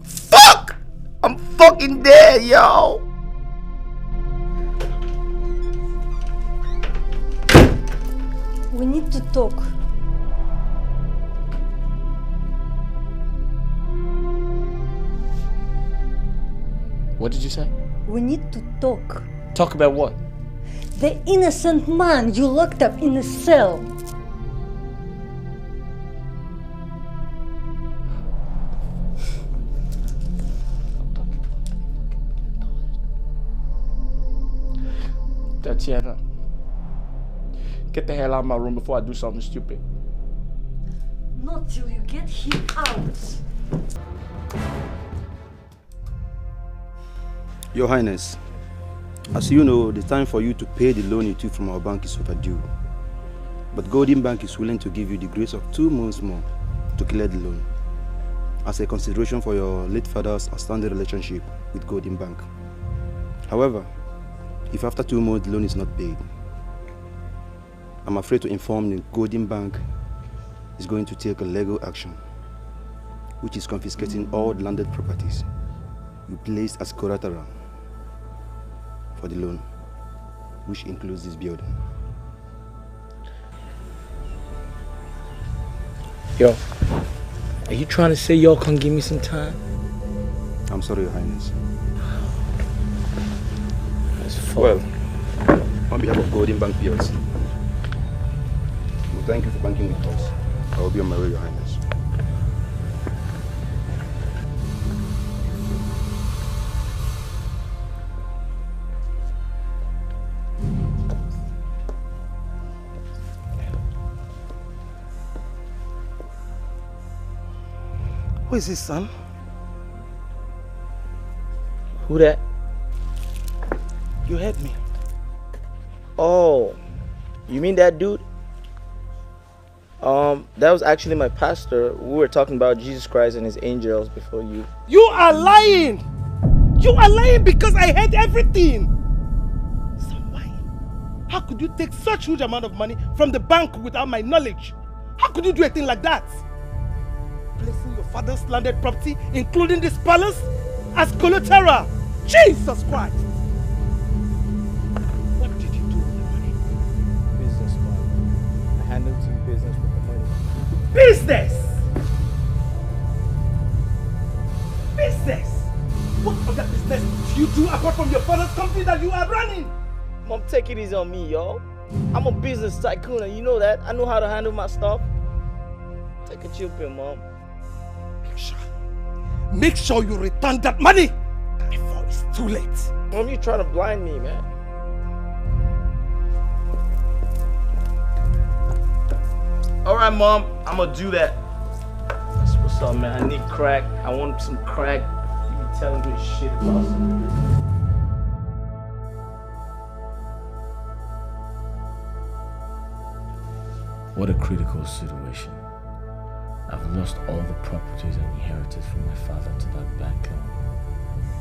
Fuck! I'm fucking dead, yo. We need to talk. What did you say? We need to talk. Talk about what? The innocent man you locked up in a cell. Tatiana, get the hell out of my room before I do something stupid. Not till you get him out. Your Highness, as you know, the time for you to pay the loan you took from our bank is overdue. But Golden Bank is willing to give you the grace of 2 months more to clear the loan, as a consideration for your late father's outstanding relationship with Golden Bank. However, if after 2 months the loan is not paid, I'm afraid to inform the Golden Bank is going to take a legal action, which is confiscating all landed properties you placed as collateral for the loan, which includes this building. Yo, are you trying to say y'all can give me some time? I'm sorry, Your Highness. Well, on behalf of Golden Bank PLC, we thank you for banking with us. I will be on my way, Your Highness. Who is this, son? Who that? You heard me. Oh, you mean that dude? That was actually my pastor. We were talking about Jesus Christ and his angels before you. You are lying! You are lying because I heard everything! Stop lying. How could you take such huge amount of money from the bank without my knowledge? How could you do a thing like that? Placing your father's landed property, including this palace, as collateral. Jesus Christ! What did you do with the money? Business, man. I handled some business with the money. Business! Business! What other business do you do apart from your father's company that you are running? Mom, take it easy on me, yo. I'm a business tycoon and you know that. I know how to handle my stuff. Take a chill pill, Mom. Make sure you return that money before it's too late. Mom, you trying to blind me, man. Alright, Mom, I'm gonna do that. That's what's up, man. I need crack. I want some crack. You be telling good shit about some. What a critical situation. I've lost all the properties I inherited from my father to that bank loan.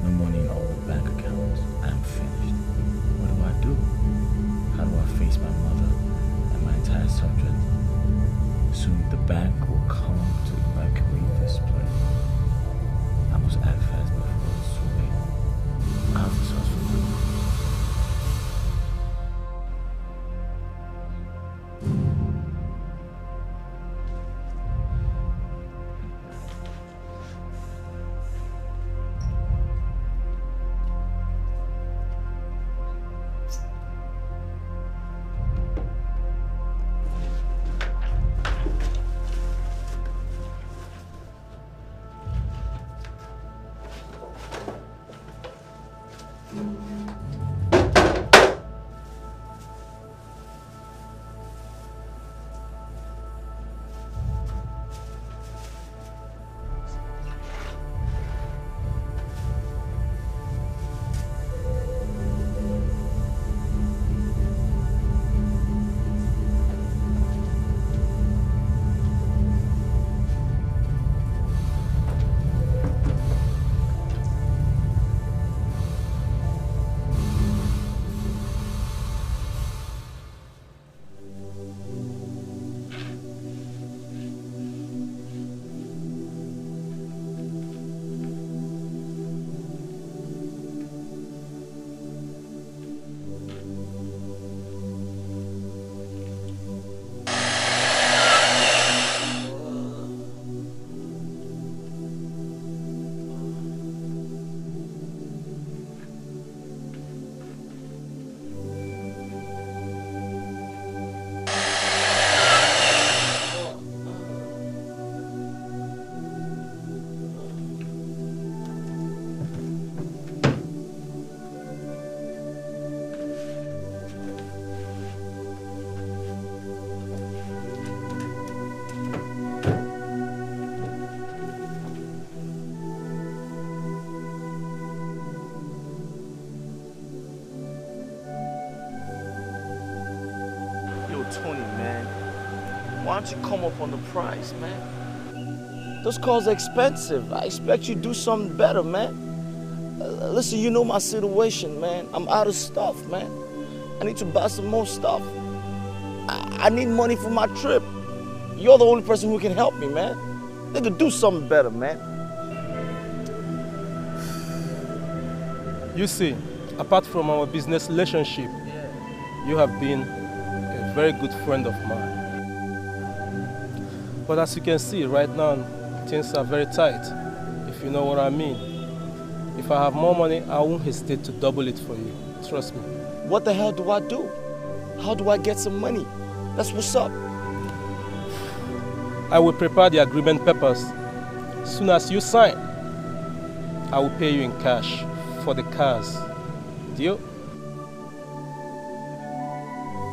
No money in all the bank accounts. I'm finished. What do? How do I face my mother and my entire subject? Soon the bank will come to evacuate this place. I must act fast before it's too late. I have to source for money. Tony, man, why don't you come up on the price, man? Those cars are expensive. I expect you to do something better, man. Listen, you know my situation, man. I'm out of stuff, man. I need to buy some more stuff. I need money for my trip. You're the only person who can help me, man. They could do something better, man. You see, Apart from our business relationship, you have been a very good friend of mine. But as you can see, right now, things are very tight, if you know what I mean. If I have more money, I won't hesitate to double it for you. Trust me. What the hell do I do? How do I get some money? That's what's up. I will prepare the agreement papers. Soon as you sign, I will pay you in cash for the cars. Deal?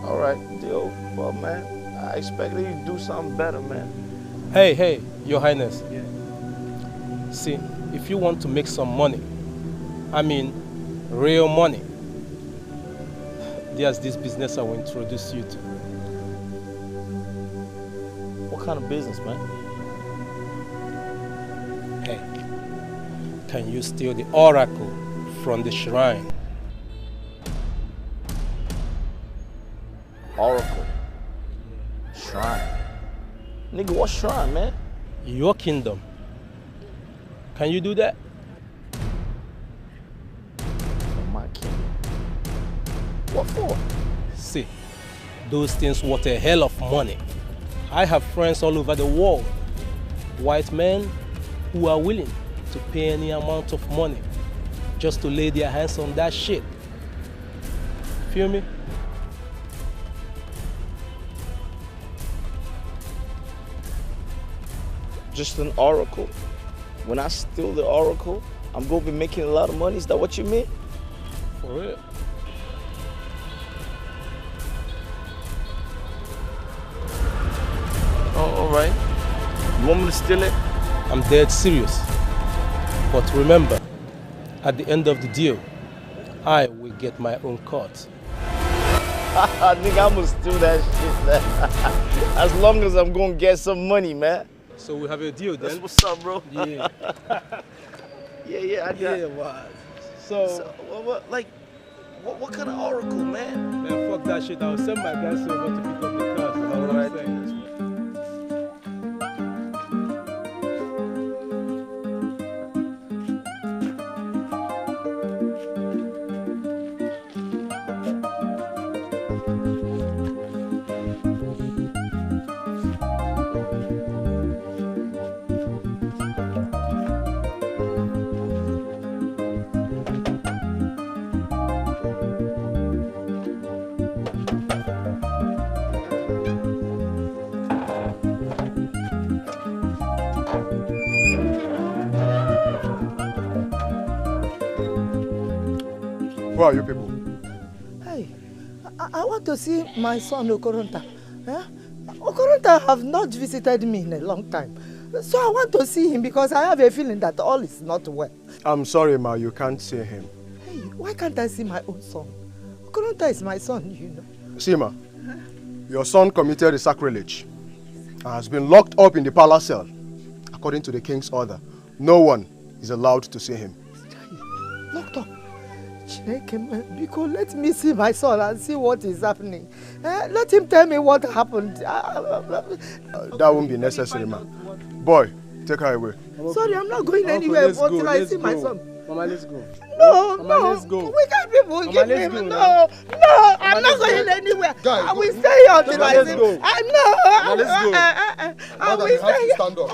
All right, deal. Well, man, I expected you to do something better, man. Hey, Your Highness. Yeah. See, if you want to make some money, I mean real money, there's this business I will introduce you to. What kind of business, man? Hey, can you steal the oracle from the shrine? Oracle? Shrine? Nigga, what shrine, man? Your kingdom. Can you do that? My kingdom. What for? See, those things worth a hell of money. I have friends all over the world, white men who are willing to pay any amount of money just to lay their hands on that shit. Feel me? Just an oracle? When I steal the oracle, I'm gonna be making a lot of money? Is that what you mean? For real. Oh, all right. You want me to steal it? I'm dead serious. But remember, at the end of the deal, I will get my own cut. Nigga, I'm gonna steal that shit, man. As long as I'm gonna get some money, man. So we have a deal then? That's what's up, bro. Yeah. Yeah, I got it. Yeah, what? So what kind of oracle, man? Man, fuck that shit. I'll send my guys over to pick up the cars. All right. Who are you people? Hey, I want to see my son Okoronta. Okoronta have not visited me in a long time. So I want to see him because I have a feeling that all is not well. I'm sorry, Ma, you can't see him. Hey, why can't I see my own son? Okoronta is my son, you know. See, Ma, your son committed a sacrilege and has been locked up in the palace cell. According to the king's order, no one is allowed to see him. Locked up? Because let me see my son and see what is happening. Let him tell me what happened. That won't be necessary, ma. Boy, take her away. Sorry, I'm not going anywhere until I see my son. Mama, let's go. No, Mama, no. Let's go. We can't people Mama, give let's me. go No, now. no, I'm not going anywhere. Guys, I will stay here until Mama, I let's see. go. No, let's go. I will You stay have to here. stand up.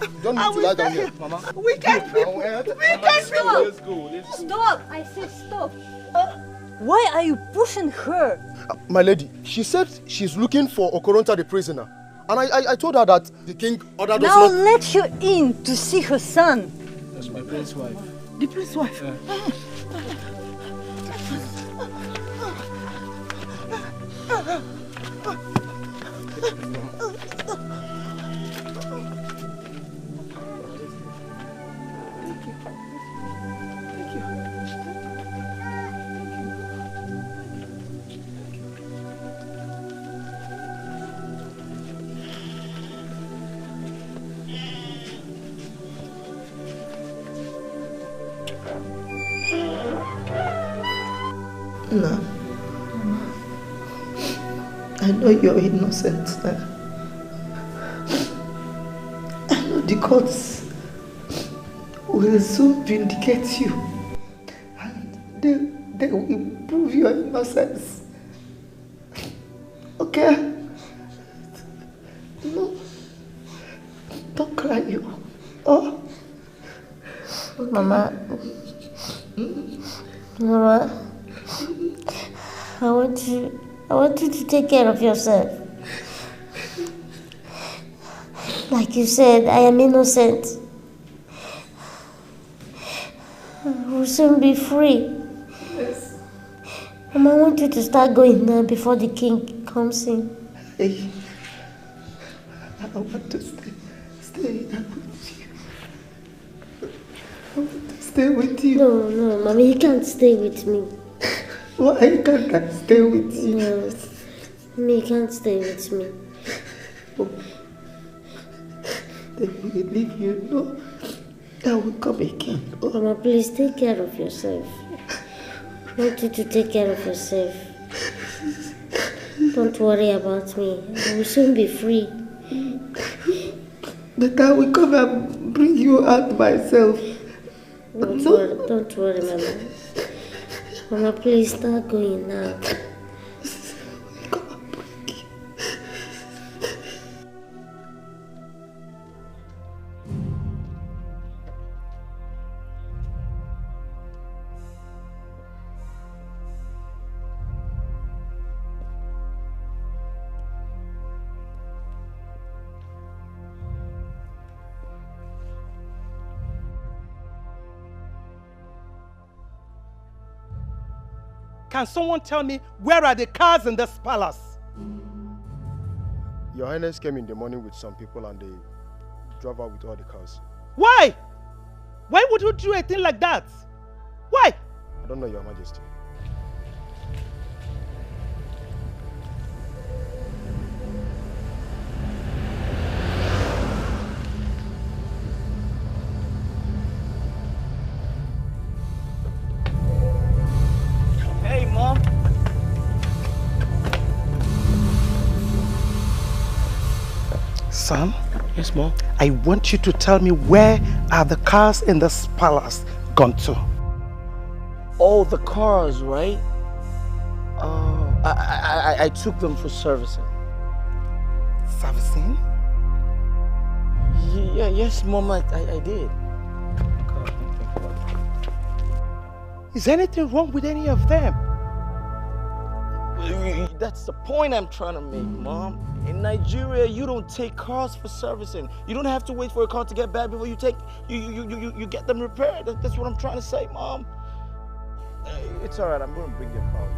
You don't need to lie down here. Mama. We can't people. We can't people. Let's go. Let's go. Stop! I said stop. Why are you pushing her? My lady, she said she's looking for Okoronta the prisoner. And I told her that the king ordered us Now not... let her in to see her son. That's my prince's wife. The prince's wife? No. I know you're innocent. I know the courts will soon vindicate you. And they will prove your innocence. Okay? No. Don't cry, you. Oh. Mama. Mama. I want you to take care of yourself. Like you said, I am innocent. I will soon be free. Yes. Mama, I want you to start going now before the king comes in. Hey, I want to stay with you. I want to stay with you. No, Mommy, you can't stay with me. Why can't I stay with you? No, Mommy, you can't stay with me. Oh. Then we will leave you. No, I will come again. Oh. Mama, please take care of yourself. I want you to take care of yourself. Don't worry about me. I will soon be free. But I will come and bring you out myself. Don't worry, Mama. Mama, please start going now. Can someone tell me where are the cars in this palace? Your Highness came in the morning with some people and they drove out with all the cars. Why? Why would you do a thing like that? Why? I don't know, Your Majesty. Hey, Mom. Son? Yes, Mom? I want you to tell me where are the cars in this palace gone to? Oh, the cars, right? I took them for servicing. Servicing? Yeah, yes, Mom, I did. Is anything wrong with any of them? That's the point I'm trying to make, Mom. In Nigeria, you don't take cars for servicing. You don't have to wait for a car to get bad before you get them repaired. That's what I'm trying to say, Mom. It's all right. I'm going to bring your car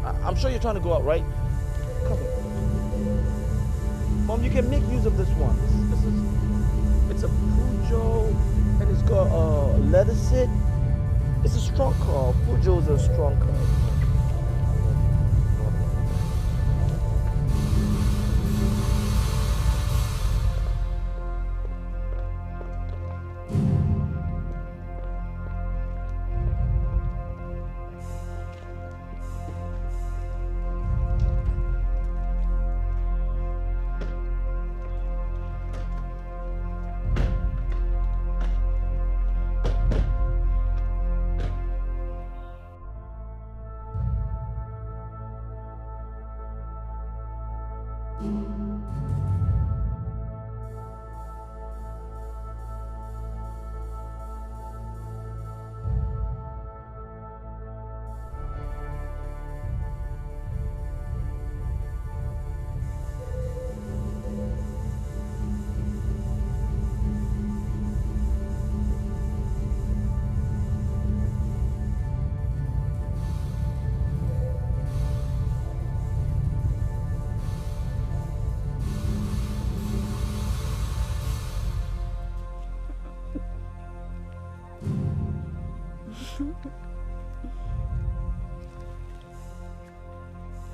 back. I'm sure you're trying to go out, right? Come here. Mom, you can make use of this one. It's a Peugeot, and it's got a leather seat. It's a strong car. Peugeot's a strong car.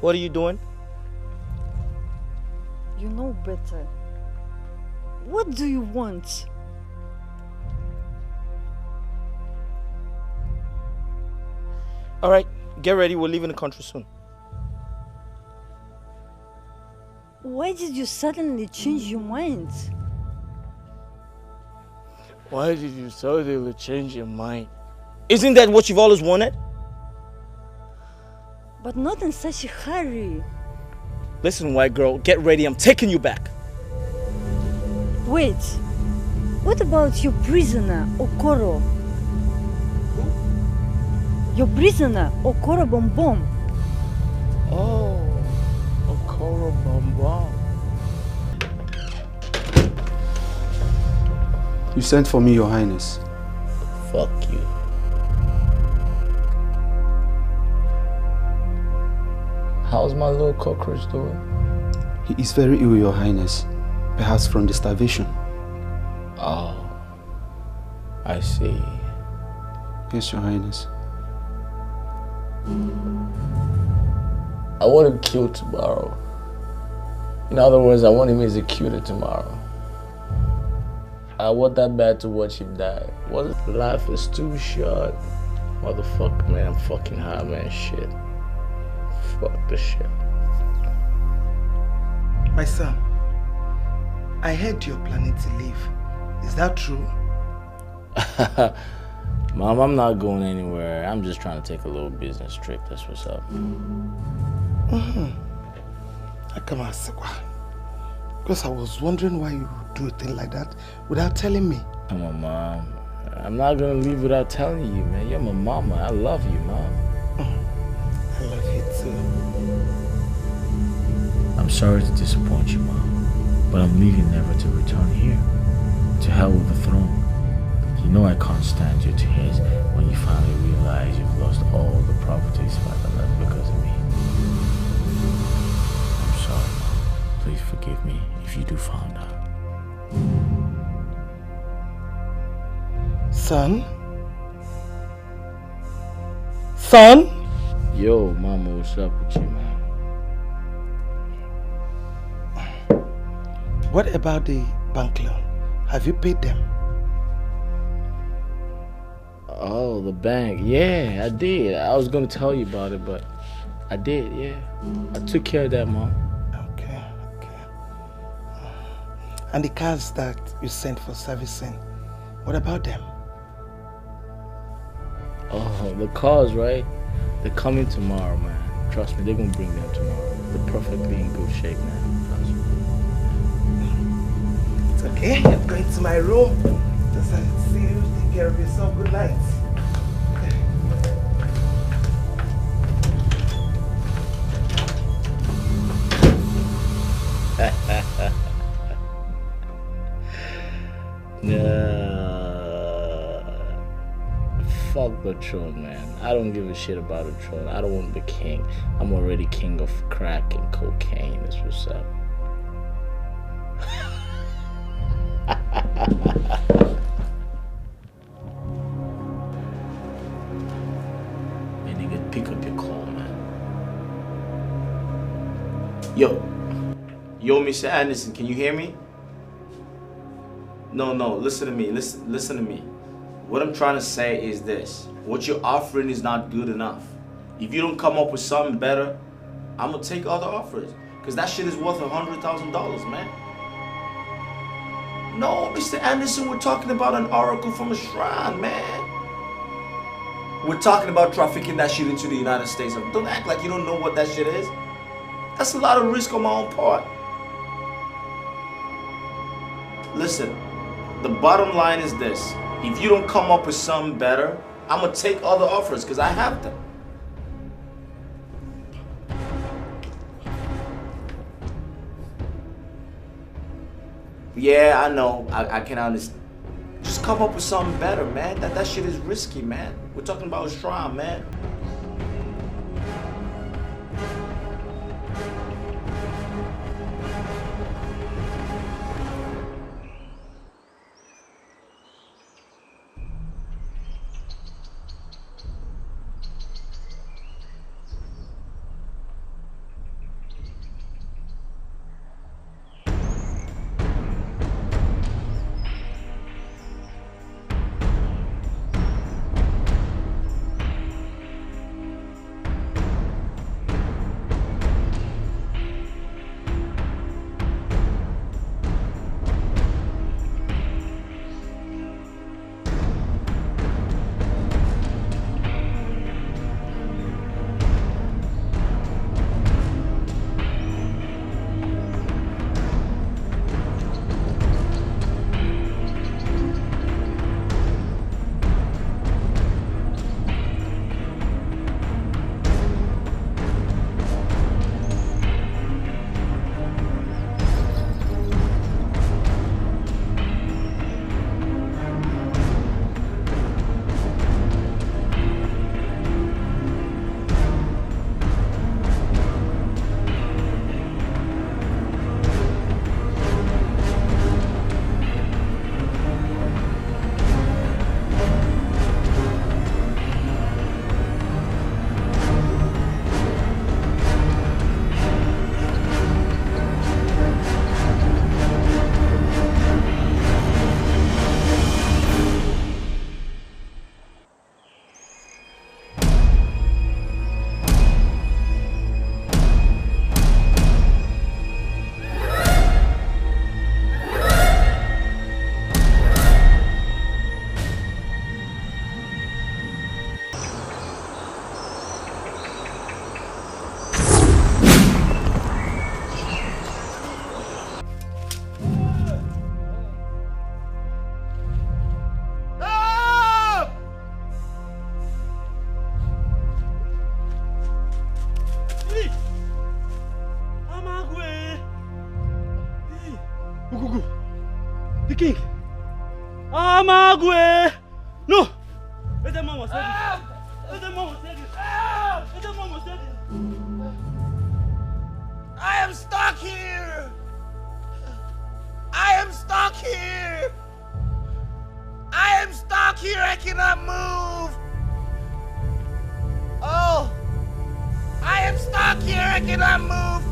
What are you doing? You know better. What do you want? All right, get ready. We're leaving the country soon. Why did you suddenly change your mind? Why did you suddenly change your mind? Isn't that what you've always wanted? But not in such a hurry. Listen, white girl, get ready. I'm taking you back. Wait. What about your prisoner, Okoro? Your prisoner, Okoro Bombom. Oh, Okoro Bombom. You sent for me, Your Highness. Fuck you. How's my little cockroach doing? He is very ill, Your Highness. Perhaps from the starvation. Oh, I see. Yes, Your Highness. I want him killed tomorrow. In other words, I want him executed tomorrow. I want that man to watch him die. What? Life is too short. Motherfucker, man, I'm fucking high, man. Shit. Fuck the shit. My son, I heard you're planning to leave. Is that true? Mom, I'm not going anywhere. I'm just trying to take a little business trip. That's what's up. Because I was wondering why you do a thing like that without telling me. Come on, Mom. I'm not gonna leave without telling you, man. You're my mama. I love you, Mom. I love you too. I'm sorry to disappoint you, Mom, but I'm leaving never to return here. To hell with the throne. You know I can't stand your tears when you finally realize you've lost all the properties Father left because of me. I'm sorry, Mom. Please forgive me if you do find out. Son? Son? Yo, Mama, what's up with you, man? What about the bank loan? Have you paid them? Oh, the bank. Yeah, I did. I was gonna tell you about it, but I did, yeah. I took care of that, Mom. Okay. And the cars that you sent for servicing, what about them? Oh, the cars, right? They're coming tomorrow, man. Trust me, they're gonna bring them tomorrow. They're perfectly in good shape, man. Trust me. It's okay. I'm going to my room. Just see you. Take care of yourself. Good night. Fuck the throne, man. I don't give a shit about a throne. I don't want to be king. I'm already king of crack and cocaine. That's what's up. Hey, nigga, pick up your call, man. Yo, Mr. Anderson, can you hear me? No, listen to me. Listen to me. What I'm trying to say is this. What you're offering is not good enough. If you don't come up with something better, I'm gonna take other offers. Cause that shit is worth $100,000, man. No, Mr. Anderson, we're talking about an oracle from a shrine, man. We're talking about trafficking that shit into the United States. Don't act like you don't know what that shit is. That's a lot of risk on my own part. Listen, the bottom line is this. If you don't come up with something better, I'm gonna take other offers because I have them. Yeah, I know. I can understand. Just come up with something better, man. That shit is risky, man. We're talking about a shrine, man. King. Amagwe! No! Let the mama say this. Let the mama say this. Let the mama say this. I am stuck here! I am stuck here! I am stuck here! I cannot move! Oh! I am stuck here! I cannot move!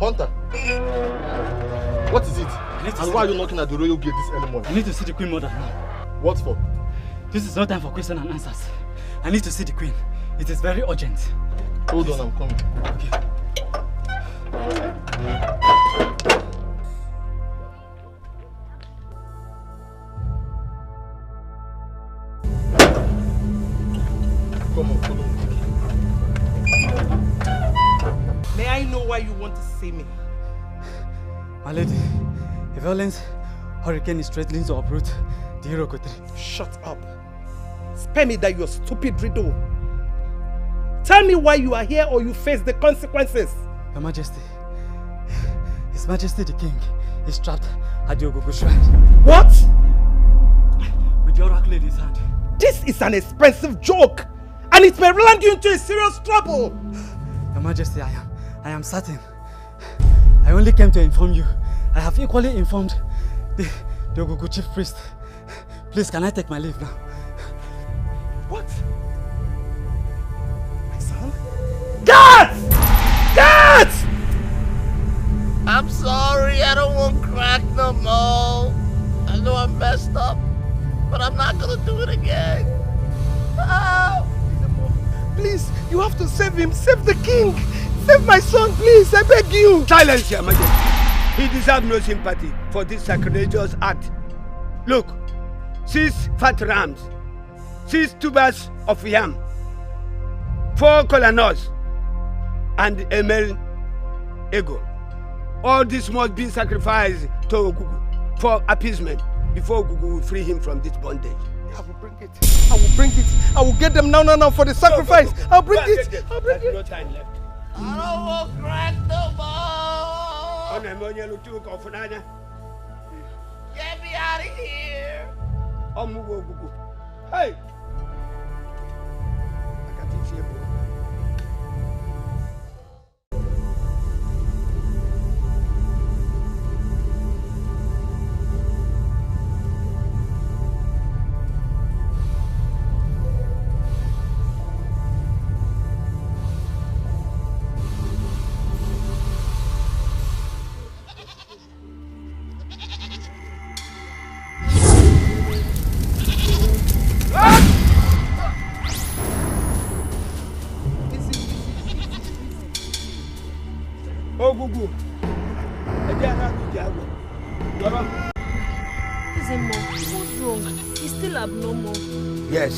Hunter, what is it? And why are you knocking at the royal gate this early morning? I need to see the Queen Mother now. What for? This is no time for questions and answers. I need to see the Queen. It is very urgent. Hold on, I'm coming. Okay. Come on, follow me. May I know why you want to see me? My lady, a violent hurricane is threatening to uproot the Iroko tree. Shut up. Spare me that your stupid riddle. Tell me why you are here or you face the consequences. Your Majesty, His Majesty the King is trapped at the Ogogo Shrine. What? With the oracle in his hand. This is an expensive joke and it may land you into a serious trouble. Your Majesty, I am certain. I only came to inform you. I have equally informed the Ogogo chief priest. Please, can I take my leave now? What? My son? Guards! Guards! I'm sorry, I don't want crack no more. I know I messed up, but I'm not gonna do it again. Oh. Please, you have to save him. Save the king. Save my son, please. I beg you. Silence, Your Majesty. He deserves no sympathy for this sacrilegious act. Look, 6 fat rams, 6 tubers of yam, 4 kola nuts, and a male ego. All this must be sacrificed to Ogugu for appeasement before Ogugu will free him from this bondage. I will bring it. I will bring it. I will get them now for the sacrifice. Go. I'll bring it. I'll bring There's it. no time left. I don't want crack no more. Get me out of here. Hey. Ogugu. What's wrong? He's still abnormal. Yes.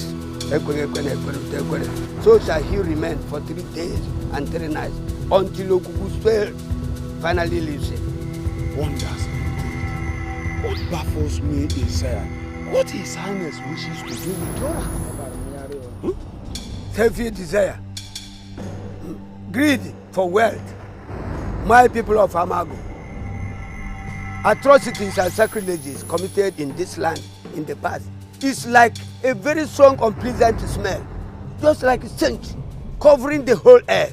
So shall he remain for 3 days and 3 nights until Ogugu's spell finally leaves him. Wonders. What baffles me is what His Highness wishes to do with Dora. Selfish desire, greed for wealth. My people of Amago, atrocities and sacrileges committed in this land in the past is like a very strong, unpleasant smell, just like a stench covering the whole air.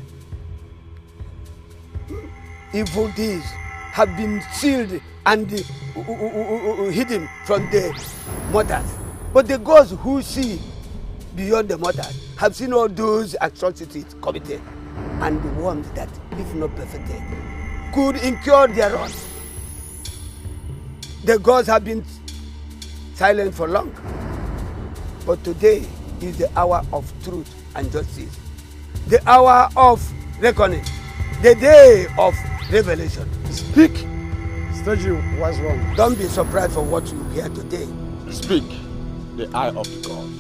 Evil deeds have been sealed and hidden from the mothers, but the gods who see beyond the mothers have seen all those atrocities committed, and the ones that, if not perfected, could incur their wrath. The gods have been silent for long, but today is the hour of truth and justice, the hour of reckoning, the day of revelation. Speak. Strategy was wrong. Don't be surprised for what you hear today. Speak, the eye of the gods.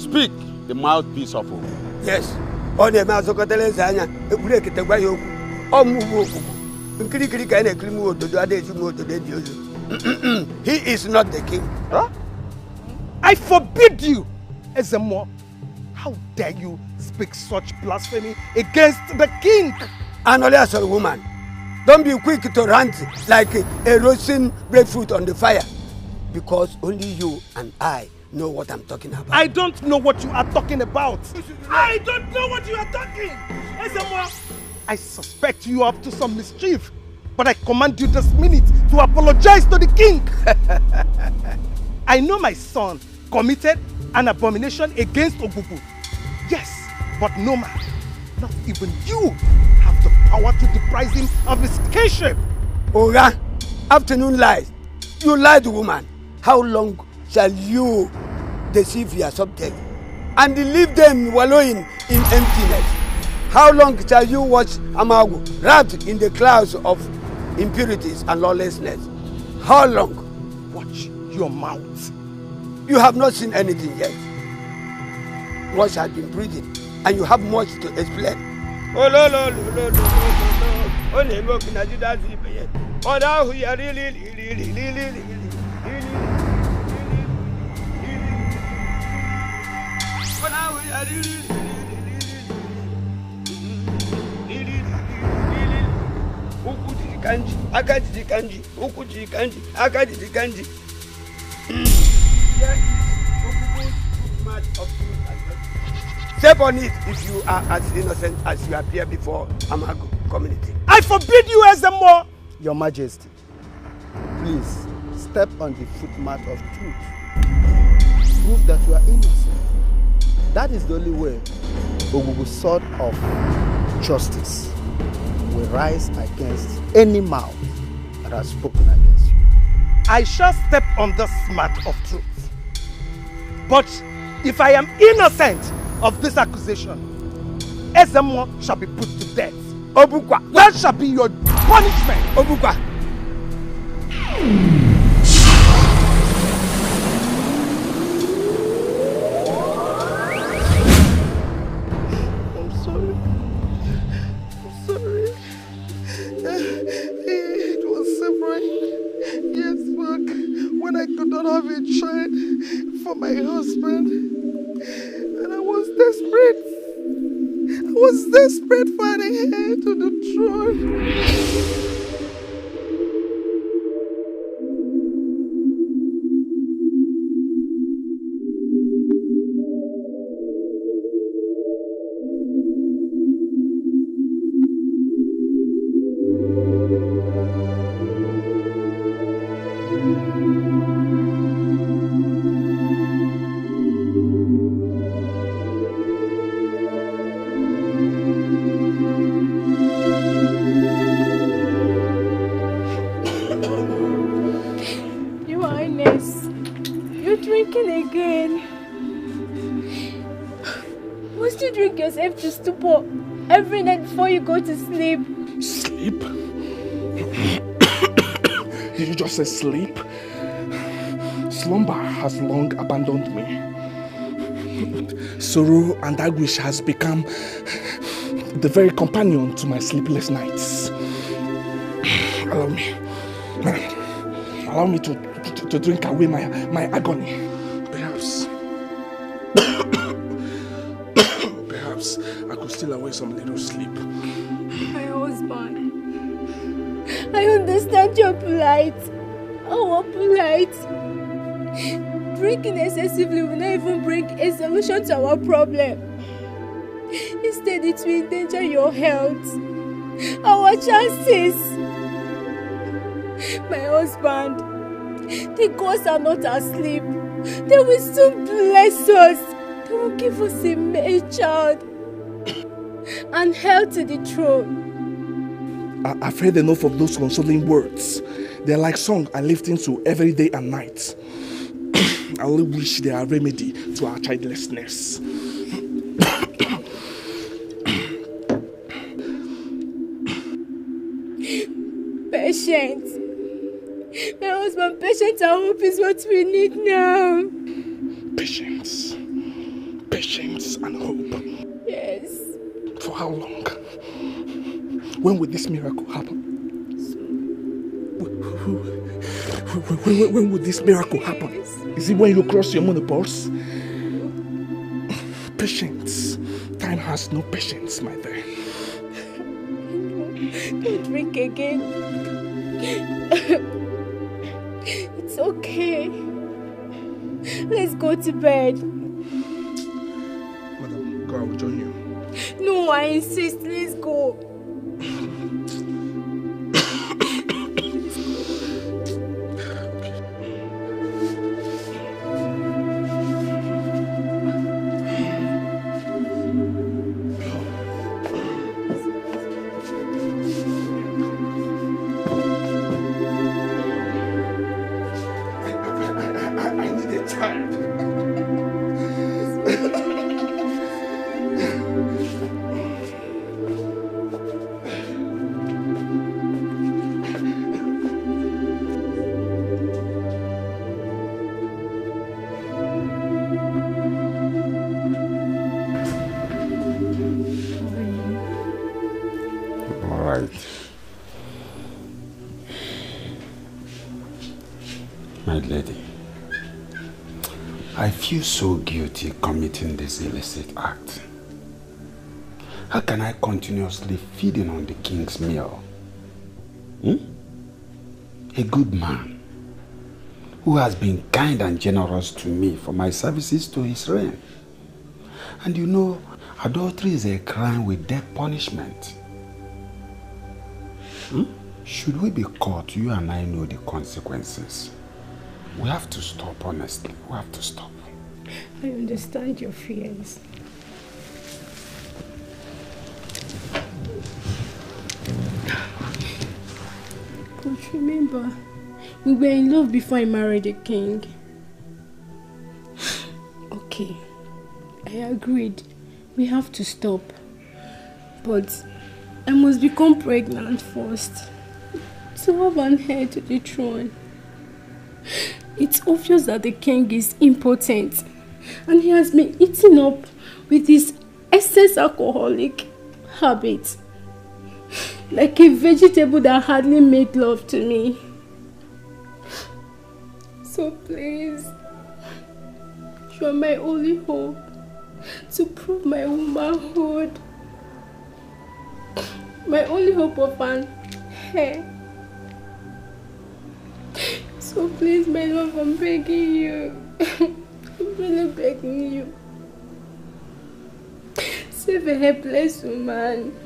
Speak, the mouthpiece of hope. Yes. On the mouth of the He is not the king. Huh? I forbid you, Ezemo. How dare you speak such blasphemy against the king? An a woman. Don't be quick to rant like a roasting breadfruit on the fire. Because only you and I know what I'm talking about. I don't know what you are talking about. I don't know what you are talking. Ezemo, I suspect you are up to some mischief. But I command you this minute to apologize to the king. I know my son committed an abomination against Ogugu. Yes, but no man, not even you, have the power to deprive him of his kingship. Oga, afternoon lies. You lied, woman. How long shall you deceive your subject and leave them wallowing in emptiness? How long shall you watch Amagu wrapped in the clouds of impurities and lawlessness? How long? Watch your mouth. You have not seen anything yet. Watch has been breathing, and you have much to explain. Oh no. Only more can I do that. Oh now we are really. Oh now we are really. Kanji. Step on it if you are as innocent as you appear before Amago community. I forbid you, Ezemo! Your Majesty, please step on the footmat of truth. Prove that you are innocent. That is the only way Ogugu's sword of justice will rise against any mouth that has spoken against you. I shall step on the mat of truth. But if I am innocent of this accusation, Ezemo shall be put to death. Obukwa, that shall be your punishment. Obukwa. I'm sorry. It was several years back when I could not have a child for my husband. And I was desperate. For an heir to the throne. To stupor every night before you go to sleep. Sleep? Did you just say sleep? Slumber has long abandoned me. Sorrow and anguish has become the very companion to my sleepless nights. Allow me to drink away my agony. I could still away some little sleep. My husband, I understand your plight. Our plight. Drinking excessively will not even bring a solution to our problem. Instead, it will endanger your health, our chances. My husband, the gods are not asleep. They will soon bless us. They will give us a male child and heir to the throne. I've heard enough of those consoling words. They're like song I listen to every day and night. I only wish they are a remedy to our childlessness. Patience. My husband, patience and hope is what we need now. Patience and hope. Yes. For how long? When will this miracle happen? When will this miracle happen? Is it when you cross your menopause? Patience. Time has no patience, my dear. Don't drink again. It's okay. Let's go to bed. Madam, go, I will join you. No, I insist. Let's go. My lady, I feel so guilty committing this illicit act. How can I continuously feeding on the king's meal? A good man who has been kind and generous to me for my services to his reign. And you know, adultery is a crime with death punishment. Should we be caught, you and I know the consequences. We have to stop, honestly. We have to stop. I understand your fears. But remember, we were in love before I married the king. Okay, I agreed. We have to stop. But I must become pregnant first to have an heir to the throne. It's obvious that the king is impotent and he has been eaten up with his excess alcoholic habit. Like a vegetable that hardly made love to me. So please, you are my only hope to prove my womanhood. My only hope of an heir. So please, my love, I'm begging you. I'm really begging you. Save a helpless woman.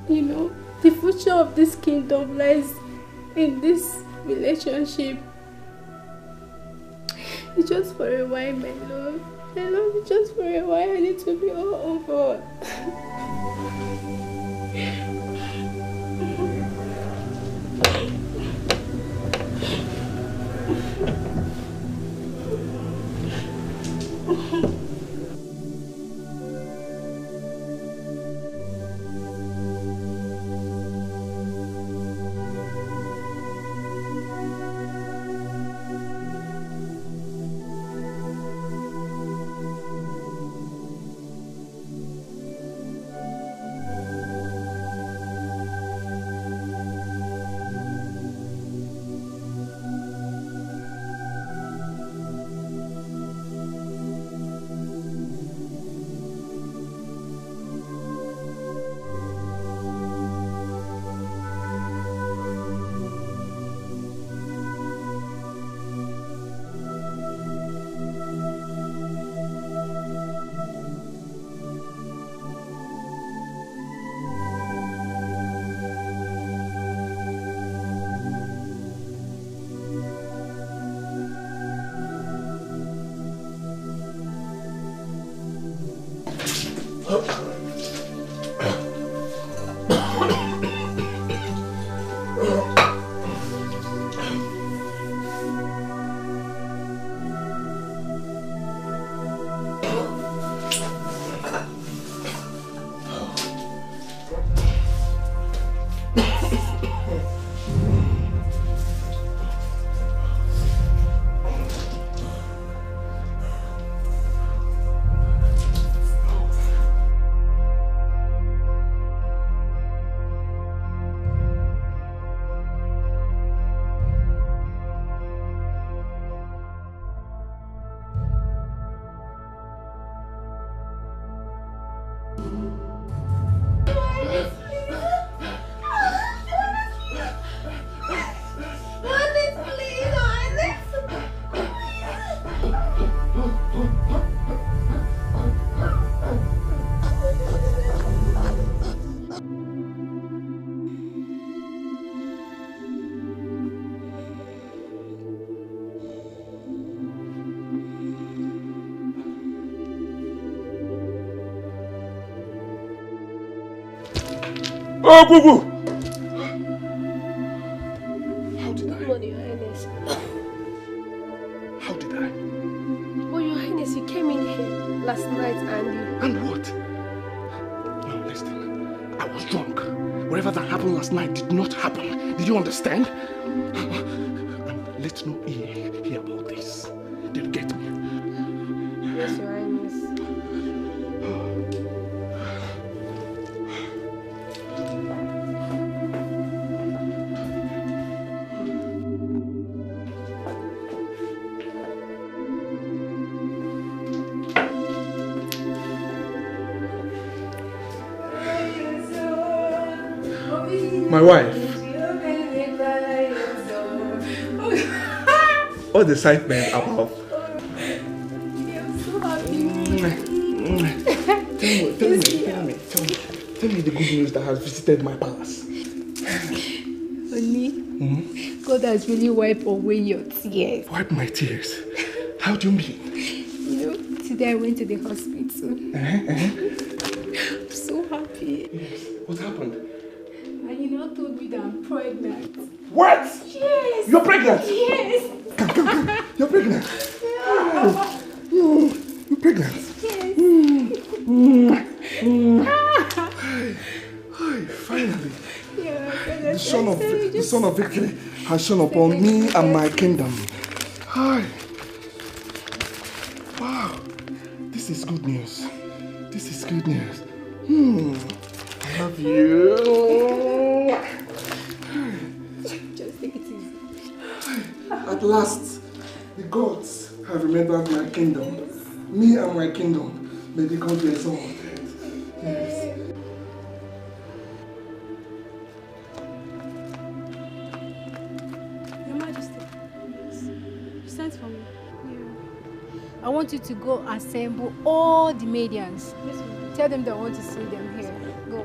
You know, the future of this kingdom lies in this relationship. It's just for a while, my love. My love, it's just for a while. I need to be all over. Oh, Gugu! How did I? Lord, Your Highness. How did I? Oh, Your Highness, you came in here last night and you... And what? No, listen. I was drunk. Whatever that happened last night did not happen. Did you understand? And let no ear hear about this. They'll get me. Yes, Your Highness. My wife. All the sight men above. I'm so happy. Tell me the good news that has visited my palace. Honey, God has really wiped away your tears. Wipe my tears? How do you mean? You know, today I went to the hospital. I'm so happy. Yes. What happened? And you know, told me that I'm pregnant. What? Yes. You're pregnant? Yes. Come. You're pregnant. Yeah. You're pregnant. Yes. Finally. Yeah, The son of victory has shone upon me and my kingdom. Hi. Wow. This is good news. This is good news. I love you. Just take it easy. At last, the gods have remembered my kingdom. Me and my kingdom. May the God be exalted. Yes. Your Majesty, you sent for me. I want you to go assemble all the medians. Tell them that I want to see them here. Go.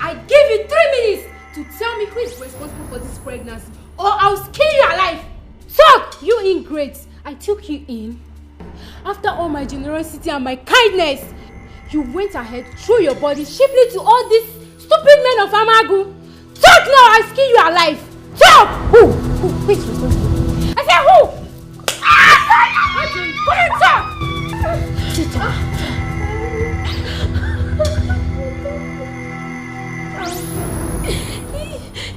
I give you 3 minutes to tell me who is responsible for this pregnancy, or I'll skin you alive. Talk, you ingrate. I took you in. After all my generosity and my kindness, you went ahead, threw your body cheaply to all these stupid men of Amagu. Talk now, I skin you alive. Talk! Who is responsible? I said who? Come on, talk! Sit down.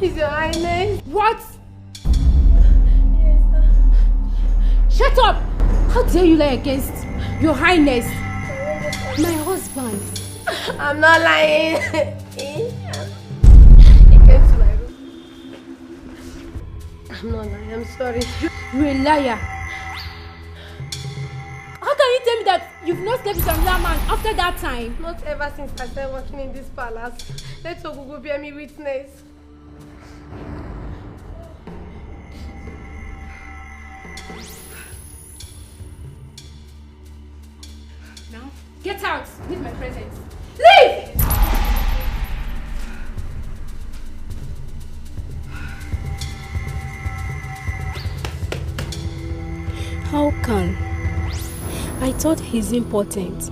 Is Your Highness? What? Yes, shut up! How dare you lie against Your Highness? My husband. I'm not lying. He came to my room. I'm not lying, I'm sorry. You're a liar. How can you tell me that you've not slept with another man after that time? Not ever since I started working in this palace. Let Ogugu bear me witness. Now, get out! Leave my presence. Leave! How can? I thought he's important.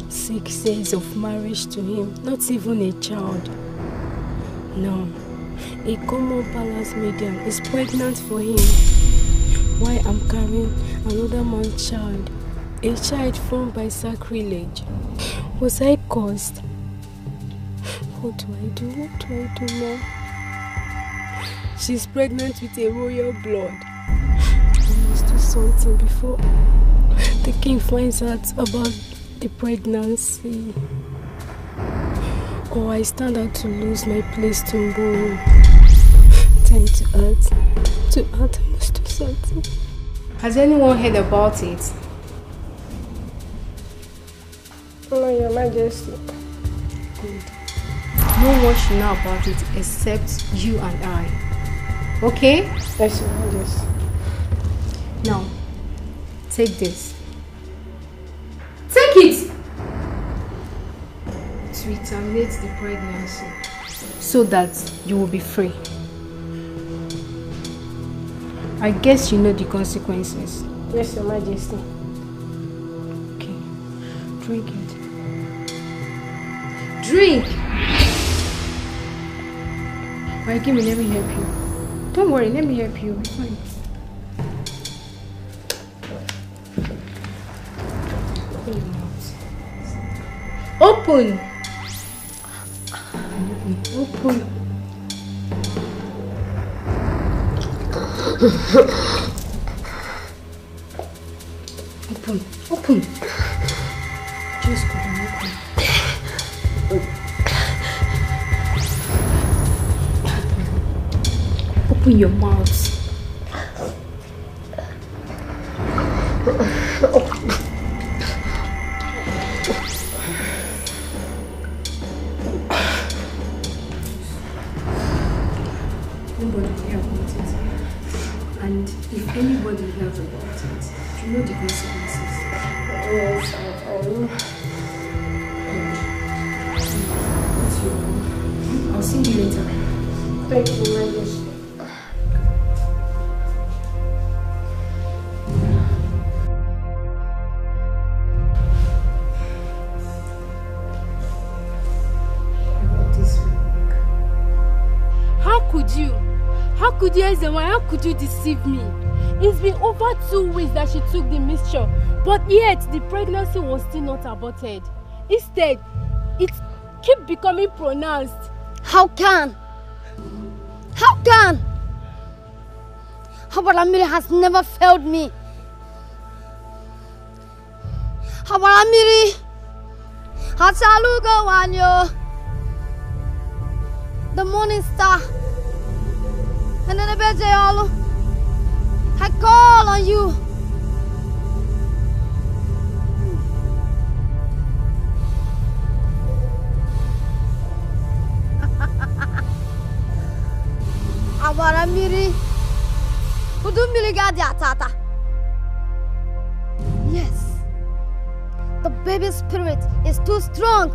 6 years of marriage to him, not even a child. No, a common palace medium is pregnant for him. Why I'm carrying another man's child? A child formed by sacrilege. Was I caused? What do I do? What do I do now? She's pregnant with a royal blood. We must do something before the king finds out about the pregnancy. Or I stand out to lose my place tomorrow. Time to act. I must do something. Has anyone heard about it? No, Your Majesty. Good. No one should know about it except you and I. Okay? Yes, Your Majesty. Now, take this. Take it! To terminate the pregnancy so that you will be free. I guess you know the consequences. Yes, Your Majesty. Okay. Drink it. Drink! Alright, give me, let me help you. Don't worry, let me help you. It's fine. Open your mouth. Open! Open. Open. Just go and open. Open your mouth. Nobody will hear about it. And if anybody hears about it, you know the consequences. Yes, I know. I'll see you later. Thank you, Majesty. How could you, Ezema? How could you deceive me? It's been over 2 weeks that she took the mixture, but yet the pregnancy was still not aborted. Instead, it kept becoming pronounced. How can? Habaramiri has never failed me. Habaramiri Hatsaluga Wanyo, the morning star, and then the Bejayolo. I call on you. Habaramiri Udumili Gadiatata. Yes. The baby's spirit is too strong.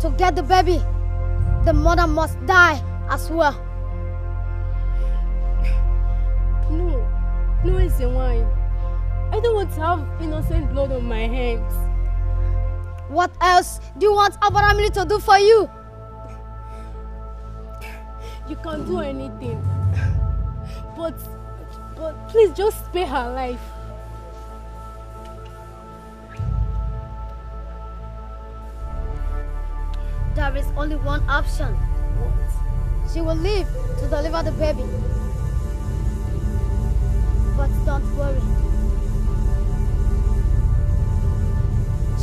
To get the baby, the mother must die as well. No, it's a wine. I don't want to have innocent blood on my hands. What else do you want Abaramili to do for you? You can't do anything. But please just spare her life. There is only one option. What? She will live to deliver the baby. But don't worry.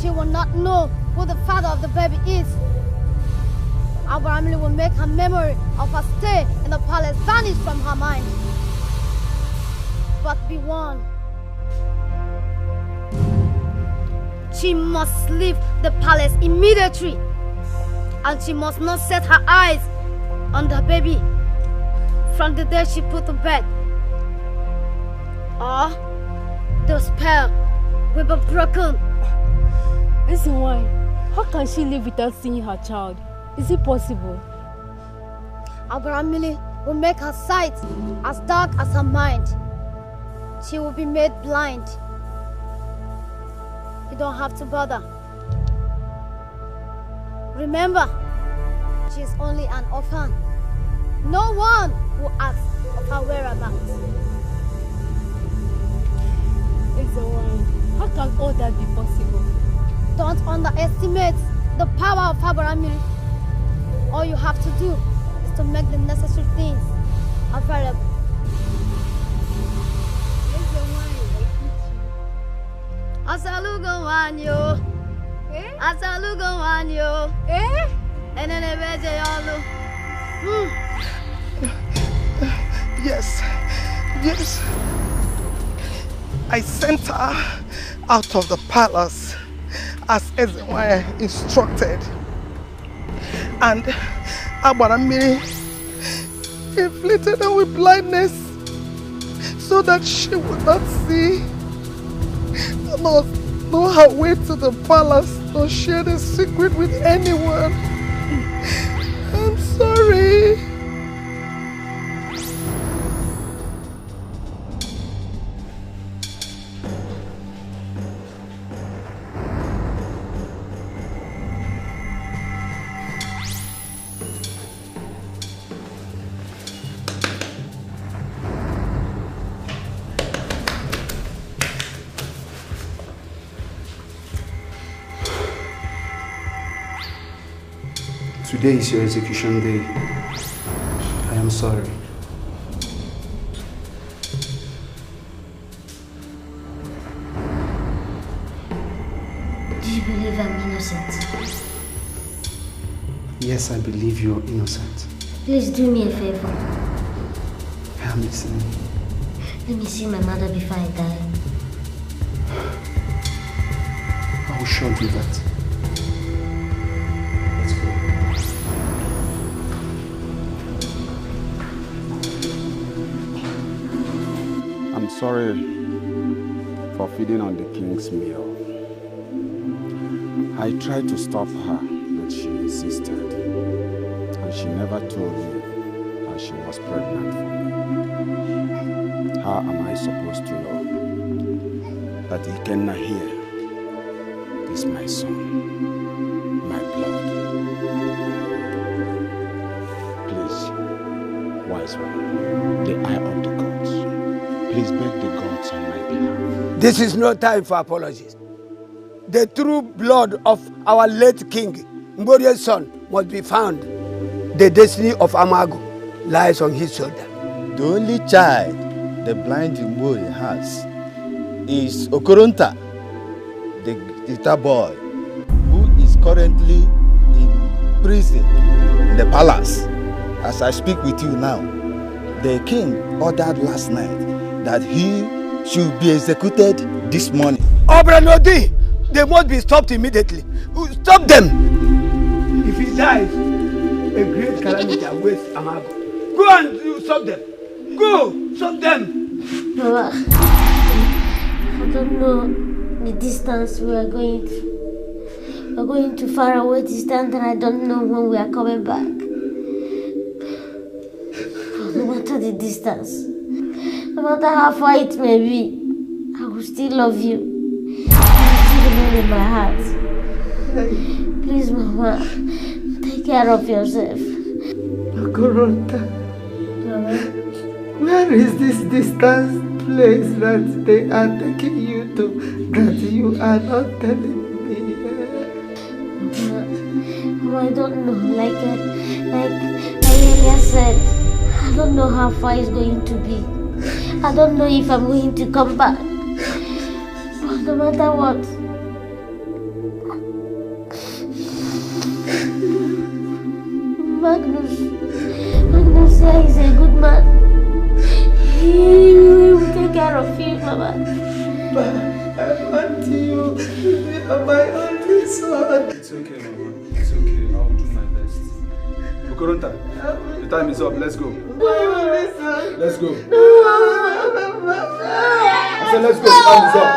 She will not know who the father of the baby is. Abaramili will make her memory of her stay in the palace vanish from her mind. But be warned. She must leave the palace immediately. And she must not set her eyes on the baby from the day she put to bed. Or the spell will be broken. Listen, why? How can she live without seeing her child? Is it possible? Abaramili will make her sight as dark as her mind. She will be made blind. You don't have to bother. Remember, she is only an orphan. No one will ask of her whereabouts. It's a wine. How can all that be possible? Don't underestimate the power of Abaramili. All you have to do is to make the necessary things available. Asalugo wanyo. Asalugo wanyo. And then Yes. I sent her out of the palace as Ezewaya instructed. And Abaramiri inflicted her with blindness so that she would not see nor know her way to the palace nor share the secret with anyone. I'm sorry. Today is your execution day. I am sorry. Do you believe I'm innocent? Yes, I believe you're innocent. Please do me a favor. I am listening. Let me see my mother before I die. I will show you that. I'm sorry for feeding on the king's meal. I tried to stop her, but she insisted. And she never told me that she was pregnant for me. How am I supposed to know that Ikenna here is my son, my blood? Please, wise one, the eye of the gods. Please beg the gods on my behalf. This is no time for apologies. The true blood of our late king, Mboria's son, must be found. The destiny of Amago lies on his shoulder. The only child the blind Mbori has is Okoronta, the little boy, who is currently in prison in the palace. As I speak with you now, the king ordered last night that he should be executed this morning. Obranodi, they must be stopped immediately. Stop them! If he dies, a great calamity awaits Amago. Go and stop them. Go, stop them. Baba, I don't know the distance we are going to. We're going too far away distance and I don't know when we are coming back. No matter the distance, no matter how far it may be, I will still love you. I will still remain in my heart. Please, Mama, take care of yourself. Okoronta, where is this distance place that they are taking you to that you are not telling me? Mama, I don't know. Like Ayanya said, I don't know how far it's going to be. I don't know if I'm going to come back. But no matter what, Magnus here is a good man. He will take care of you, Mama. But I want you to be my only son. It's okay, Mama. It's okay. I will do my best. Okoronta, the time is up. Let's go. Let's go. I said, let's go. The time is up.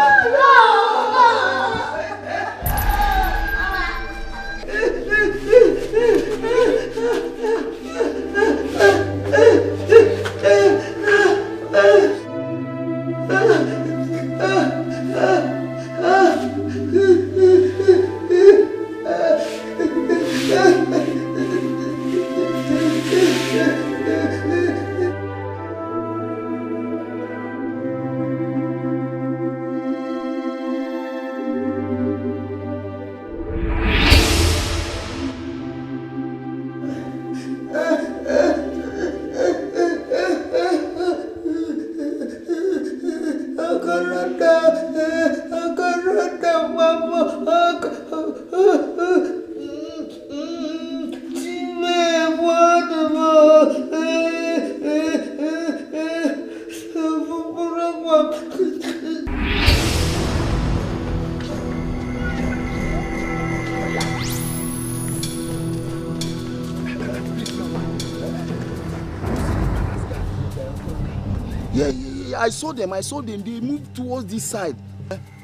Yeah, I saw them. They moved towards this side.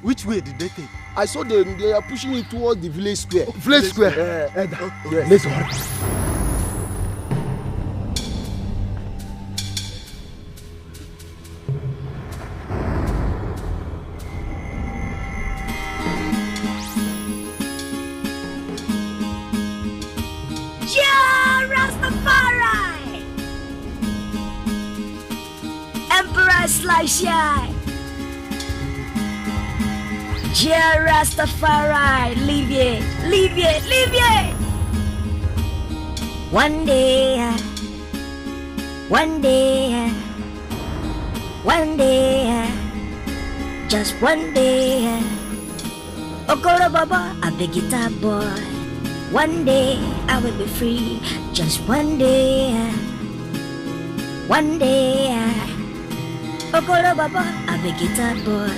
Which way did they take? I saw them. They are pushing it towards the village square. Village square? Yes. Let's hurry. Rastafari! Emperor Slashy! Rastafari! Leave it! One day, just one day. Okoro Baba, a big guitar boy. One day I will be free, just one day. Okoro Baba, a big guitar boy.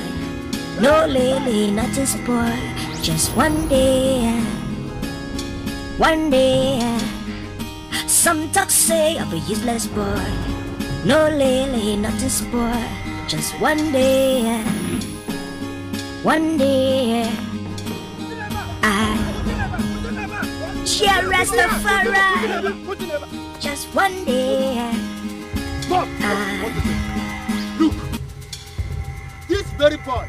No lily, nothing spoil, just one day. Some talk say I'm a useless boy. No lily, nothing spoil, just one day. Rastafari, just one day. Stop! Look, this very boy,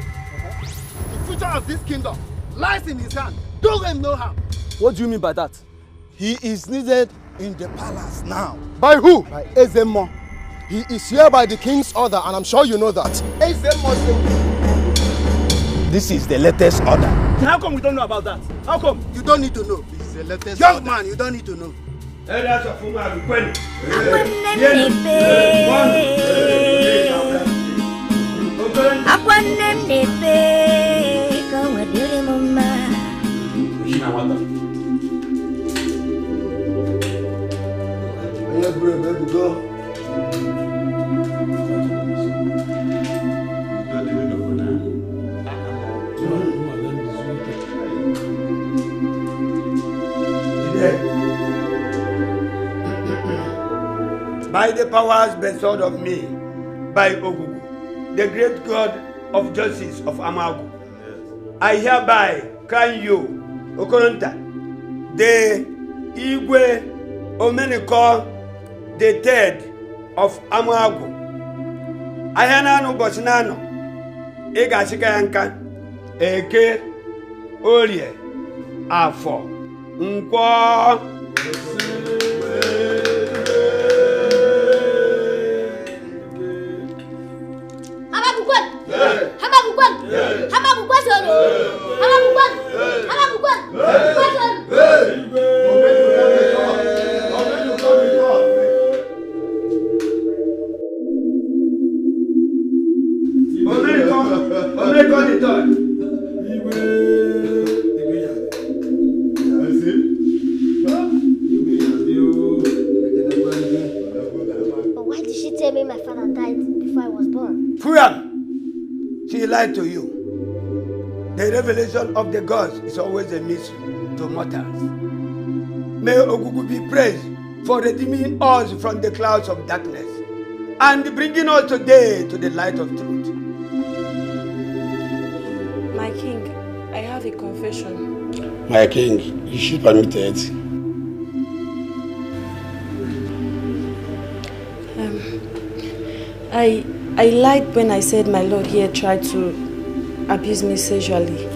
the future of this kingdom lies in his hand. Do him no harm. What do you mean by that? He is needed in the palace now. By who? By Ezemo. He is here by the king's order, and I'm sure you know that. Ezemo said, this is the latest order. How come we don't know about that? How come? You don't need to know. This is the latest Young order. man, you don't need to know. Elders of Umar, when by the powers bestowed of me by Ogugu, the great god of justice of Amagu, I hereby crown you, Okoronta, the Igwe Omeniko, the third of Amagu. Ayanano Bosinano, Egashikayanka, Eke, Olie, Afo, Nkwo. Why did she tell me my father died before I was born? She lied to you. The revelation of the gods is always a mystery to mortals. May Ogugu be praised for redeeming us from the clouds of darkness and bringing us today to the light of truth. My king, I have a confession. My king, you should permit it. I lied when I said my lord here tried to abuse me sexually.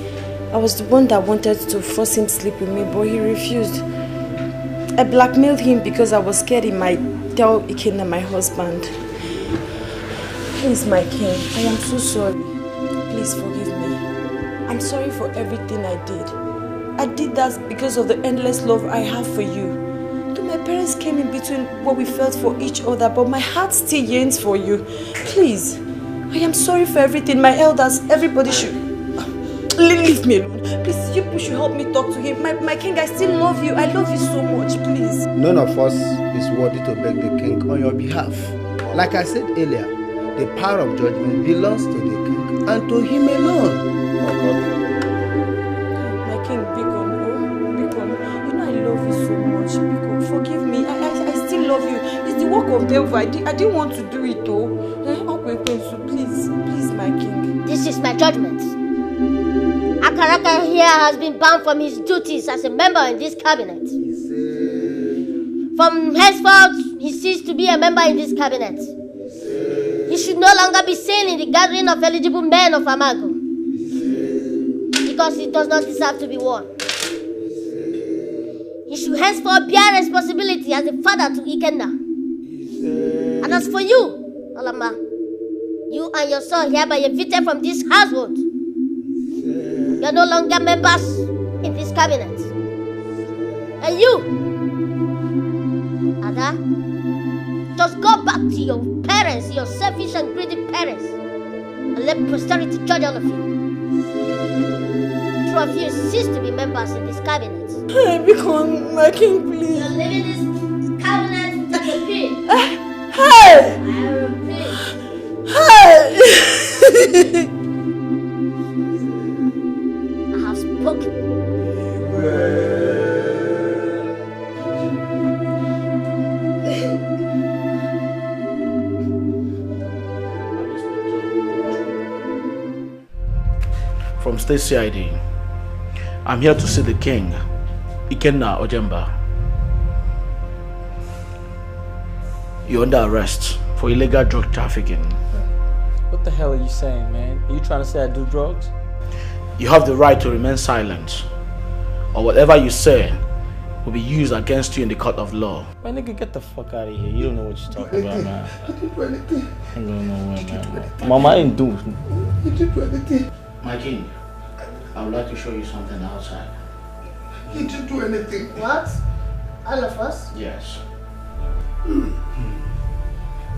I was the one that wanted to force him to sleep with me, but he refused. I blackmailed him because I was scared he might tell Ikenna, my husband. Please, my king, I am so sorry. Please forgive me. I'm sorry for everything I did. I did that because of the endless love I have for you. My parents came in between what we felt for each other, but my heart still yearns for you. Please, I am sorry for everything. My elders, everybody should... Leave me alone. Please, you should help me talk to him. My king, I still love you. I love you so much, please. None of us is worthy to beg the king on your behalf. Like I said earlier, the power of judgment belongs to the king and to him alone. My king, Bikon, you know I love you so much. Bikon, forgive me. I still love you. It's the work of devil. I didn't want to do it though. Please, my king. This is my judgment. Akaraka here has been banned from his duties as a member in this cabinet. From henceforth, he ceased to be a member in this cabinet. He should no longer be seen in the gathering of eligible men of Amago, because he does not deserve to be one. He should henceforth bear responsibility as a father to Ikenna. And as for you, Olamba, you and your son hereby evicted from this household. You are no longer members in this cabinet. And you, Ada, just go back to your parents, your selfish and greedy parents, and let posterity judge all of you. Two of you cease to be members in this cabinet. Become my king, please. You're leaving this cabinet to the pit. Hey! I have spoken. From State CID, I'm here to see the king, Ikenna Ojemba. You're under arrest for illegal drug trafficking. What the hell are you saying, man? Are you trying to say I do drugs? You have the right to remain silent, or whatever you say will be used against you in the court of law. Man, nigga, get the fuck out of here. You don't know what you're talking about, man. I didn't do anything. I don't know where, man. Mama, I didn't do. You didn't do anything. My king, I would like to show you something outside. You didn't do anything. What? All of us? Yes.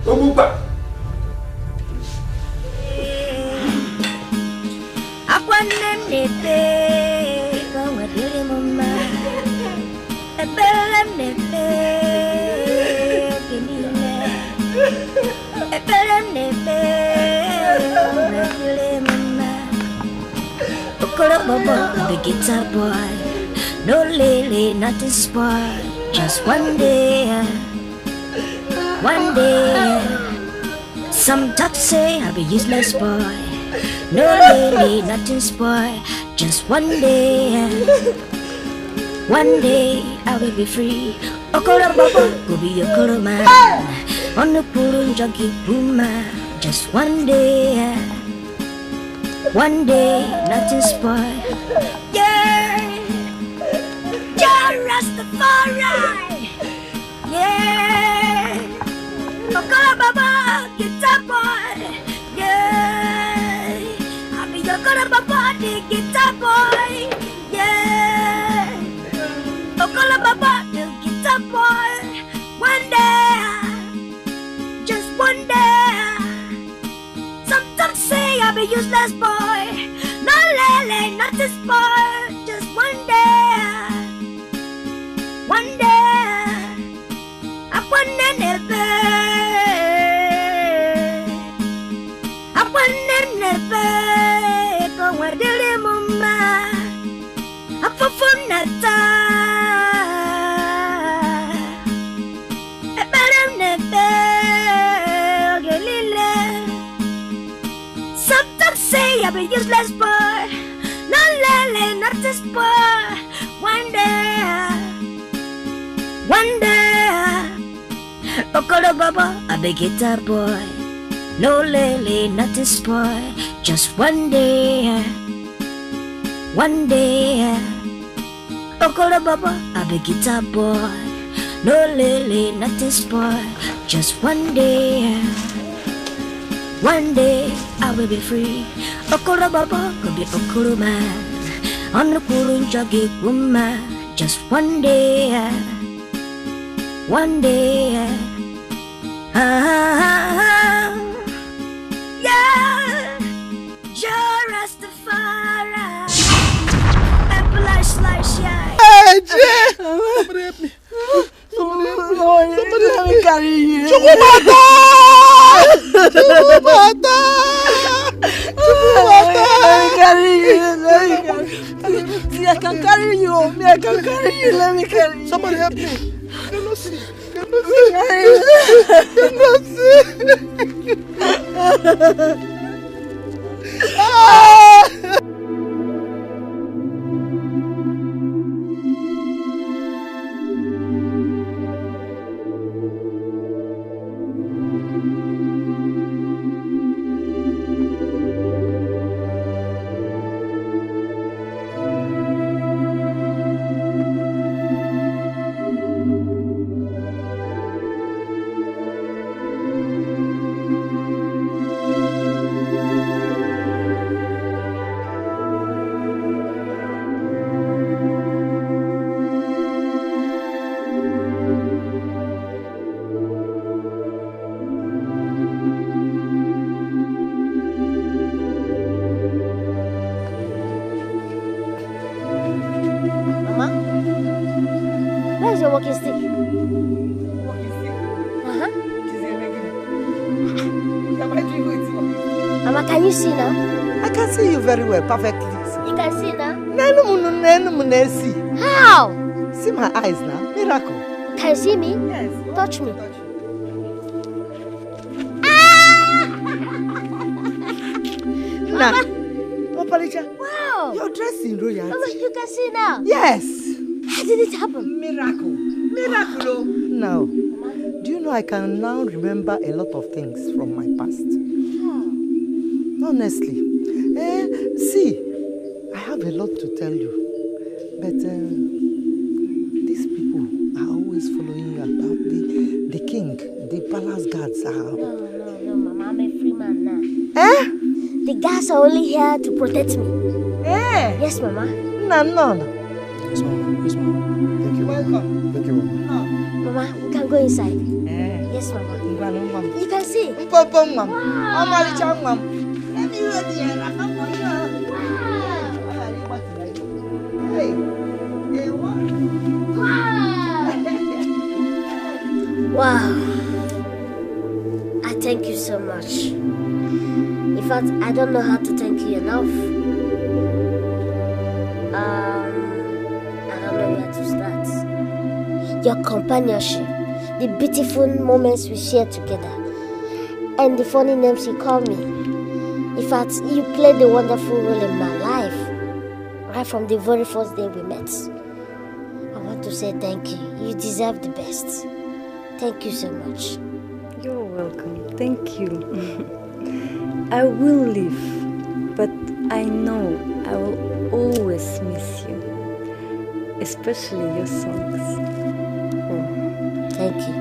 Don't move back. The guitar boy, no lily, nothing spoiled. Just one day. Some talk say I'll be useless boy. No lily, nothing spoiled. Just one day I will be free. Okoro Baba will be Okoro man. On the pool juggy boomer. Just one day, nothing spoiled. Yeah, Rastafari. Yeah, Okoro Baba, guitar boy. Yeah, I'll be Okoro Baba, the guitar boy. Yeah, Okoro Baba, the guitar boy. One day, just one day. Some say I'll be useless boy. No lele, not this boy. Just one day. I want never. Go where the mama. I for nata. I better never. Some say I'll be useless boy. No lele, not this boy. One day, Okoro Baba, I'll be guitar boy. No lele, not this boy. Just one day, Okoro Baba, I'll be guitar boy. No lele, not this boy. Just one day I will be free. Okoro Baba could be Okoro man. On the Kurun Joggy woman. Just one day. Yeah, Rastafari. Apple slice, yeah. Hey, Jay! Somebody help me. Somebody help me carry you. Chukubata! Let me carry you. See, I can carry you. I can carry you. Let me carry you. Somebody help me. Cannot see. Cannot see. Where's your walking stick? Mama, can you see now? I can see you very well, perfectly. You can see now? How? See my eyes now. Miracle. Can you see me? Yes. Touch me. Nah. Opalicha. Wow. You're dressed in royalty. Mama, you can see now? Yes. How did it happen? Miracle. Miracle. Now, do you know I can now remember a lot of things from my past? Honestly. See, I have a lot to tell you. But these people are always following you about the king, the palace guards. No, Mama, I'm a free man now. The guards are only here to protect me. Yes, Mama. No. Yes, Mama. Yes, Mama. Thank you. Welcome. Thank you, Mama. Mama, we can go inside. Yes, Mama. You can see. Wow. Wow. I thank you so much. In fact, I don't know how to thank you enough. I don't know where to start. Your companionship, the beautiful moments we shared together, and the funny names you call me. In fact, you played a wonderful role in my life, right from the very first day we met. I want to say thank you. You deserve the best. Thank you so much. You're welcome. Thank you. I will leave, but I know I will always miss you, especially your songs. Thank you.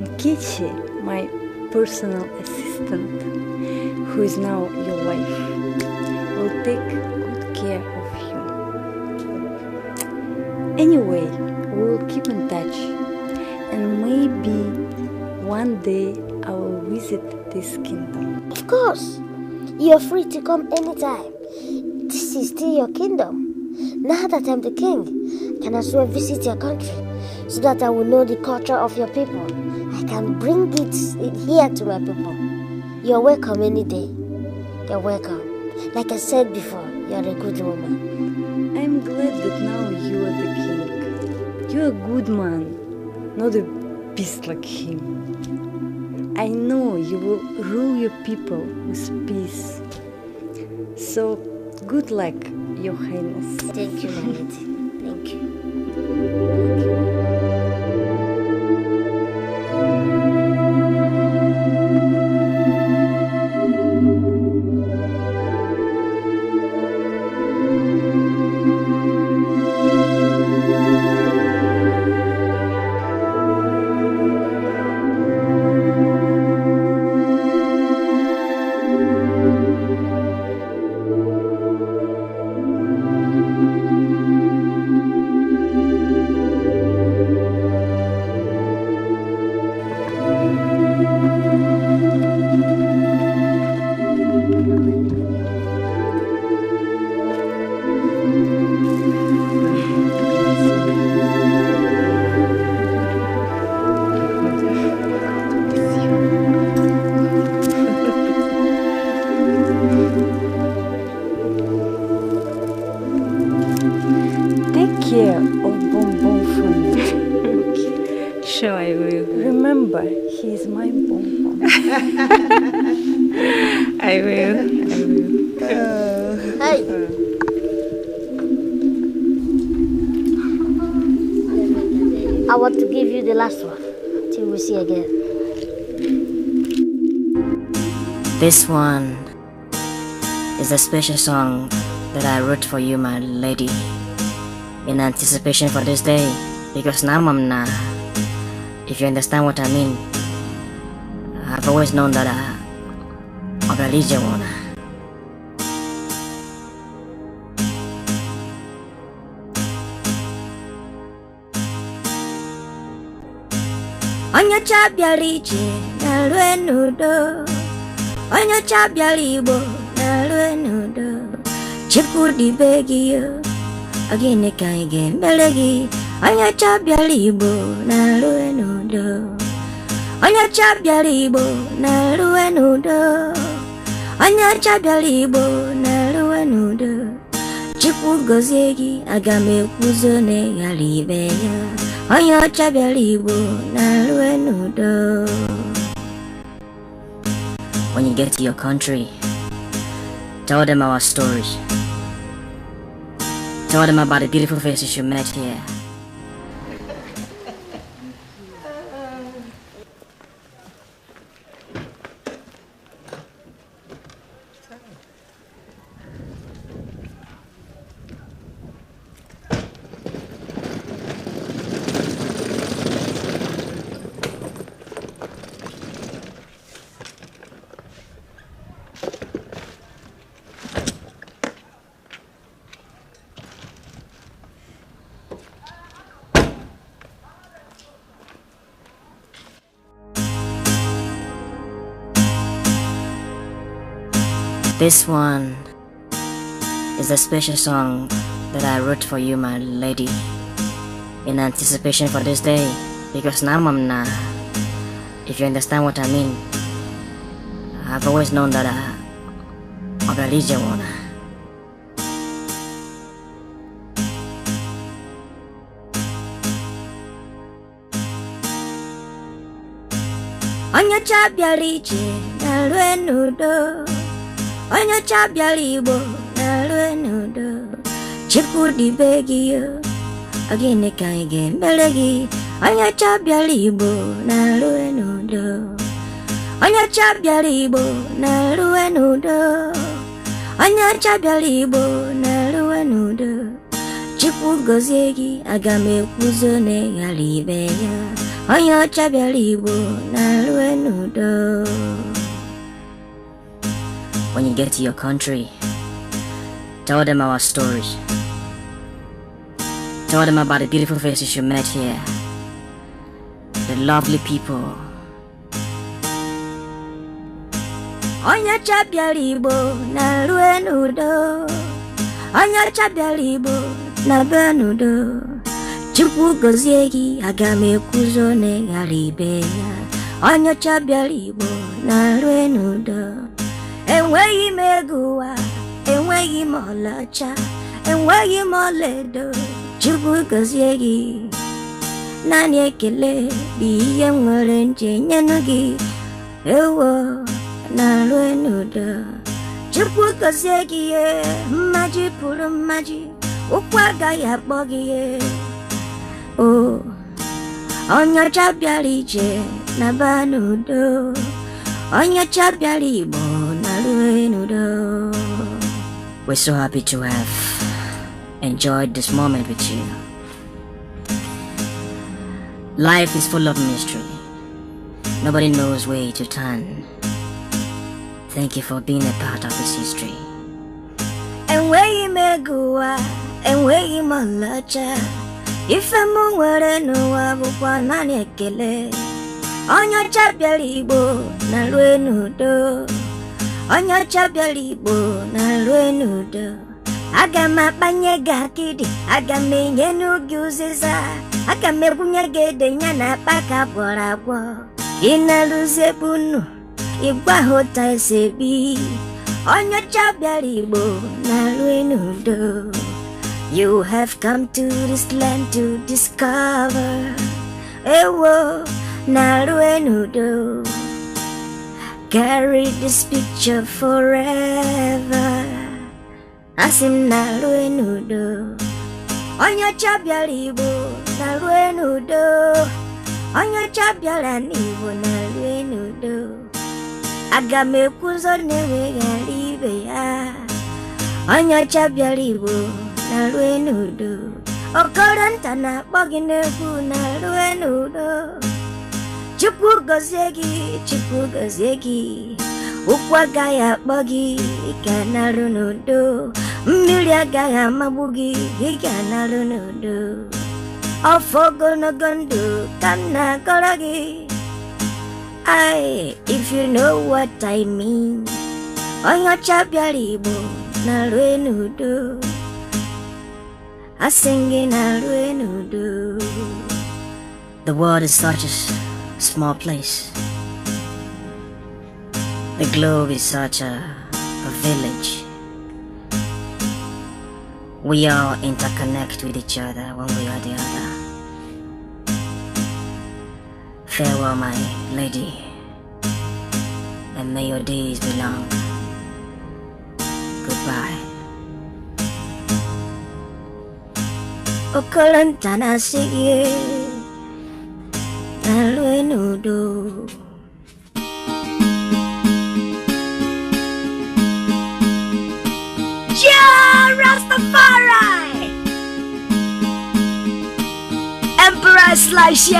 Nkechi, my personal assistant, who is now your wife, will take good care of you. Anyway, we will keep in touch, and maybe one day I will visit this kingdom. Of course. You're free to come anytime. This is still your kingdom. Now that I'm the king, I can as well visit your country so that I will know the culture of your people. I can bring it here to my people. You're welcome any day. You're welcome. Like I said before, you're a good woman. I'm glad that now you are the king. You're a good man, not a beast like him. I know you will rule your people with peace. So, good luck, Your Highness. Thank you, my lady. Thank you. Take care of Bonbon for me. sure I will. Remember, he is my bonbon. I will. Hey. I want to give you the last one till we see again. This one is a special song that I wrote for you, my lady, in anticipation for this day, because now I'm not. If you understand what I mean, I've always known that I'm a religion one. Onye chabịara ije na-alụ n'udo, onye chabịara Igbo na-alụ n'udo. Chukwu dị be gị, gịnị ka anyị ga-emere gị? Onye chabịara Igbo na-alụ n'udo, onye chabịara Igbo na-alụ n'udo, onye chabịara Igbo na-alụ n'udo. Chukwu gọzie gị, aga m ekwuzo na ịghara ibe ya. Onye chabịara Igbo na-alụ n'udo. When you get to your country, tell them our stories. Tell them about the beautiful faces you met here. This one is a special song that I wrote for you, my lady, in anticipation for this day, because now I'm not. If you understand what I mean, I've always known that I'm a religion one. Onye chabịara ije na-alụ n'udo, onye chabịara Igbo na-alụ n'udo. Chukwu dị be gị, gịnị ka anyị ga-emere gị? Onye chabịara Igbo na-alụ n'udo, onye chabịara Igbo na-alụ n'udo, onye chabịara Igbo na-alụ n'udo. Chukwu gọzie gị, aga m ekwuzo na ịghara ibe ya. Onye chabịara Igbo na-alụ n'udo. When you get to your country, tell them our stories. Tell them about the beautiful faces you met here, the lovely people. Onye chabịara Igbo na-alụ n'udo, onye chabịara Igbo na-alụ n'udo. Chukwu gọzie gị, aga m ekwuzo na ịghara ibe ya. Onye chabịara Igbo na-alụ n'udo. Enweghị m ego ụwa, enweghị m ọlaọcha, enweghị m ọlaedo. Chukwu gọzie gị, naanị ekele bụ ihe m nwere nje nyenụ gị. Ewo na-alụ n'udo. Chukwu gọzie gị, mmaji pụrụ mmaji, ụkwụ agaghị akpọ gị. Oh, onye chabịara ije na-aba n'udo, onye chabịara Igbo na-alụ n'udo. We're so happy to have enjoyed this moment with you. Life is full of mystery. Nobody knows where to turn. Thank you for being a part of this history. Enweghị m ego ụwa, enweghị m ọlaọcha, ife m nwere n'ụwa bụkwa naanị ekele. Onye chabịara Igbo na-alụ n'udo, onye chabịara Igbo na-alụ n'udo. Aga m akpanye gị akịdị, aga m enye n'oge ụzịza, aga m ebunye gị ede ya na akpa ka gwọrọ agwọ. Ị na-alụzi ebe unu, ịgwa ha ụta esi ebi. Onye chabịara Igbo na-alụ n'udo. You have come to this land to discover Ewo naluenudo. Carry this picture forever. Asim naluenudo. Onyo chabyalibo naluenudo. Onyo chabyalanibo naluenudo. Agame kuzo newe galibe ya. Onyo chabyalibo naluenudo. Okorantana bagineku naluenudo. Chukwu gozegi Ukwagaya bagi Ikanalunudo Mmiri agaya mabugi Ikanalunudo Ofogo no gondo Kana koragi if you know what I mean Onyo chabyalibo Naluenudo Asingi naluenudo. The world is such a small place. The globe is such a village. We all interconnect with each other one way or the other. Farewell, my lady, and may your days be long. Goodbye. Okolantana sige Naluenudo. Ja Rastafari Emperor Slashy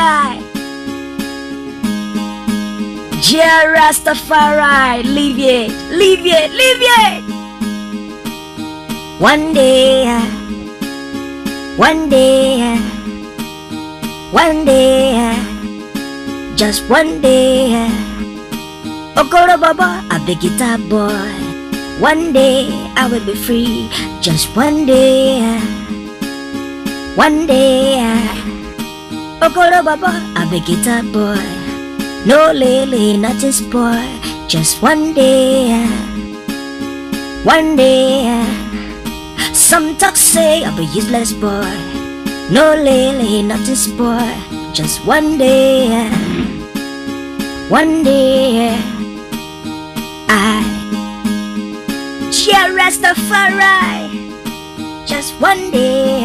Ja Rastafari Leave it One day just one day Okoro Baba, a big guitar boy. One day I will be free. Just one day Okoro Baba, a big guitar boy. No lily, nothing spoil. Just one day Some talk say I'll be useless boy. No lily, nothing spoil. Just one day I shall Rastafari. Just one day